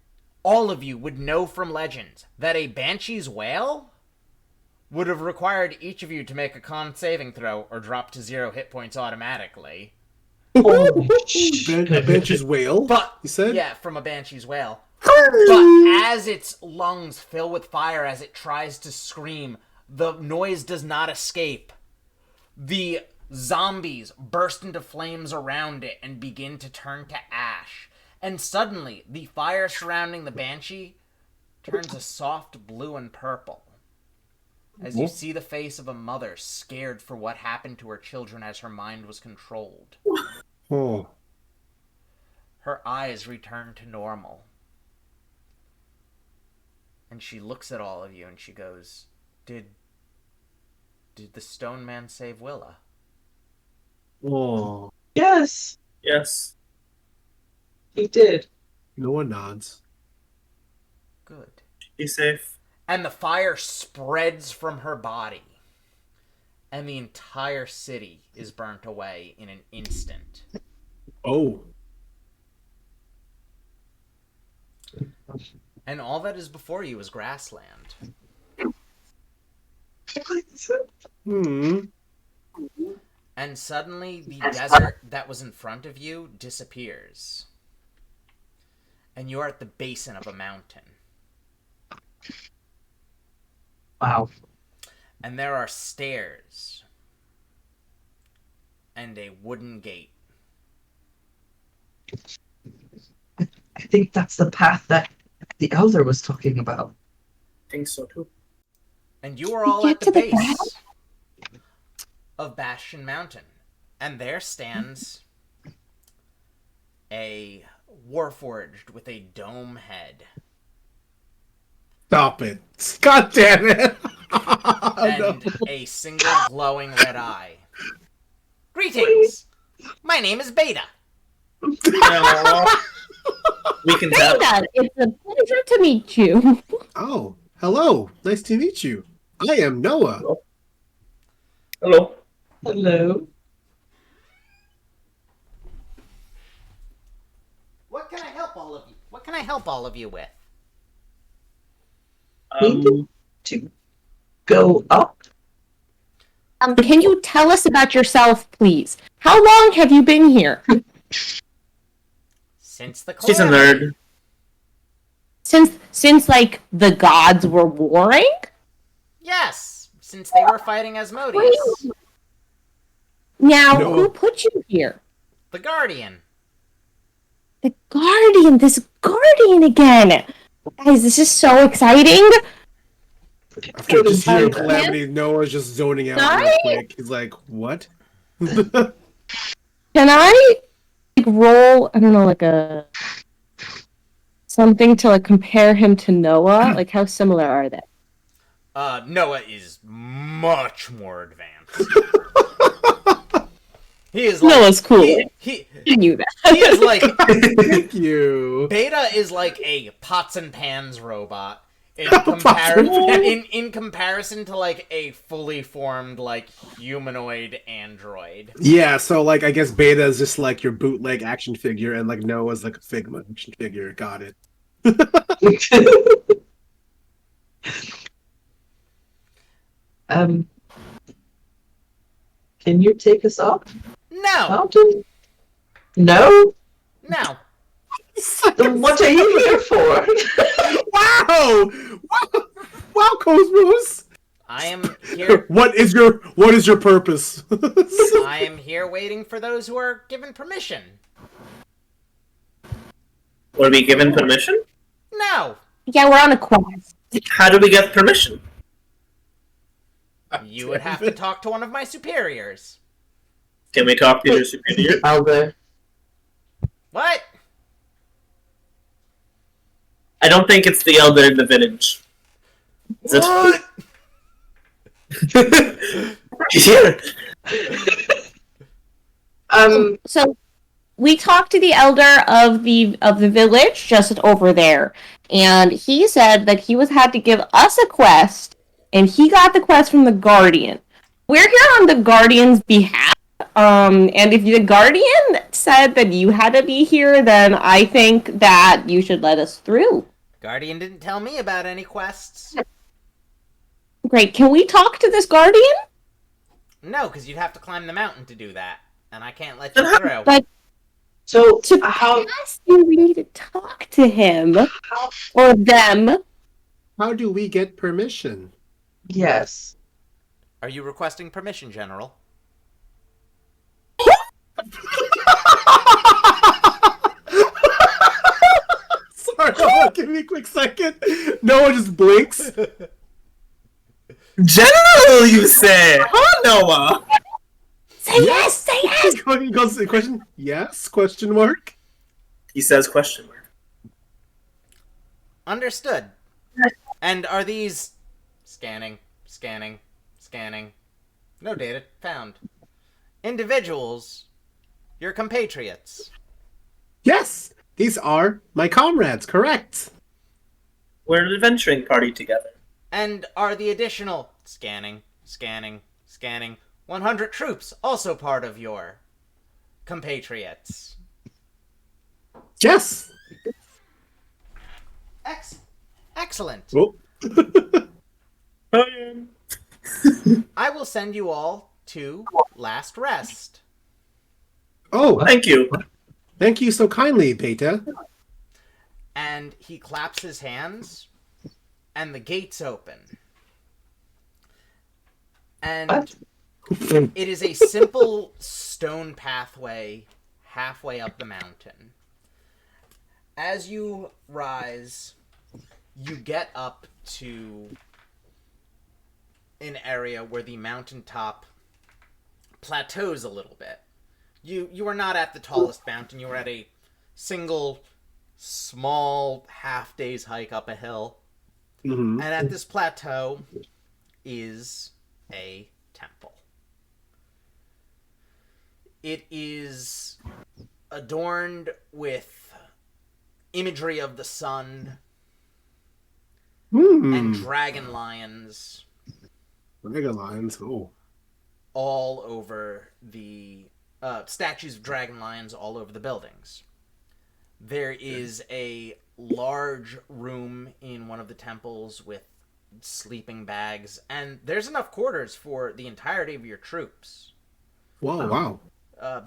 all of you would know from legends that a banshee's wail would have required each of you to make a con saving throw or drop to 0 hit points automatically. Bench's whale? But, You said? yeah, from a banshee's wail. But as its lungs fill with fire as it tries to scream, the noise does not escape. The zombies burst into flames around it and begin to turn to ash. And suddenly, the fire surrounding the banshee turns a soft blue and purple. As you see the face of a mother scared for what happened to her children as her mind was controlled. Oh. Her eyes return to normal. And she looks at all of you and she goes, Did the stone man save Willa? Oh. Yes, Yes. he did. No one nods. Good. Be safe. And the fire spreads from her body. And the entire city is burnt away in an instant. Oh. And all that is before you is grassland. Hmm. And suddenly the desert that was in front of you disappears. And you're at the basin of a mountain. Wow. And there are stairs. And a wooden gate. I think that's the path that the elder was talking about. I think so too. And you are all get at the to the base of Bastion Mountain. And there stands a Warforged with a dome head. Stop it. God damn it. And a single glowing red eye. Greetings! My name is Beta. Aw. We can tell. Beta, it's a pleasure to meet you. Oh, hello. Nice to meet you. I am Noah. Hello. Hello. What can I help all of you? What can I help all of you with? To go up? Can you tell us about yourself, please? How long have you been here? Since the She's a calamity. nerd. Since like the gods were warring? Yes, since they were fighting Asmodeus. Now, No. who put you here? The Guardian. The Guardian, this Guardian again. Guys, this is so exciting. After just hearing Yeah. Calamity, Noah's just zoning out real Sorry? quick. He's like, what? Can I like roll, I don't know, like a something to like compare him to Noah? Like how similar are they? Noah is much more advanced. He is Noah's cool. He I knew that. he is like Thank you. Beta is like a pots and pans robot in, Pots and pans. in comparison to like a fully formed like humanoid android. Yeah, so like I guess Beta is just like your bootleg action figure, and like Noah's like a Figma action figure. Got it. Can you take us up? No, Mountain? No? no. Then what are you here for? Wow! Wow, Cosmos! I am here. What is your purpose? I am here waiting for those who are given permission. Were we given permission? No, Yeah, we're on a quest. How do we get permission? you would have to talk to one of my superiors. Can we talk to your superior? Elder. What? I don't think it's the elder in the village. Is it? What? Here. So we talked to the elder of the village just over there, and he said that he had to give us a quest, and he got the quest from the Guardian. We're here on the Guardian's behalf. And if the Guardian said that you had to be here, then I think that you should let us through. Guardian didn't tell me about any quests. Great. Can we talk to this Guardian? No, because you'd have to climb the mountain to do that, and I can't let you through. But So, to how... pass you, we need to talk to him how... or them. How do we get permission? Yes. Are you requesting permission, General? Sorry, hold on, give me a quick second. Noah just blinks. General, you say? Huh, Noah? Say yes, say yes. He goes to the question. Yes? Question mark. He says question mark. Understood. And are these... Scanning, scanning, scanning. No data found. Individuals, your compatriots. Yes, these are my comrades. Correct. We're an adventuring party together. And are the additional... Scanning, scanning, scanning. 100 troops also part of your compatriots. Yes. Excellent. Oh. I will send you all to Last Rest. Oh, Thank you. thank you so kindly, Beta. And he claps his hands, and the gates open. And What? it is a simple stone pathway halfway up the mountain. As you rise, you get up to an area where the mountaintop plateaus a little bit. You are not at the tallest mountain. You are at a single, small, half-day's hike up a hill. Mm-hmm. And at this plateau is a temple. It is adorned with imagery of the sun and dragon lions Mega Lions. Oh. all over the statues of dragon lions all over the buildings. There is a large room in one of the temples with sleeping bags, and there's enough quarters for the entirety of your troops. Wow, wow.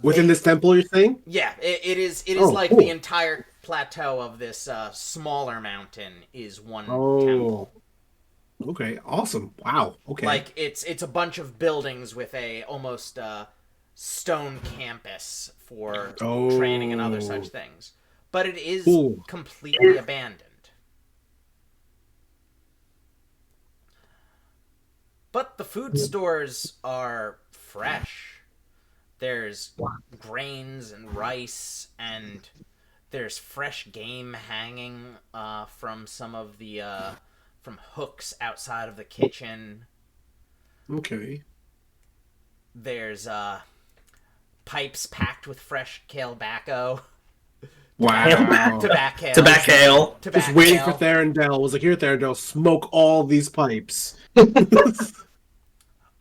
Within this temple, you're saying? Yeah, it is Oh, like cool. the entire plateau of this smaller mountain is one temple. Oh. Okay, awesome. Wow. Okay. Like it's a bunch of buildings with a almost stone campus for training and other such things. But it is Cool. completely abandoned. But the food stores are fresh. There's grains and rice, and there's fresh game hanging from some of the from hooks outside of the kitchen. Okay. There's pipes packed with fresh kale-bacco. Wow. Tobacco. Tobacco. Just waiting for Therendel. Was like, here, Therendel, smoke all these pipes.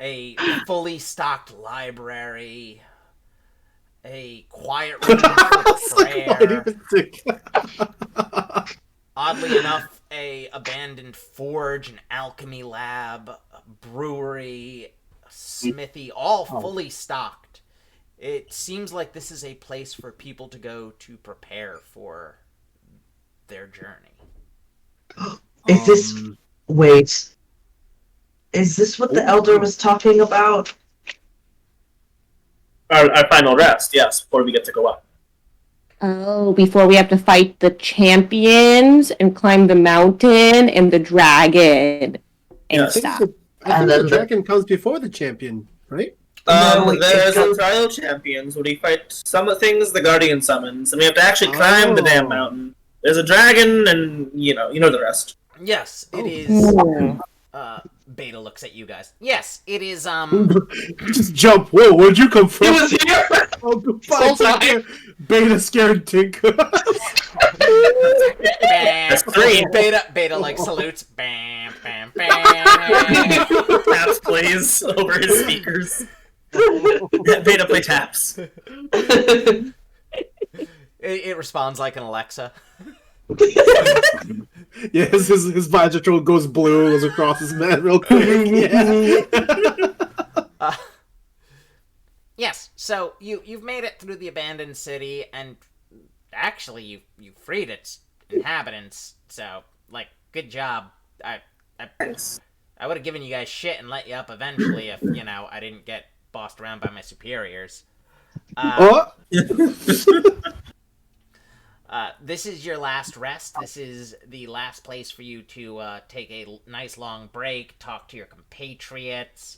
A fully stocked library. A quiet room for prayer. Oddly enough, a abandoned forge, an alchemy lab, a brewery, a smithy, all fully stocked. It seems like this is a place for people to go to prepare for their journey. Is this... Wait. Is this what the Elder was talking about? Our final rest, yes, before we get to go up. Oh, before we have to fight the champions and climb the mountain and the dragon and Yes. stuff. I think And the then dragon comes before the champion, right? No, There's it a trial champions where we fight some things the Guardian summons, and we have to actually climb the damn mountain. There's a dragon, and you know the rest. Yes, it is. Hmm. Beta looks at you guys. Yes, it is. Just jump. Whoa, where'd you come from? He was here! Oh, goodbye, Tinker. Beta scared Tinker. That's three. Beta like salutes. Bam, bam, bam. Taps plays over his speakers. Beta play taps. It responds like an Alexa. Yes, his Vigitrol goes blue, goes across his man real quick. Yeah. Yes, so you've made it through the abandoned city, and actually you freed its inhabitants. So like, good job. Thanks. I would have given you guys shit and let you up eventually if I didn't get bossed around by my superiors. Oh, This is your last rest. This is the last place for you to take a nice long break, talk to your compatriots,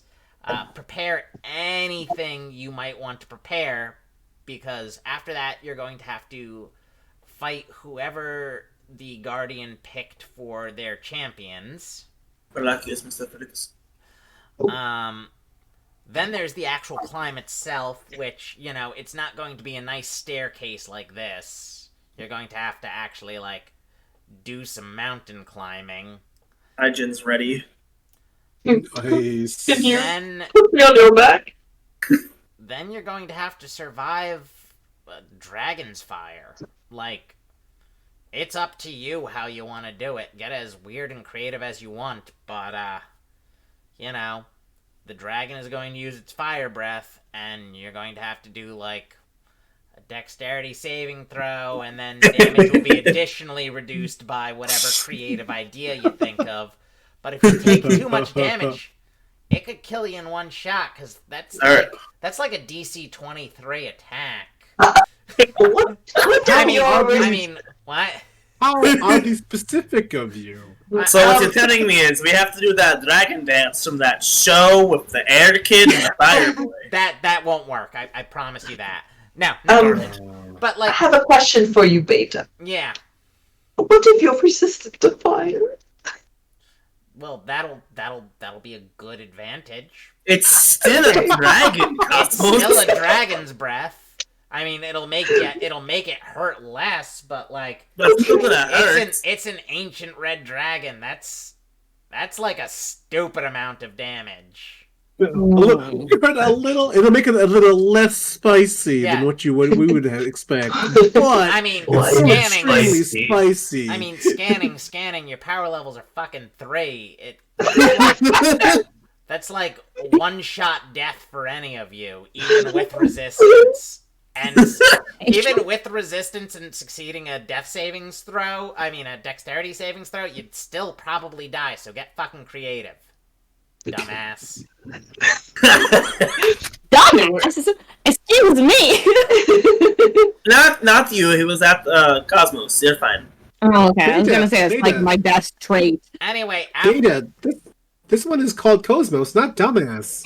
prepare anything you might want to prepare, because after that you're going to have to fight whoever the Guardian picked for their champions. Relax, Mr. Felix. Then there's the actual climb itself, which, it's not going to be a nice staircase like this. You're going to have to actually, do some mountain climbing. Hygien's ready. nice. Then, You'll go back. then you're going to have to survive Dragon's Fire. It's up to you how you want to do it. Get as weird and creative as you want, but, the dragon is going to use its fire breath, and you're going to have to do, a dexterity saving throw, and then damage will be additionally reduced by whatever creative idea you think of. But if you take too much damage, it could kill you in one shot, because that's like a DC 23 attack. What I mean, what? How are these specific of you? So what you're telling me is we have to do that dragon dance from that show with the air kid and the fire boy. That won't work. I promise you that. No, but I have a question for you, Beta. yeah. What if you're resistant to fire? Well, that'll be a good advantage. It's still a dragon, It's Cosmos. still a dragon's breath. I mean, it'll make it hurt less, but But it's still gonna hurt. it's an ancient red dragon. That's like a stupid amount of damage. It'll make it a little less spicy Yeah. than what we would expect. But I mean, What? scanning. extremely Spicy. spicy. I mean, scanning. Your power levels are fucking 3. That's like one-shot death for any of you, even with resistance. And even with resistance and succeeding a dexterity savings throw, you'd still probably die, so get fucking creative. Dumbass. Dumbass! Excuse me! Not you. He was at Cosmos. You're fine. Oh, okay. I was Data, gonna say it's data. like my best trait. Anyway, Data. This one is called Cosmos, not Dumbass.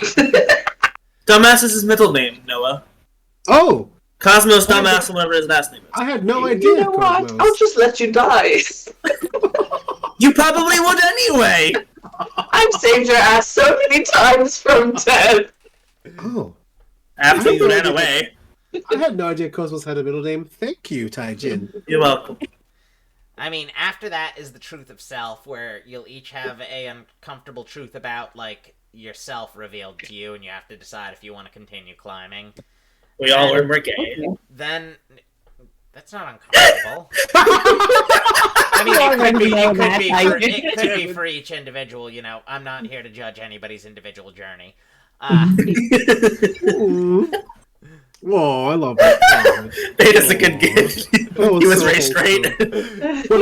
Dumbass is his middle name, Noah. Oh, Cosmos dumbass, whatever his last name is. I had no You idea. know what? Cosmos. I'll just let you die. You probably would anyway! I've saved your ass so many times from death. Oh, After you ran away. I had no idea Cosmos had a middle name. Thank you, Taijin. You're welcome. I mean, after that is the truth of self, where you'll each have a uncomfortable truth about, like, yourself revealed to you, and you have to decide if you want to continue climbing. We all learn we're gay. Then, that's not uncomfortable. I mean, it could be for each individual, you know. I'm not here to judge anybody's individual journey. Oh, I love that. Beta's a good kid. He was raised straight. What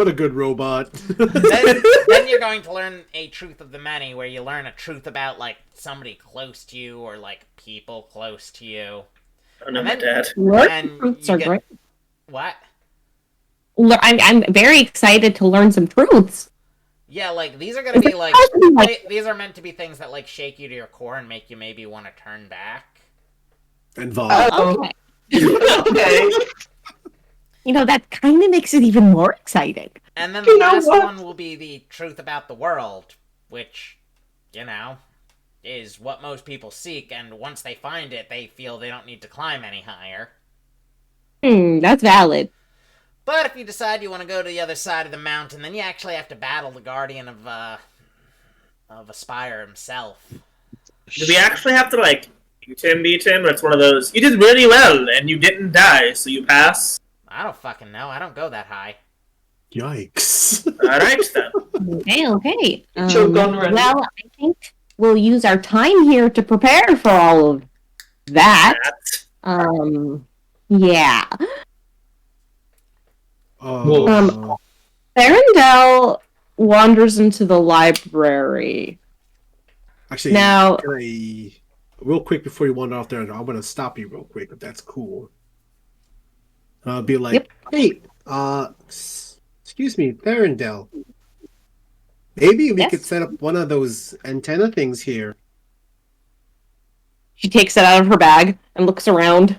a good robot. then you're going to learn a truth of the many, where you learn a truth about, like, somebody close to you, or, like, people close to you. Oh, no, my dad. What? And Truths you are get- great. What? I'm very excited to learn some truths. Yeah, like, these are gonna be, like, these are meant to be things that, like, shake you to your core and make you maybe want to turn back. And Vol. Okay. Okay. You know, that kind of makes it even more exciting. And then the You know last what? one will be the truth about the world, which, you know, is what most people seek, and once they find it, they feel they don't need to climb any higher. That's valid. But if you decide you want to go to the other side of the mountain, then you actually have to battle the guardian of Aspire himself. Do we actually have to, like, beat him? Or it's one of those, you did really well, and you didn't die, so you pass? I don't fucking know. I don't go that high. Yikes. Alright, then. Okay. Your gun ready. Well, I think we'll use our time here to prepare for all of that. Yeah. Farendel wanders into the library. Actually, Now- can I, real quick before you wander off there, I'm going to stop you real quick, if that's cool. I'll be like, Yep. hey, excuse me, Farendel. Maybe we Yes? could set up one of those antenna things here. She takes it out of her bag and looks around.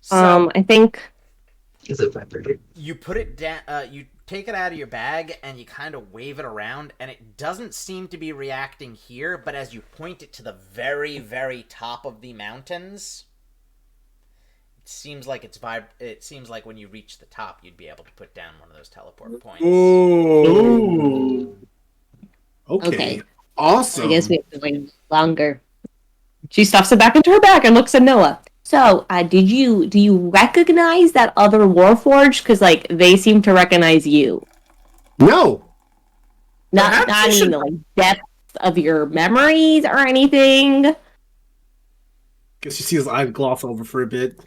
So, I think Is it vibrating? you put it down, you take it out of your bag, and you kind of wave it around, and it doesn't seem to be reacting here, but as you point it to the very, very top of the mountains, it seems like it seems like when you reach the top, you'd be able to put down one of those teleport points. Ooh. Okay. Okay. Awesome. I guess we have to wait longer. She stuffs it back into her bag and looks at Noah. So, do you recognize that other Warforged? Because, like, they seem to recognize you. No. Not Perhaps not you in should- the like, depth of your memories or anything. Guess you see his eyes gloss over for a bit.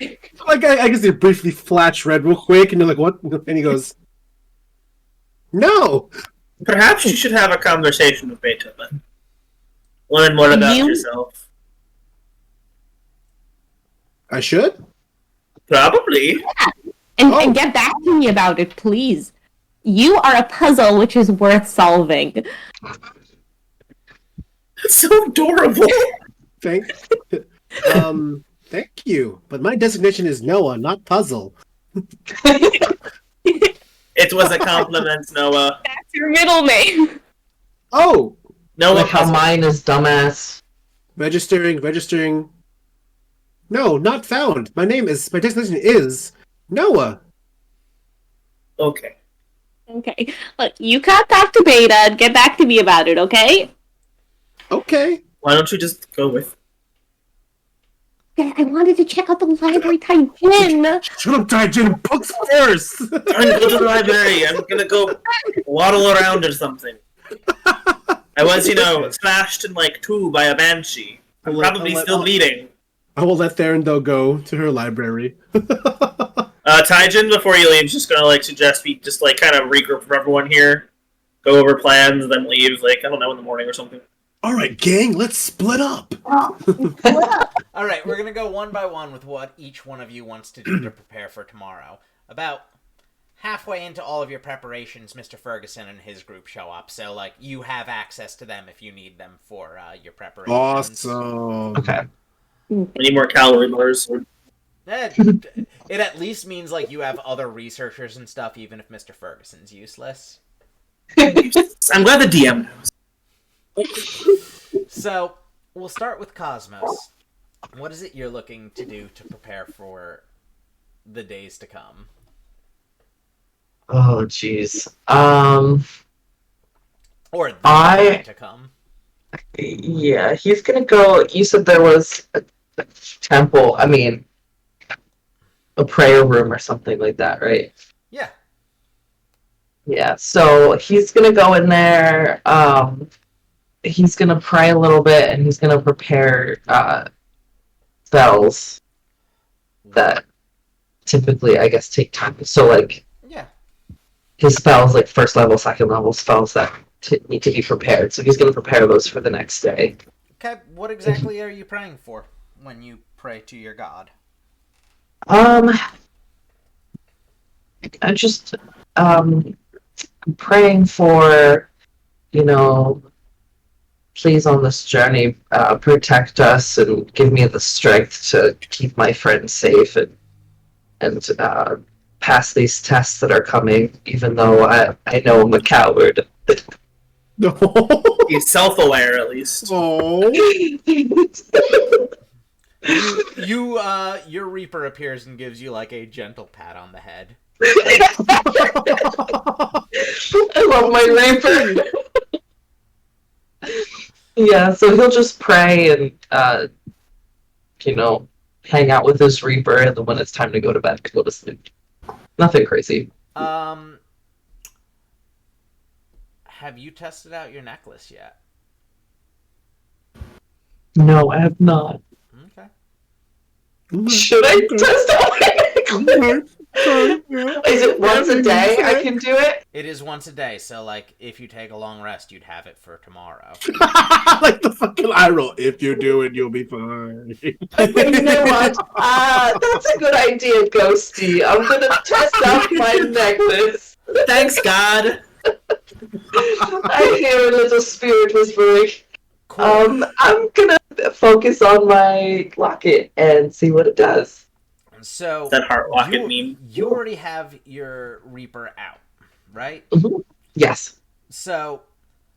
Like I guess they briefly flash red real quick, and they're like, "What?" And he goes, "No." Perhaps you should have a conversation with Beethoven. Learn more about You- yourself. I should. Probably. And get back to me about it, please. You are a puzzle which is worth solving. That's so adorable. Thank. Thank you. But my designation is Noah, not Puzzle. It was a compliment, Noah. That's your middle name. Oh, Noah Like how Puzzle. mine is dumbass. registering. No, not found. My designation is Noah. Okay. Okay. Look, you contact to Beta and get back to me about it, okay? Okay. Why don't you just go with... Okay, I wanted to check out the library type in. Shut up, Taijin. Books first. I'm gonna go to the library. I'm gonna go waddle around or something. I was, slashed in, like, two by a banshee. I'm probably still bleeding. I will let Therendel go to her library. Taijin, before you leave, is just gonna, like, suggest we just, like, kind of regroup for everyone here. Go over plans, then leave, like, I don't know, in the morning or something. All right, gang, let's split up. All right, we're gonna go one by one with what each one of you wants to do to prepare for tomorrow. About halfway into all of your preparations, Mr. Ferguson and his group show up, so like you have access to them if you need them for your preparations. Awesome. Okay. We need more calorie bars. It at least means like you have other researchers and stuff, even if Mr. Ferguson's useless. I'm glad the DM knows. So we'll start with Cosmos. What is it you're looking to do to prepare for the days to come? Oh, jeez. Or the day to come? Yeah, he's gonna go. You said there was a temple. I mean, a prayer room or something like that, right? Yeah. Yeah. So he's gonna go in there. He's gonna pray a little bit, and he's gonna prepare spells that typically, I guess, take time. So like Yeah. his spells, like first level, second level spells that need to be prepared. So he's gonna prepare those for the next day. Okay, what exactly are you praying for when you pray to your god? I just I'm praying for, please on this journey protect us and give me the strength to keep my friends safe and pass these tests that are coming, even though I know I'm a coward. No. He's self-aware, at least. Oh. Your Reaper appears and gives you like a gentle pat on the head. I love my Reaper. Yeah, so he'll just pray and hang out with his Reaper, and then when it's time to go to bed, go to sleep. Nothing crazy. Have you tested out your necklace yet? No, I have not. Okay. Should I test out my necklace? Is it once a day I can do it? It is once a day, so like if you take a long rest, you'd have it for tomorrow. Like the fucking eye roll. If you do it, you'll be fine. You know what? That's a good idea, Ghosty. I'm gonna test out my necklace. Thanks, God. I hear a little spirit whispering. Cool. I'm gonna focus on my locket and see what it does. So That heart rocket meme. you already have your Reaper out, right? Yes. So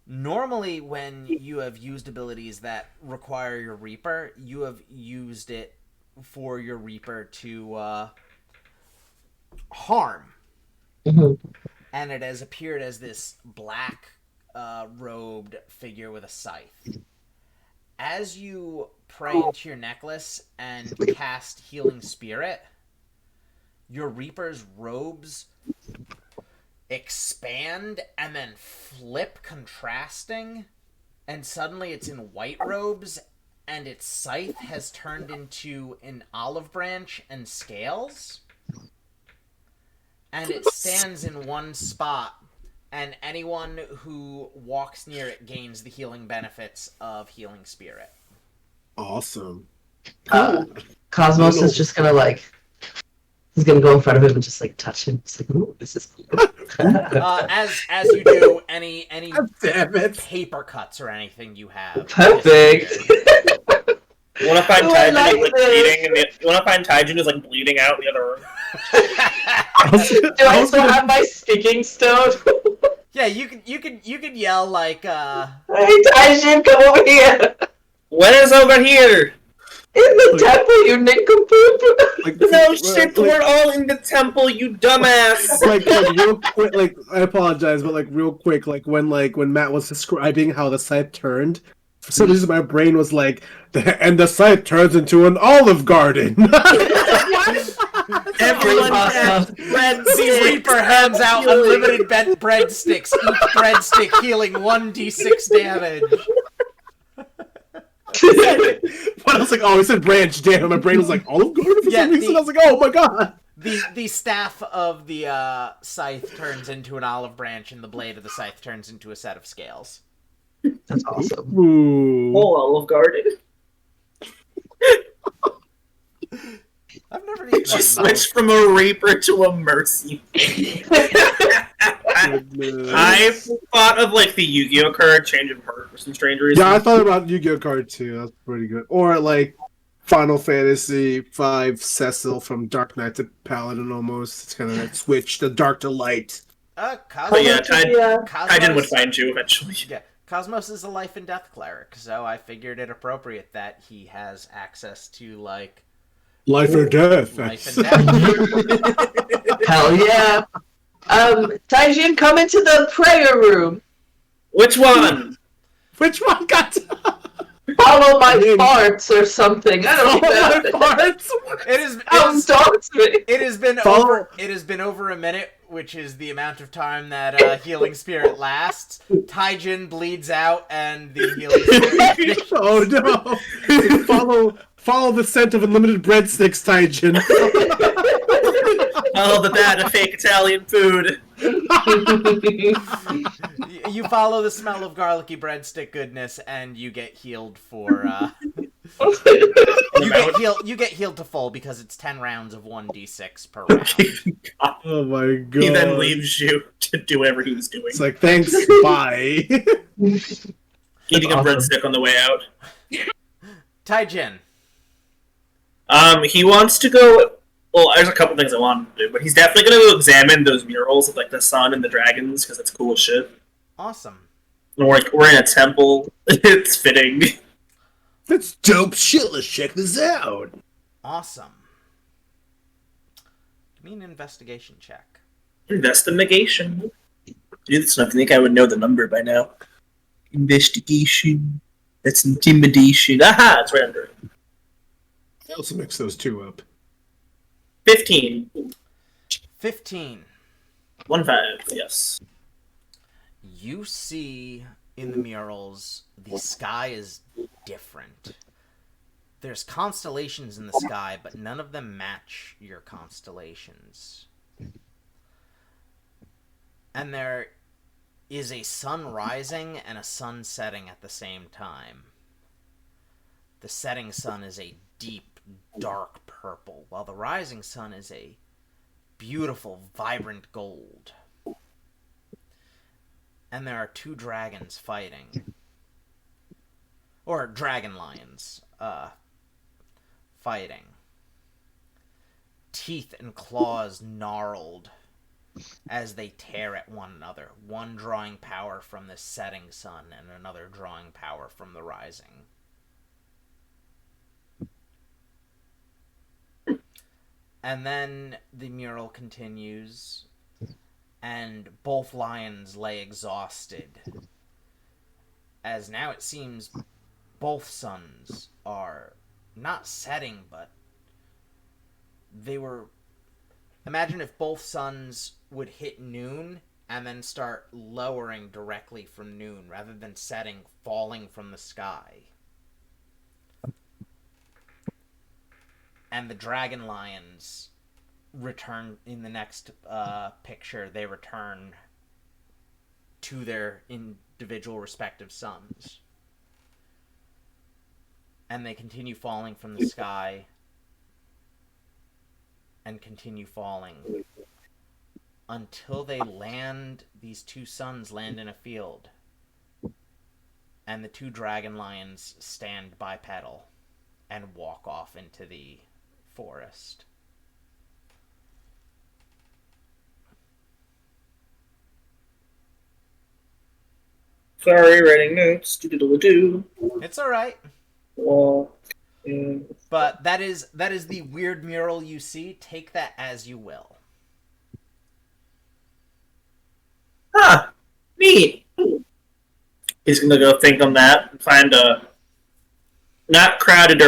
normally when you have used abilities that require your Reaper, you have used it for your Reaper to harm. And it has appeared as this black robed figure with a scythe. As you pray into your necklace and cast Healing Spirit, your Reaper's robes expand and then flip, contrasting, and suddenly it's in white robes, and its scythe has turned into an olive branch and scales, and it stands in one spot, and anyone who walks near it gains the healing benefits of Healing Spirit. Awesome. Cosmos is just gonna he's gonna go in front of him and just touch him. It's like, ooh, this is cool. As you do, any Damn it. paper cuts or anything you have. Perfect. You want to find Oh, I Taijin like is bleeding, you want to find Taijin is bleeding out in the other room. Do I still have my speaking stone? Yeah, you can yell like Hey, Taijin, come over here! When is over here? In the temple, you nincompoop! No shit, we're all in the temple, you dumbass! like real quick, I apologize, but real quick, when Matt was describing how the scythe turned, for some reason my brain was and the scythe turns into an olive garden. Everyone has the Reaper hands out unlimited breadsticks, each breadstick healing 1d6 damage. But I was oh, it said branch, damn, my brain was Olive Garden for some reason. I was oh my god. The staff of the scythe turns into an olive branch, and the blade of the scythe turns into a set of scales. That's awesome. Ooh. Oh, Olive Garden. I've never eaten She that. switched from a Reaper to a Mercy. I thought of the Yu-Gi-Oh card, Change of Heart, for some strange reason. Yeah, I thought about Yu-Gi-Oh card too. That's pretty good. Or Final Fantasy V Cecil from Dark Knight to Paladin almost. It's kind of that switch, the dark to light. But yeah, Kaiden would Cosmos, find you eventually. yeah, Cosmos is a life and death cleric, so I figured it appropriate that he has access to like Life or death. life and death. Hell yeah. Taijin, come into the prayer room. Which one? Which one got Follow my farts or something. I don't know. parts? It is. Talk to me. It has been Follow- over. It has been over a minute, which is the amount of time that healing spirit lasts. Taijin bleeds out, and the healing spirit. Oh no! Follow the scent of unlimited breadsticks, Taijin. Oh, the bad of fake Italian food. You follow the smell of garlicky breadstick goodness, and you get healed for. You get healed to full because it's 10 rounds of 1d6 per round. Oh my god! He then leaves you to do whatever he was doing. It's like thanks, bye. Eating a breadstick on the way out. Taijin. He wants to go. Well, there's a couple things I want him to do, but he's definitely going to go examine those murals of like the sun and the dragons because it's cool as shit. Awesome. And we're in a temple. It's fitting. That's dope shit. Let's check this out. Awesome. Give me an investigation check. Investigation. Dude, I think I would know the number by now. Investigation. That's intimidation. Aha! It's right under it. I also mix those two up. 15. 15. 1-5, yes. You see in the murals, the sky is different. There's constellations in the sky, but none of them match your constellations. And there is a sun rising and a sun setting at the same time. The setting sun is a deep, dark purple, while the rising sun is a beautiful, vibrant gold. And there are two dragons fighting. Or dragon lions, fighting. Teeth and claws gnarled as they tear at one another, one drawing power from the setting sun and another drawing power from the rising. And then the mural continues, and both lions lay exhausted, as now it seems both suns are not setting, but they were... Imagine if both suns would hit noon and then start lowering directly from noon, rather than setting, falling from the sky. And the dragon lions return in the next picture. They return to their individual respective suns. And they continue falling from the sky. And continue falling. Until they land, these two suns land in a field. And the two dragon lions stand bipedal and walk off into the forest. Sorry, writing notes. Do. It's alright. Well, But that is the weird mural you see. Take that as you will. Huh. Neat. He's gonna go think on that and find a not a crowded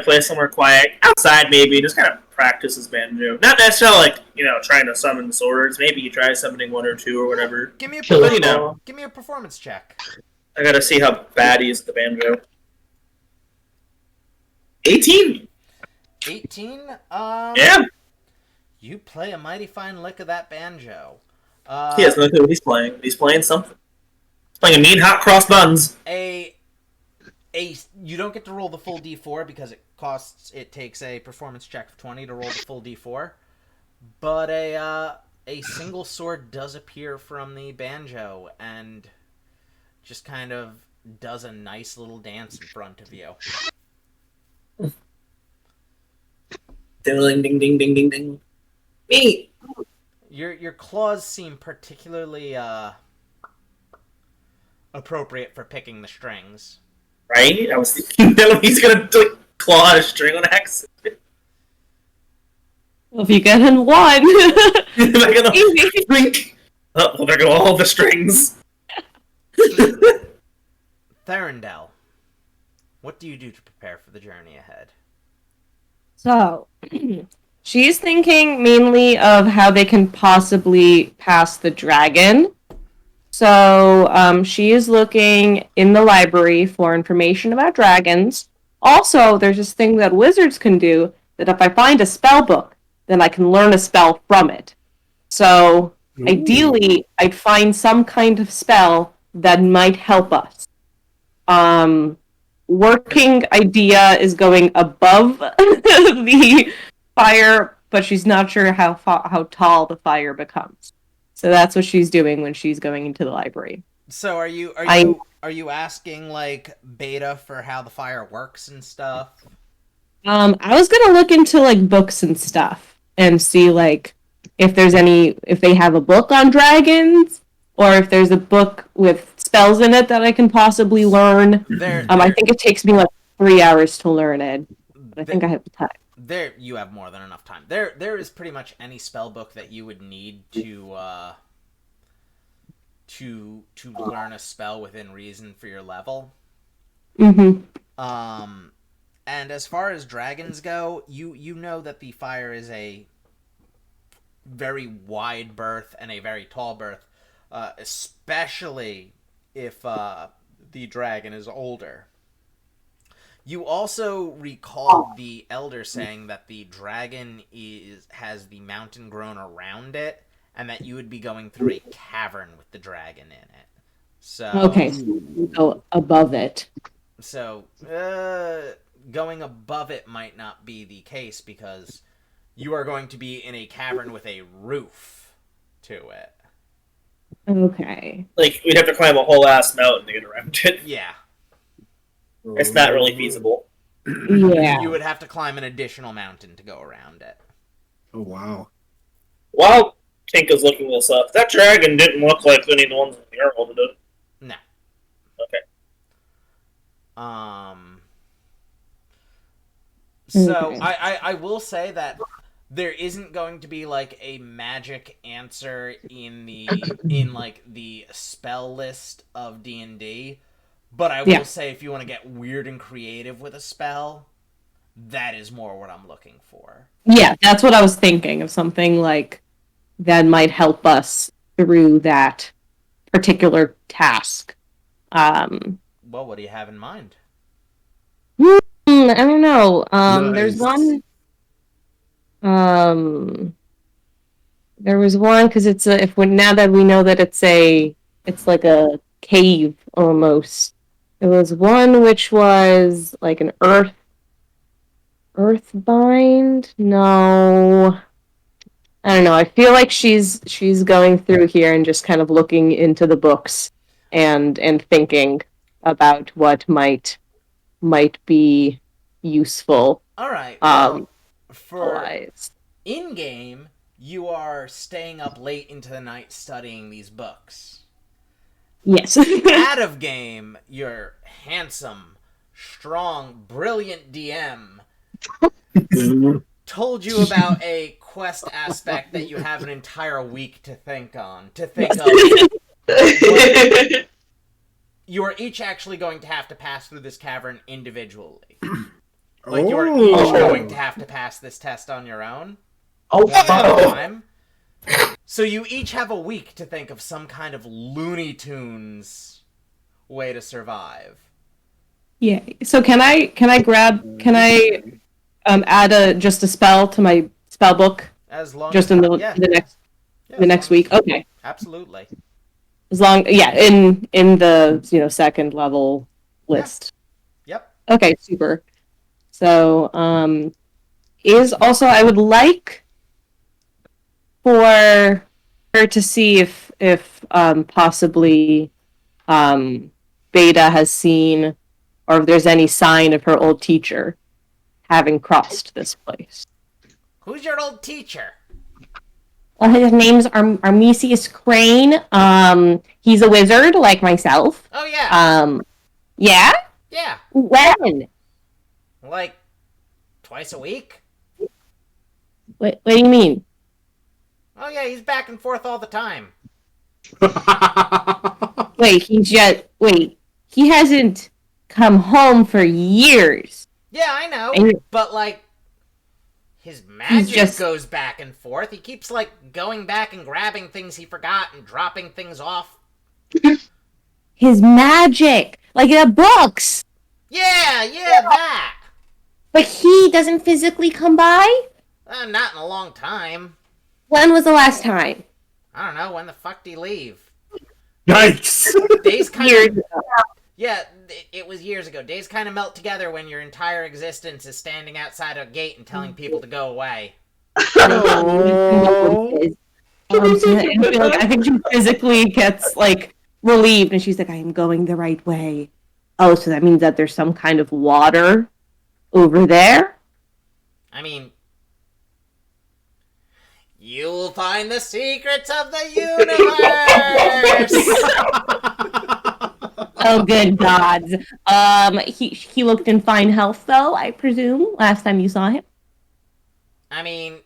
place, somewhere quiet, outside maybe. Just kind of practice his banjo. Not necessarily like trying to summon swords. Maybe you try summoning one or two or whatever. Give me a But, you know, give me a performance check. I gotta see how bad he is at the banjo. 18. 18. Yeah. You play a mighty fine lick of that banjo. He has no clue what he's playing. He's playing something. He's playing a mean hot cross buns. You don't get to roll the full D4 because it takes a performance check of 20 to roll the full D4. But a single sword does appear from the banjo and just kind of does a nice little dance in front of you. Ding, ding, ding, ding, ding, ding. Me! Your claws seem particularly appropriate for picking the strings. Right? I was thinking that he's gonna like, claw a string on accident. Well, if you get in one, Am I gonna easy. blink? Oh, well, there go all the strings. Therendel, what do you do to prepare for the journey ahead? So, she's thinking mainly of how they can possibly pass the dragon. So, she is looking in the library for information about dragons. Also, there's this thing that wizards can do that if I find a spell book, then I can learn a spell from it. So, ideally, I'd find some kind of spell that might help us. Working idea is going above the fire, but she's not sure how tall the fire becomes. So that's what she's doing when she's going into the library. So are you asking like Beta for how the fire works and stuff? I was gonna look into like books and stuff and see like if they have a book on dragons or if there's a book with spells in it that I can possibly learn. I think it takes me like 3 hours to learn it. But I think I have the time. There, you have more than enough time. There is pretty much any spell book that you would need to learn a spell within reason for your level. Mm-hmm. And as far as dragons go, you know that the fire is a very wide berth and a very tall berth, especially if the dragon is older. You also recall the elder saying that the dragon has the mountain grown around it, and that you would be going through a cavern with the dragon in it. So Okay, so you go above it. So going above it might not be the case because you are going to be in a cavern with a roof to it. Okay. Like, we'd have to climb a whole ass mountain to get around it. Yeah. It's not really feasible. Yeah. You would have to climb an additional mountain to go around it. Oh wow. While Tinka's looking this up, that dragon didn't look like any of the ones in the Emerald, did it? No. Okay. So Okay. I will say that there isn't going to be like a magic answer in the spell list of D&D, but I will say if you want to get weird and creative with a spell, that is more what I'm looking for. Yeah, that's what I was thinking of, something like that might help us through that particular task. Well, what do you have in mind? I don't know. There's Nice. one. There was one because now that we know that it's like a cave almost. There was one which was like an earthbind. No, I don't know. I feel like she's going through here and just kind of looking into the books and thinking about what might be useful. All right. Well, for Otherwise. in-game, you are staying up late into the night studying these books. Yes. Out of game, your handsome, strong, brilliant DM told you about a quest aspect that you have an entire week to think of. You are each actually going to have to pass through this cavern individually. Like, you are each going to have to pass this test on your own. Oh, One at a fuck. time. So you each have a week to think of some kind of Looney Tunes way to survive. Yeah. So can I add just a spell to my spell book As long just as, in the yeah. next Yeah, the as next long week? as- Okay. Absolutely. As long in the second level list. Yep. Okay, super. So is also I would like for her to see if possibly Beta has seen or if there's any sign of her old teacher having crossed this place. Who's your old teacher? Well, his name's Armesius Crane. He's a wizard like myself. Oh, yeah. Yeah? Yeah. When? Like, twice a week? What do you mean? Oh, yeah, he's back and forth all the time. Wait, he hasn't come home for years. Yeah, I know. And- But, like, his magic just- goes back and forth. He keeps, like, going back and grabbing things he forgot and dropping things off. His magic, like the books. Yeah, that. But he doesn't physically come by? Not in a long time. When was the last time? I don't know. When the fuck did he leave? Yikes! Days kind Years of... ago. Yeah, it was years ago. Days kind of melt together when your entire existence is standing outside a gate and telling people to go away. Oh. I think she physically gets like relieved and she's like, I am going the right way. Oh, so that means that there's some kind of water over there? I mean, you'll find the secrets of the universe! Oh, good gods. He looked in fine health, though, I presume, last time you saw him. I mean,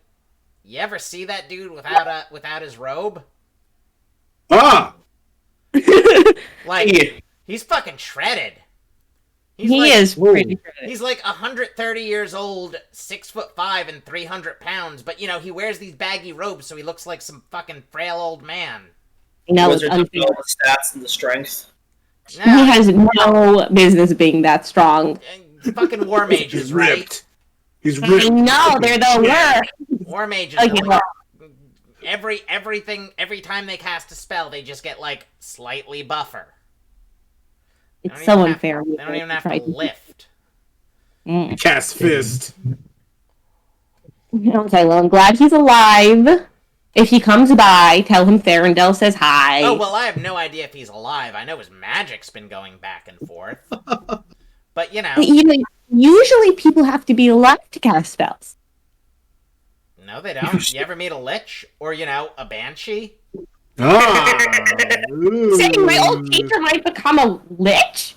you ever see that dude without his robe? Ah! Like, he's fucking shredded. He is pretty good. He's like 130 years old, 6'5" and 300 pounds, but you know, he wears these baggy robes so he looks like some fucking frail old man. No, it's Wizards have unfair. all the stats and the strength. He Nah, has no business being that strong. fucking war mages, right? Ripped. He's I ripped. Oh, know, they're the worst. War mages. Okay, are well, like, every time they cast a spell, they just get like slightly buffer. They it's don't so even have- unfair. They don't even have to lift. Mm. Cast fist. Okay, well, I'm glad he's alive. If he comes by, tell him Therendel says hi. Oh, well, I have no idea if he's alive. I know his magic's been going back and forth. But, you know, But, you know, usually people have to be alive to cast spells. no, they don't. You ever meet a lich? Or, you know, a banshee? Ah! Saying my old teacher might become a lich?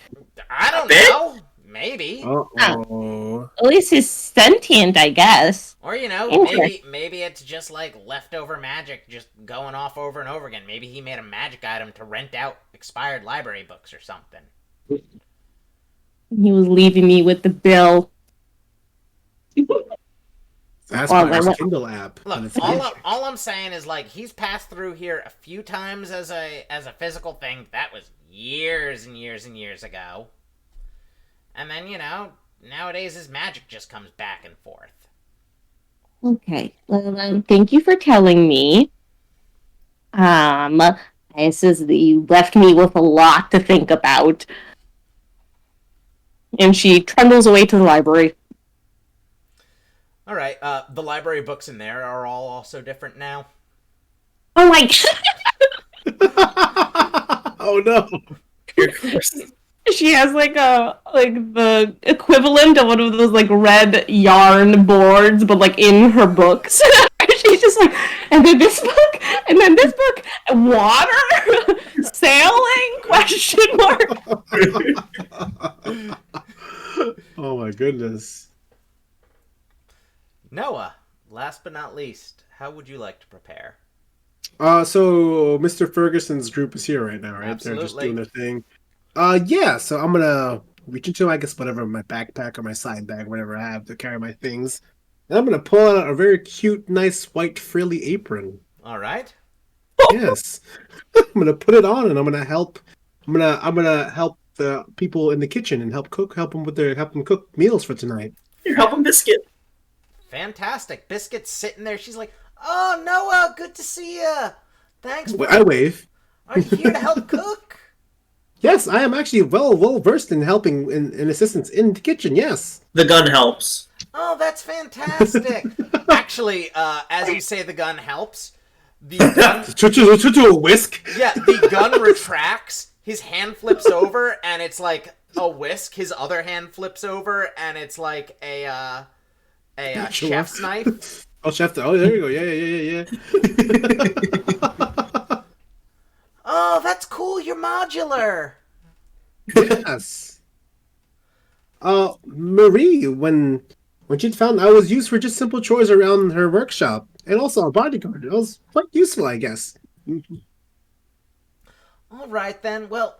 I don't bit? know. Maybe. Uh-oh. At least he's sentient, I guess. Or, you know, Interesting. maybe it's just like leftover magic just going off over and over again. Maybe he made a magic item to rent out expired library books or something. He was leaving me with the bill. That's Well, my well, Kindle app. Look, And it's all I'm saying is like he's passed through here a few times as a physical thing. That was years and years and years ago. And then, you know, nowadays his magic just comes back and forth. Okay. Well, thank you for telling me. This is you left me with a lot to think about. And she trundles away to the library. All right, the library books in there are all also different now. Oh my god! Oh no! She has like the equivalent of one of those like red yarn boards, but like in her books. She's just like, and then this book, and then this book, and water, sailing? Question mark. Oh my goodness. Noah, last but not least, how would you like to prepare? So Mr. Ferguson's group is here right now, right? They're just Absolutely. doing their thing. Yeah, so I'm gonna reach into, I guess, whatever, my backpack or my side bag, whatever I have to carry my things. And I'm gonna pull out a very cute, nice, white, frilly apron. All right. Yes. I'm gonna put it on and I'm gonna help the people in the kitchen and help them cook meals for tonight. You're helping Biscuit. Fantastic. Biscuit's sitting there. She's like, "Oh, Noah, good to see you. Thanks. I wave. Are you here to help cook?" Yes, I am actually well versed in helping in assistance in the kitchen. Yes. The gun helps. Oh, that's fantastic. Actually, as you say, the gun helps. The gun, To a whisk. yeah, the gun retracts. His hand flips over, and it's like a whisk. His other hand flips over, and it's like a Sure. chef's knife. Oh, chef. Oh, there you go. Yeah. Oh, that's cool. You're modular. Yes. Marie, when she found I was used for just simple chores around her workshop, and also a bodyguard. It was quite useful, I guess. All right then. Well,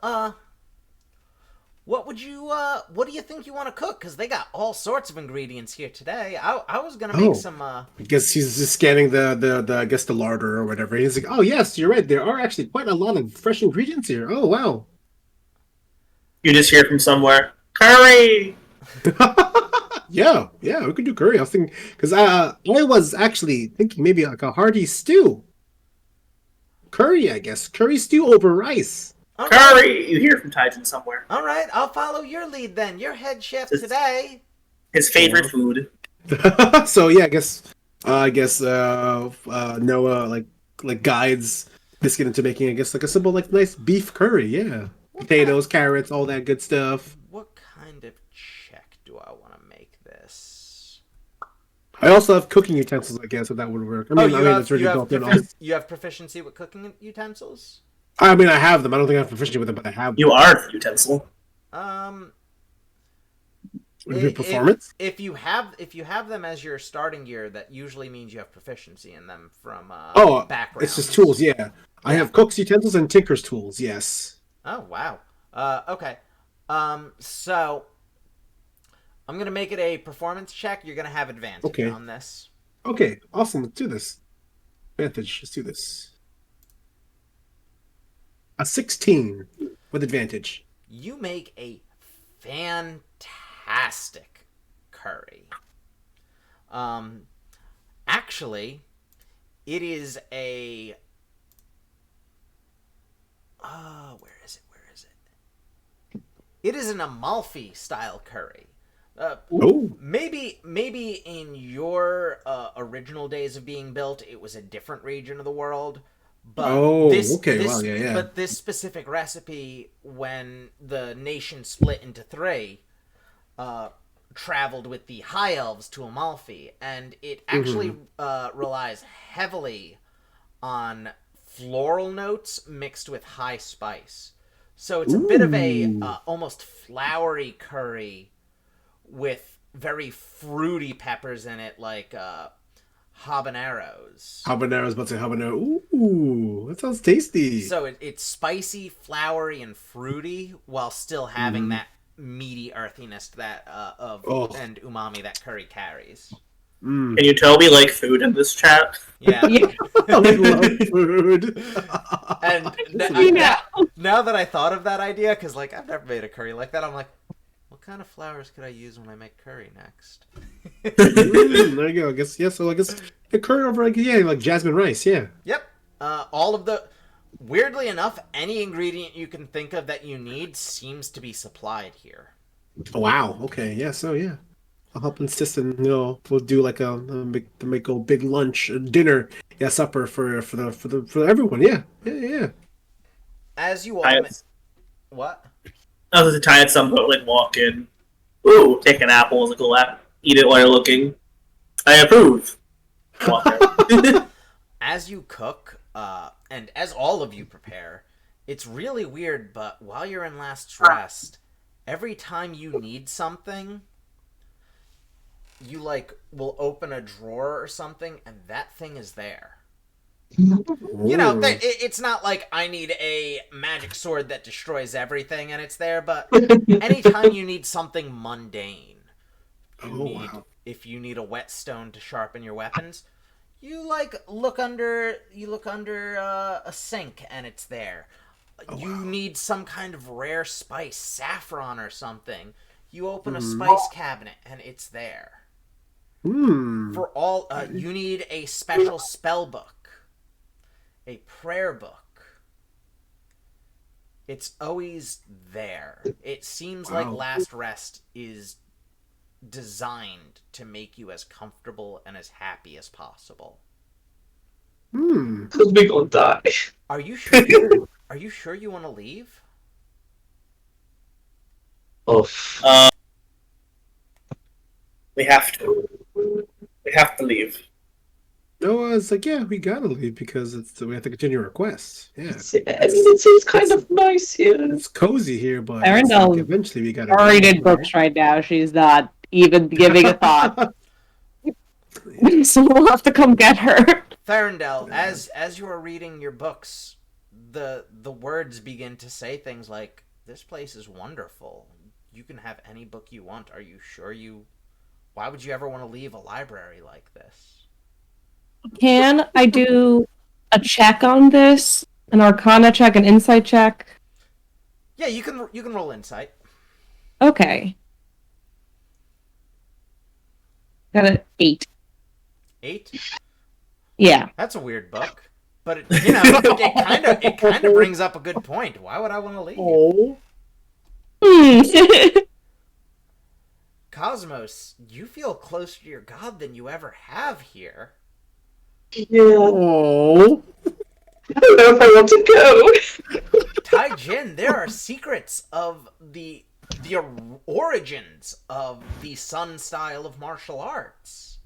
what do you think you want to cook? Because they got all sorts of ingredients here today. I was gonna make some. I guess he's just scanning the I guess the larder or whatever. He's like, oh yes, you're right. There are actually quite a lot of fresh ingredients here. Oh wow. You just hear from somewhere, curry! Yeah, we could do curry. I was thinking because I was actually thinking maybe like a hearty stew. Curry, I guess. Curry stew over rice. All Curry! right. You hear from Titan somewhere. All right, I'll follow your lead then. You're head chef This- today. His favorite food. So yeah, I guess Noah like guides Biscuit into making I guess like a simple like nice beef curry. Yeah, potatoes, carrots, all that good stuff. What kind of check do I want to make this? I also have cooking utensils. I guess if that would work. I mean, it's already built in. You have proficiency with cooking utensils? I mean, I have them. I don't think I'm proficient with them, but I have them. You are the utensil. Your performance? If you have them as your starting gear, that usually means you have proficiency in them from background. It's just tools. Yeah, I have cook's utensils and tinker's tools. Yes. Oh wow. Okay. So I'm gonna make it a performance check. You're gonna have advantage on this. Okay. Awesome. Let's do this. Advantage. Let's do this. A 16 with advantage. You make a fantastic curry. Actually, it is a. Where is it? It is an Amalfi style curry. Maybe in your original days of being built, it was a different region of the world. But But this specific recipe, when the nation split into three, traveled with the High Elves to Amalfi, and it actually relies heavily on floral notes mixed with high spice. So it's a bit of a almost flowery curry with very fruity peppers in it, like habaneros. But say habanero. Ooh, that sounds tasty. So it's spicy, flowery, and fruity, while still having that meaty earthiness that and umami that curry carries. Can you tell we like food in this chat? Yeah. I love food. And now that I thought of that idea, because like I've never made a curry like that, I'm like, what kind of flowers could I use when I make curry next? There you go. I guess So I guess a curry over like jasmine rice. Yeah. Yep. All of the weirdly enough, any ingredient you can think of that you need seems to be supplied here. Oh, wow. Okay. Yeah. So yeah, I'll help insist, and we'll do like make a big lunch, dinner, supper for everyone. Yeah. As you all, what? I was tired at some point, like walk in. Ooh, take an apple, like eat it while you're looking. I approve. As you cook, and as all of you prepare, it's really weird, but while you're in last rest, every time you need something, you will open a drawer or something, and that thing is there. It's not like I need a magic sword that destroys everything and it's there, but anytime you need something mundane, if you need a whetstone to sharpen your weapons, you look under a sink and it's there. You need some kind of rare spice, saffron or something. You open a spice cabinet and it's there. For all you need a special spell book. A prayer book. It's always there. It seems like Last Rest is designed to make you as comfortable and as happy as possible. Because we gonna die. Are you sure? Are you sure you want to leave? We have to. We have to leave. Noah's like, yeah, we gotta leave because we have to continue our quest. Yeah, I mean, it seems kind of nice here. it's cozy here, but it's Arendelle like eventually we gotta Already go. in books right now. She's not even giving a thought. So we'll have to come get her. Farendel, as you are reading your books, the words begin to say things like, "This place is wonderful. You can have any book you want. Are you sure you? Why would you ever want to leave a library like this?" Can I do a check on this? An Arcana check, an Insight check? Yeah, you can roll insight. Okay. Got an 8. 8. Yeah. That's a weird book, but it kind of brings up a good point. Why would I want to leave? Oh, Hmm. Cosmos, you feel closer to your god than you ever have here. Yeah, oh, I don't know if I want to go. Tai Jin, there are secrets of the origins of the Sun style of martial arts.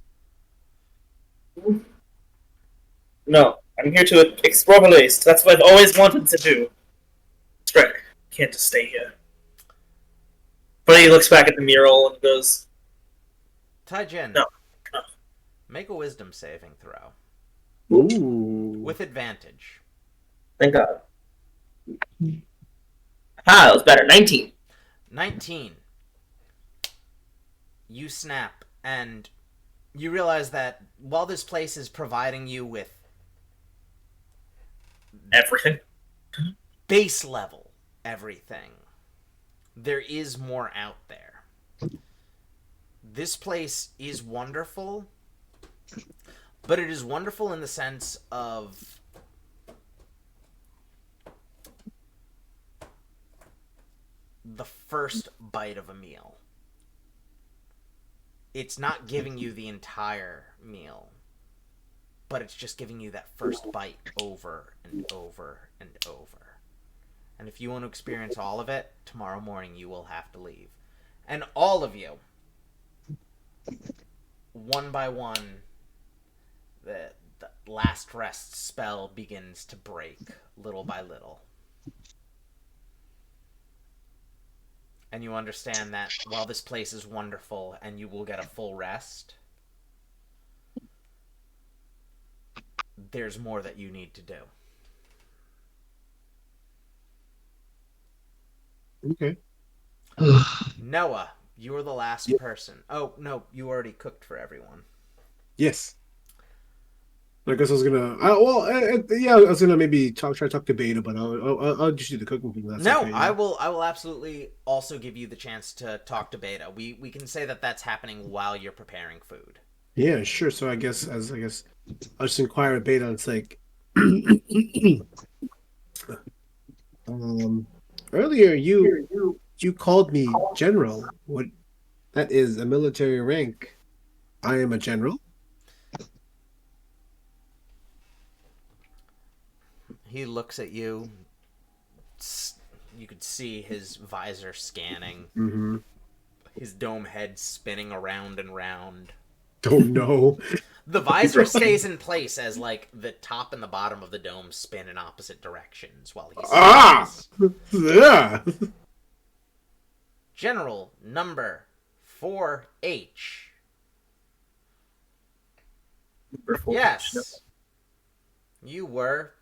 No, I'm here to explore the place. That's what I've always wanted to do. Shrek, can't just stay here. But he looks back at the mural and goes, Tai Jin, No. make a wisdom saving throw ooh. with advantage. thank God. Ah, that was better. 19. 19. You snap, and you realize that while this place is providing you with Everything. base level everything, there is more out there. This place is wonderful, but it is wonderful in the sense of the first bite of a meal. It's not giving you the entire meal, but it's just giving you that first bite over and over and over. And if you want to experience all of it, tomorrow morning you will have to leave. And all of you, one by one, the last rest spell begins to break little by little. And you understand that while this place is wonderful and you will get a full rest, there's more that you need to do. Okay. Noah, you are the last person. Oh, no, you already cooked for everyone. Yes. I guess I was gonna. Yeah, I was gonna maybe try to talk to Beta, but I'll just do the cooking thing. That's No, okay, yeah. I will absolutely also give you the chance to talk to Beta. We can say that that's happening while you're preparing food. Yeah, sure. So I guess I'll just inquire at Beta. And it's like, earlier you called me general. What? That is a military rank. I am a general. He looks at you. You could see his visor scanning. Mm-hmm. His dome head spinning around and round. Don't know. The visor stays in place as, like, the top and the bottom of the dome spin in opposite directions while he Ah! spins. Yeah. General number 4H. Yes. You were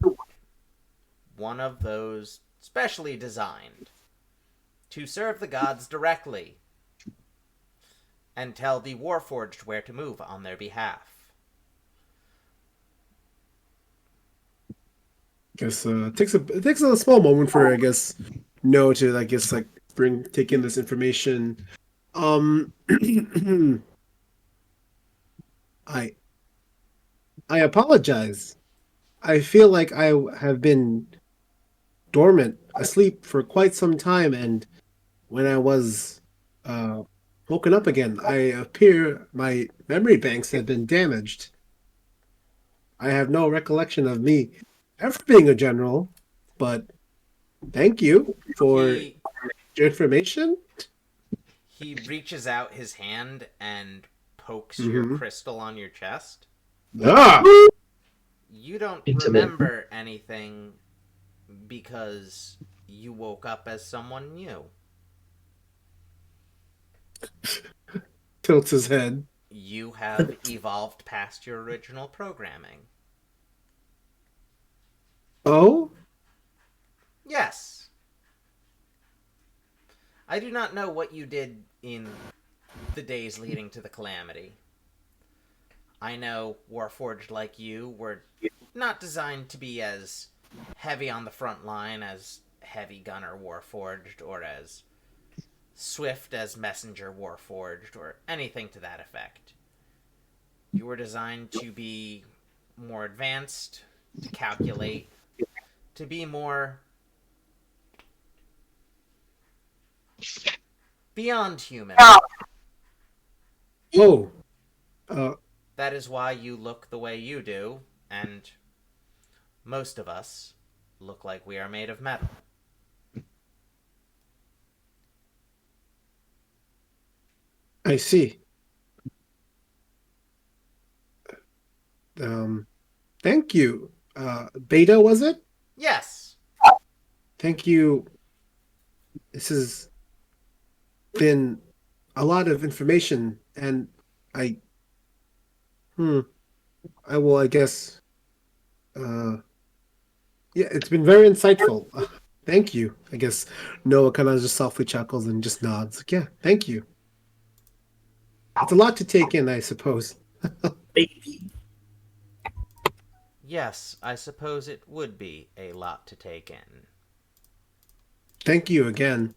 one of those specially designed to serve the gods directly and tell the Warforged where to move on their behalf. Guess it takes a small moment for No to take in this information. I apologize. I feel like I have been dormant, asleep for quite some time, and when I was woken up again, my memory banks have been damaged. I have no recollection of me ever being a general, but thank you for your information. He reaches out his hand and pokes your crystal on your chest. Ah! You don't Intimate. remember anything because you woke up as someone new. Tilts his head. You have evolved past your original programming. Oh? Yes. I do not know what you did in the days leading to the calamity. I know Warforged like you were not designed to be as heavy on the front line as Heavy Gunner Warforged or as swift as Messenger Warforged or anything to that effect. You were designed to be more advanced, to calculate, to be more beyond human. Oh. That is why you look the way you do, and most of us look like we are made of metal. I see. Thank you. Beta, was it? Yes. Thank you. This has been a lot of information, and I I will, I guess, yeah, it's been very insightful. Thank you. I guess Noah kind of just softly chuckles and just nods. Like, yeah, thank you. It's a lot to take in, I suppose. Baby. Yes, I suppose it would be a lot to take in. Thank you again.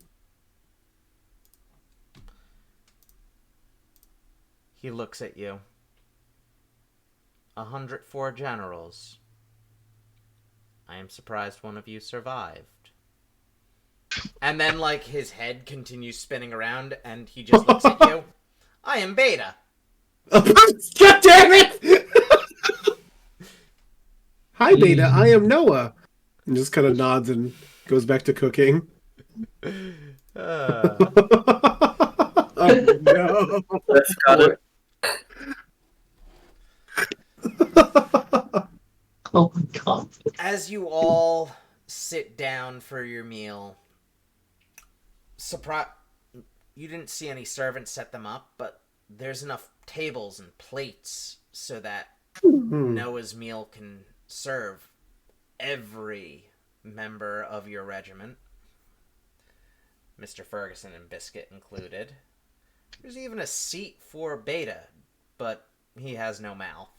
He looks at you. 104 generals. I am surprised one of you survived. And then, like, his head continues spinning around, and he just looks at you. I am Beta. God damn it! Hi, Beta. I am Noah. And just kind of nods and goes back to cooking. Oh, no. Cliff got it. Oh my god. As you all sit down for your meal, you didn't see any servants set them up, but there's enough tables and plates so that Noah's meal can serve every member of your regiment, Mr. Ferguson and Biscuit included. There's even a seat for Beta, but he has no mouth.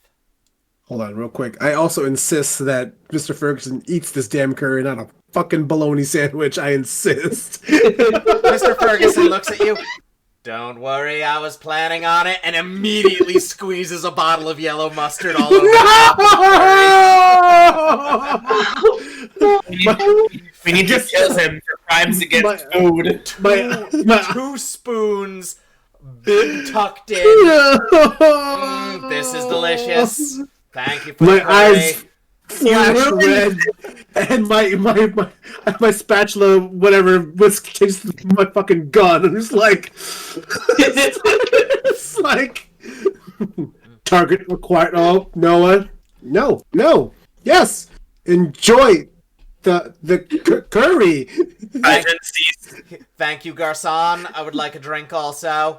Hold on, real quick. I also insist that Mr. Ferguson eats this damn curry, not a fucking bologna sandwich. I insist. Mr. Ferguson looks at you. Don't worry, I was planning on it, and immediately squeezes a bottle of yellow mustard all over the top of the curry. We need to kill him for crimes against food. Two spoons, big tucked in. This is delicious. Thank you for the My curry. eyes flash red, and my spatula, whatever, was chased my fucking gun. I'm just like, it's like target required. Oh, Noah, no, yes, enjoy the curry. Thank you, Garçon. I would like a drink also.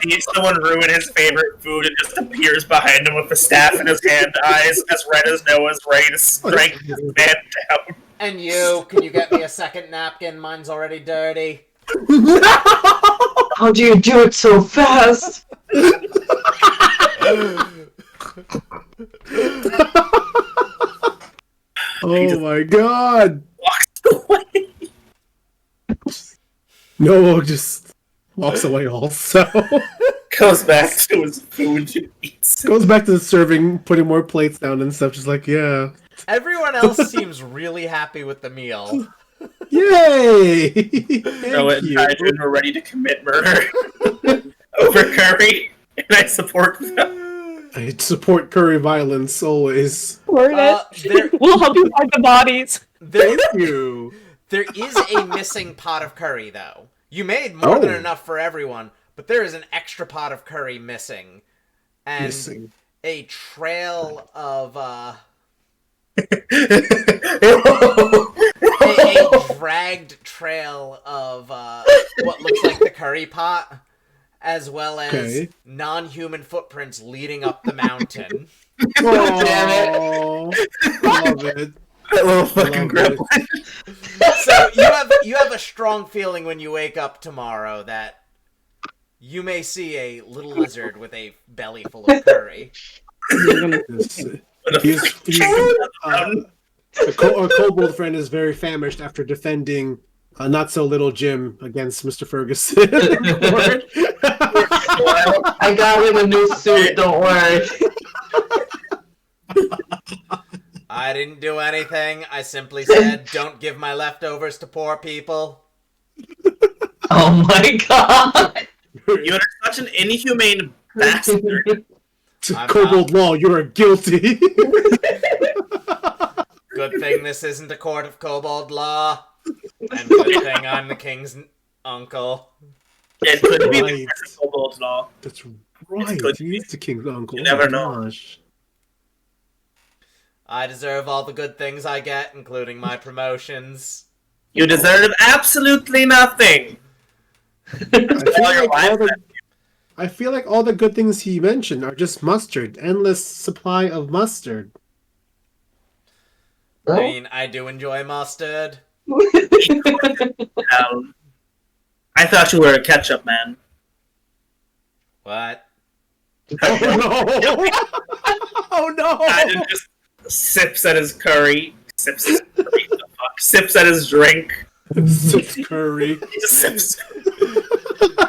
Sees someone ruin his favorite food and just appears behind him with the staff in his hand, eyes as red as Noah's, ready to strike this man down. And you, can you get me a second napkin? Mine's already dirty. How do you do it so fast? Oh my god! Walks away. Noah just walks away also. Goes back to his food and eats. Goes back to serving, putting more plates down and stuff, just like, yeah. Everyone else seems really happy with the meal. Yay! Noah and Hydron are ready to commit murder over curry, and I support them. I support curry violence always. We'll help you find the bodies. There, Thank you. there is a missing pot of curry, though. You made more than enough for everyone, but there is an extra pot of curry missing. And a trail of a dragged trail of what looks like the curry pot, as well as Okay. non-human footprints leading up the mountain. Oh, love it. That little fucking Love it. gremlin. So you have a strong feeling when you wake up tomorrow that you may see a little lizard with a belly full of curry. Our kobold friend is very famished after defending not so little Jim against Mr. Ferguson. I got him a new suit, don't worry. I didn't do anything. I simply said, don't give my leftovers to poor people. Oh my god. You are such an inhumane bastard. I'm Kobold law, you are guilty. Good thing this isn't a court of kobold law. And good thing I'm the king's uncle. It could be Right. the kobold law. That's right. good. He is the king's uncle. You Oh never my know. gosh. I deserve all the good things I get, including my promotions. You deserve absolutely nothing. I feel like all the good things he mentioned are just mustard. Endless supply of mustard. I mean, I do enjoy mustard. I thought you were a ketchup man. What? Oh no! Oh no! Imagine just sips at his curry. Sips his curry. The fuck? Sips at his drink. Sips curry. He just sips.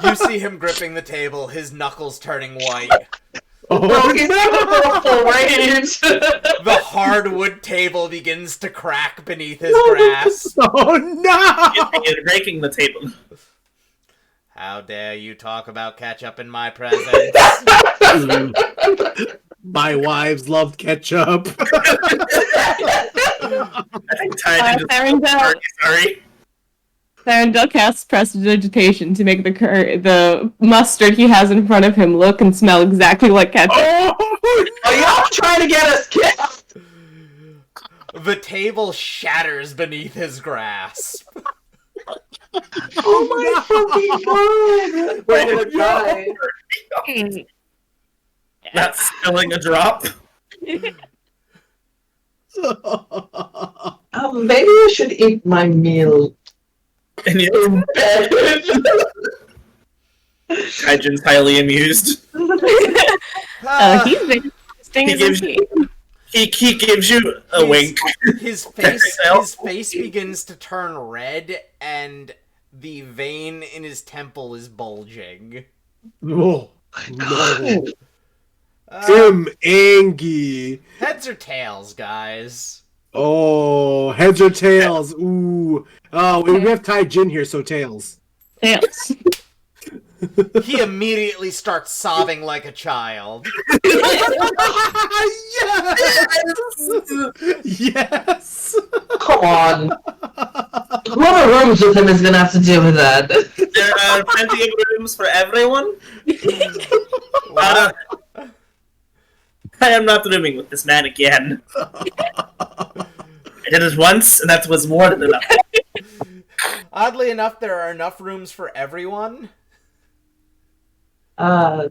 You see him gripping the table, his knuckles turning white. Oh He's no! full rage. The hardwood table begins to crack beneath his grasp. Oh no! You're breaking the table. How dare you talk about ketchup in my presence? My wives loved ketchup. I think Ty just Thorndale sorry. casts prestidigitation to make the mustard he has in front of him look and smell exactly like ketchup. Oh, Are y'all trying to get us killed? The table shatters beneath his grasp. Oh my fucking god! We're gonna die. Not spilling a drop. Maybe I should eat my meal And you, in bed. Kaijin's highly amused. He's very interesting, He isn't gives he? He gives you a wink. His face begins to turn red, and the vein in his temple is bulging. Oh, no. Uh, Tim Angie. heads or tails, guys? Oh, heads or tails? Ooh. Oh, we have Ty Jin here, so tails. Tails. He immediately starts sobbing like a child. Yes! Yes! Come on. Whoever rooms with him is gonna have to deal with that. There are plenty of rooms for everyone. Wow. I am not rooming with this man again. I did it once, and that was more than enough. Oddly enough, there are enough rooms for everyone. There,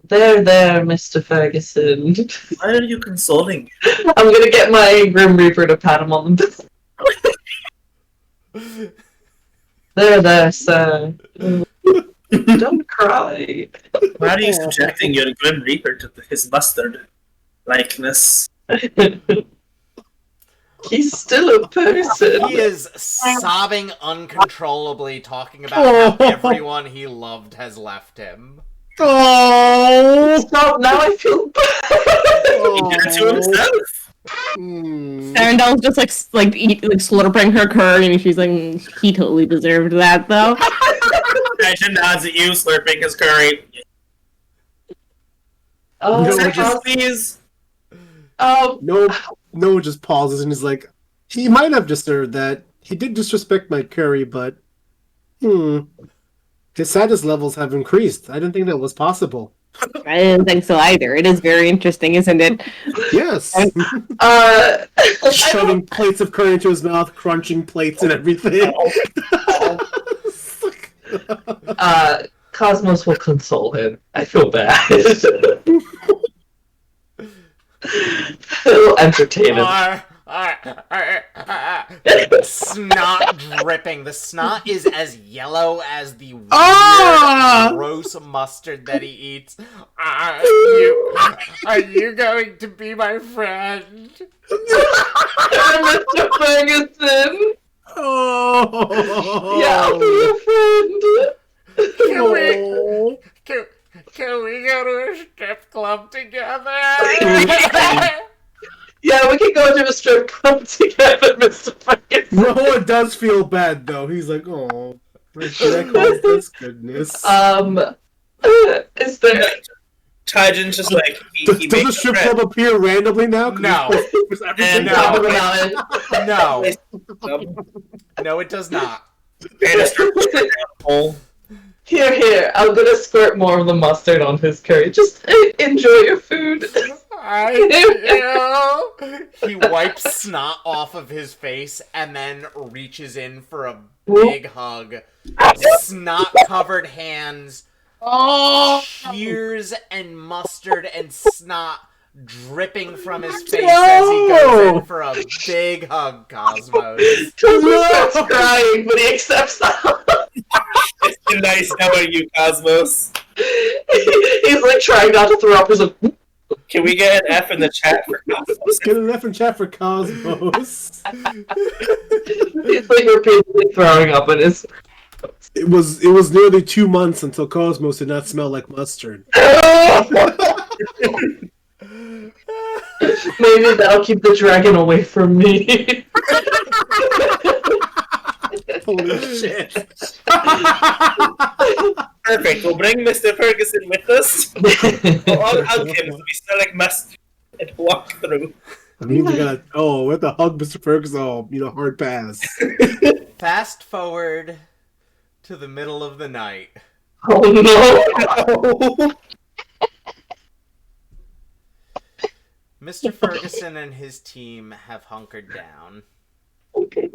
Mr. Ferguson. Why are you consoling? I'm gonna get my Grim Reaper to pat him on the There, sir. Don't cry. Why are you subjecting your Grim Reaper to his mustard likeness? He's still a person. He is sobbing uncontrollably, talking about how everyone he loved has left him. Oh! Stop, now I feel He did it to himself. Arundel's just like slurping her curry, and she's like, he totally deserved that though. Kaijin nods at you, slurping his curry. Oh, No, Second, just- please. No, just pauses and is like, he might have deserved that. He did disrespect my curry, but his sadness levels have increased. I didn't think that was possible. I didn't think so either. It is very interesting, isn't it? Yes. I Shoving plates of curry into his mouth, crunching plates and everything. Cosmos will console him. I feel bad. He'll entertain him. Snot dripping. The snot is as yellow as the weird, gross mustard that he eats. Are you going to be my friend? Mr. Ferguson! Oh. Yeah, I'll be your friend! Can we go to a strip club together? Yeah, we can go to a strip club together, Mr. Ferguson. Noah does feel bad though. He's like, oh, that caused this goodness. Is there... Tajin's just like, Does the strip club appear randomly now? No. Everything No. about it. No. No, it does not. Here, I'm gonna squirt more of the mustard on his curry. Just enjoy your food. He wipes snot off of his face and then reaches in for a big hug. Snot-covered hands, tears and mustard and snot dripping from his face as he goes in for a big hug, Cosmos. Cosmos starts crying, but he accepts that. It's been nice knowing you, Cosmos. He's like trying not to throw up. He's like, Can we get an F in the chat for Cosmos? Get an F in chat for Cosmos. he's like repeatedly throwing up in his. It was nearly 2 months until Cosmos did not smell like mustard. Maybe that'll keep the dragon away from me. Holy shit. Perfect, we'll bring Mr. Ferguson with us. I'll hug him so we smell like mustard and walk through. I mean, we gotta. Oh, we have to hug Mr. Ferguson. Oh, hard pass. Fast forward to the middle of the night. Oh no! Mr. Ferguson and his team have hunkered down. Okay.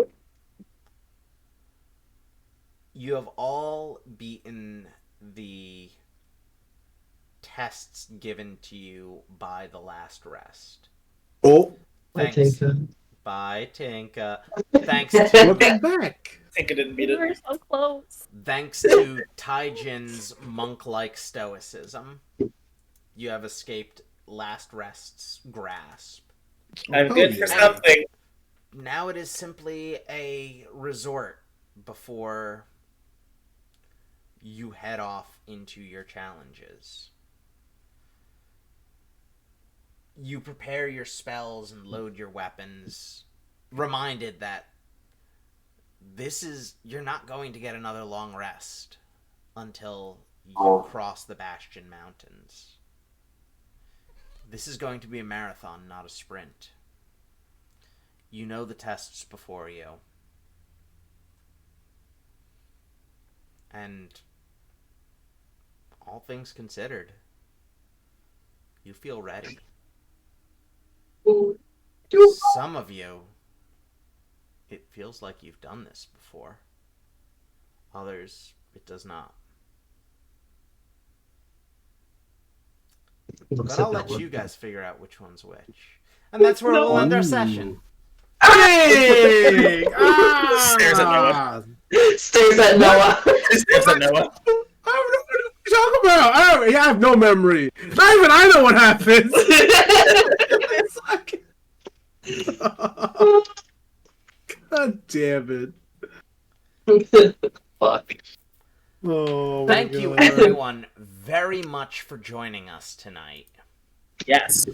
You have all beaten the tests given to you by the last rest. Oh, Thanks. Bye, Tinka. Thanks welcome to, back. I think I didn't beat it. We're so close. thanks to Taijin's monk-like stoicism, you have escaped last rest's grasp. I'm good for something. Now it is simply a resort before you head off into your challenges. You prepare your spells and load your weapons, reminded that you're not going to get another long rest until you cross the Bastion Mountains. This is going to be a marathon, not a sprint. You know the tests before you. And all things considered, you feel ready. Some of you, it feels like you've done this before. Others, it does not. But I'll let you guys figure out which one's which. And that's where we'll end our session. Hey! Stares at Noah. Stares at Noah. Stares at Noah. I don't know what you're talking about. I have no memory. Not even I know what happens. It's like... God damn it. Fuck. Oh, my Thank you, God. everyone, very much for joining us tonight. Yes.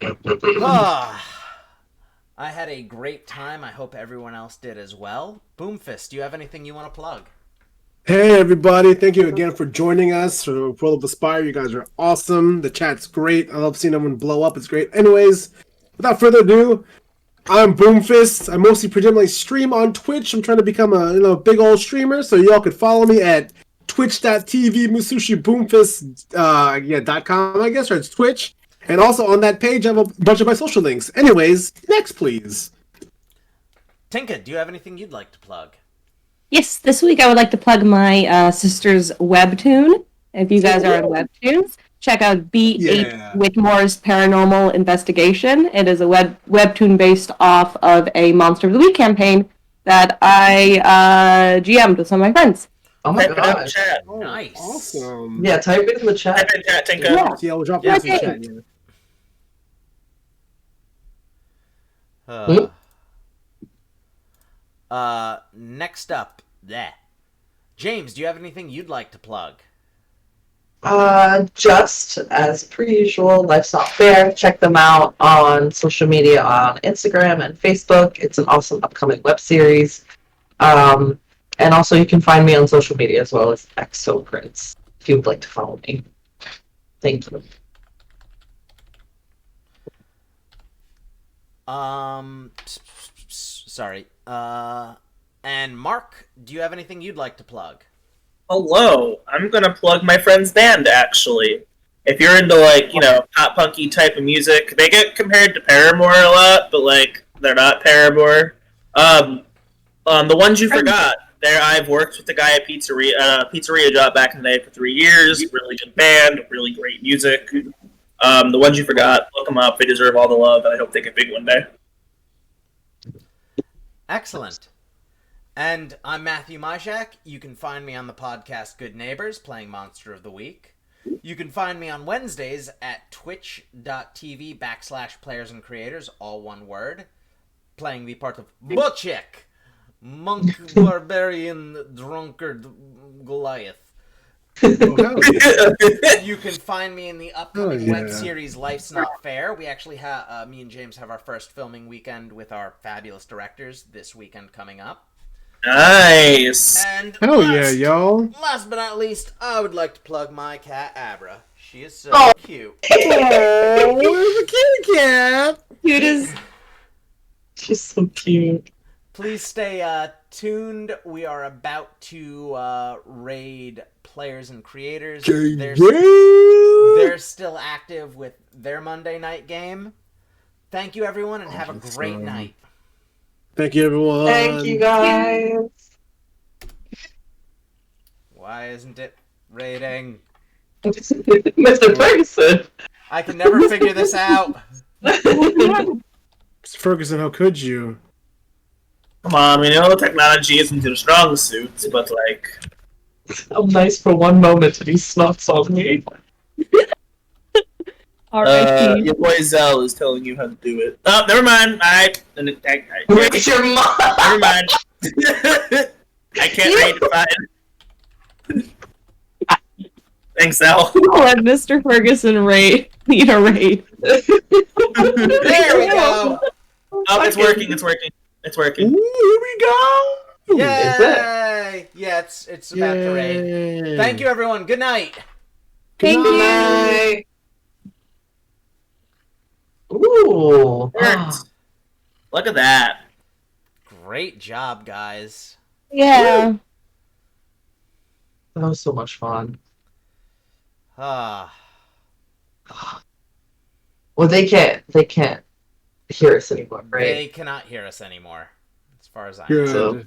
I had a great time. I hope everyone else did as well. Boomfist, do you have anything you want to plug? Hey everybody, thank you again for joining us for World of Aspire. You guys are awesome. The chat's great. I love seeing everyone blow up. It's great. Anyways, without further ado, I'm Boomfist. I mostly predominantly stream on Twitch. I'm trying to become a big old streamer, so y'all could follow me at twitch.tv Musushi Boomfist .com, I guess, or it's Twitch. And also on that page, I have a bunch of my social links. Anyways, next, please. Tinka, do you have anything you'd like to plug? Yes, this week I would like to plug my sister's webtoon. If you guys are on webtoons, check out B8 Whitmore's Paranormal Investigation. It is a webtoon based off of a Monster of the Week campaign that I GM'd with some of my friends. Oh my Type it out in god. chat. Nice. Awesome. Yeah, type it in the chat. Type it in chat, Tinka. Yeah, we'll drop this in chat. Yeah. Next up, James, do you have anything you'd like to plug? Just as per usual, Life's Not Fair. Check them out on social media on Instagram and Facebook. It's an awesome upcoming web series. And also you can find me on social media as well as ExoPrince if you would like to follow me. Thank you. Sorry. And Mark, do you have anything you'd like to plug? Hello, I'm gonna plug my friend's band, actually. If you're into, pop punky type of music, they get compared to Paramore a lot, but, they're not Paramore. The Ones You Forgot, I've worked with the guy at Pizzeria Job back in the day for 3 years. Really good band, really great music. The Ones You Forgot, look them up. They deserve all the love, and I hope they get big one day. Excellent. And I'm Matthew Majak. You can find me on the podcast Good Neighbors, playing Monster of the Week. You can find me on Wednesdays at twitch.tv/players and creators, all one word, playing the part of Butchik, monk, barbarian, drunkard, Goliath. You can find me in the upcoming web series Life's Not Fair. We actually have, me and James have our first filming weekend with our fabulous directors this weekend coming up. Nice. And y'all. Last but not least, I would like to plug my cat Abra. She is so cute. Oh, there's a kitty cat. Cute as... She's so cute. Please stay tuned. We are about to raid Players and Creators. They're still active with their Monday night game. Thank you, everyone, and have a great night. Thank you, everyone. Thank you, guys. Why isn't it raiding? Mr. Ferguson. I can never figure this out. Mr. Ferguson, how could you? Come on, technology isn't your strong suit, but I'm nice for one moment and he snuffs on me. Your boy Zell is telling you how to do it. Oh, never mind. Where's your mom? Never mind. I can't read fine. Thanks, Zell. Let Mr. Ferguson lead a raid. There we go. Oh, it's working. It's working. It's working. Ooh, here we go. Yay! Yeah, it's about to raid. Thank you, everyone. Good night. Thank you. Bye. Ooh. Worked. Look at that. Great job, guys. Yeah. That was so much fun. Ah. Well, they can't hear us anymore, right? They cannot hear us anymore, as far as I know. Good. So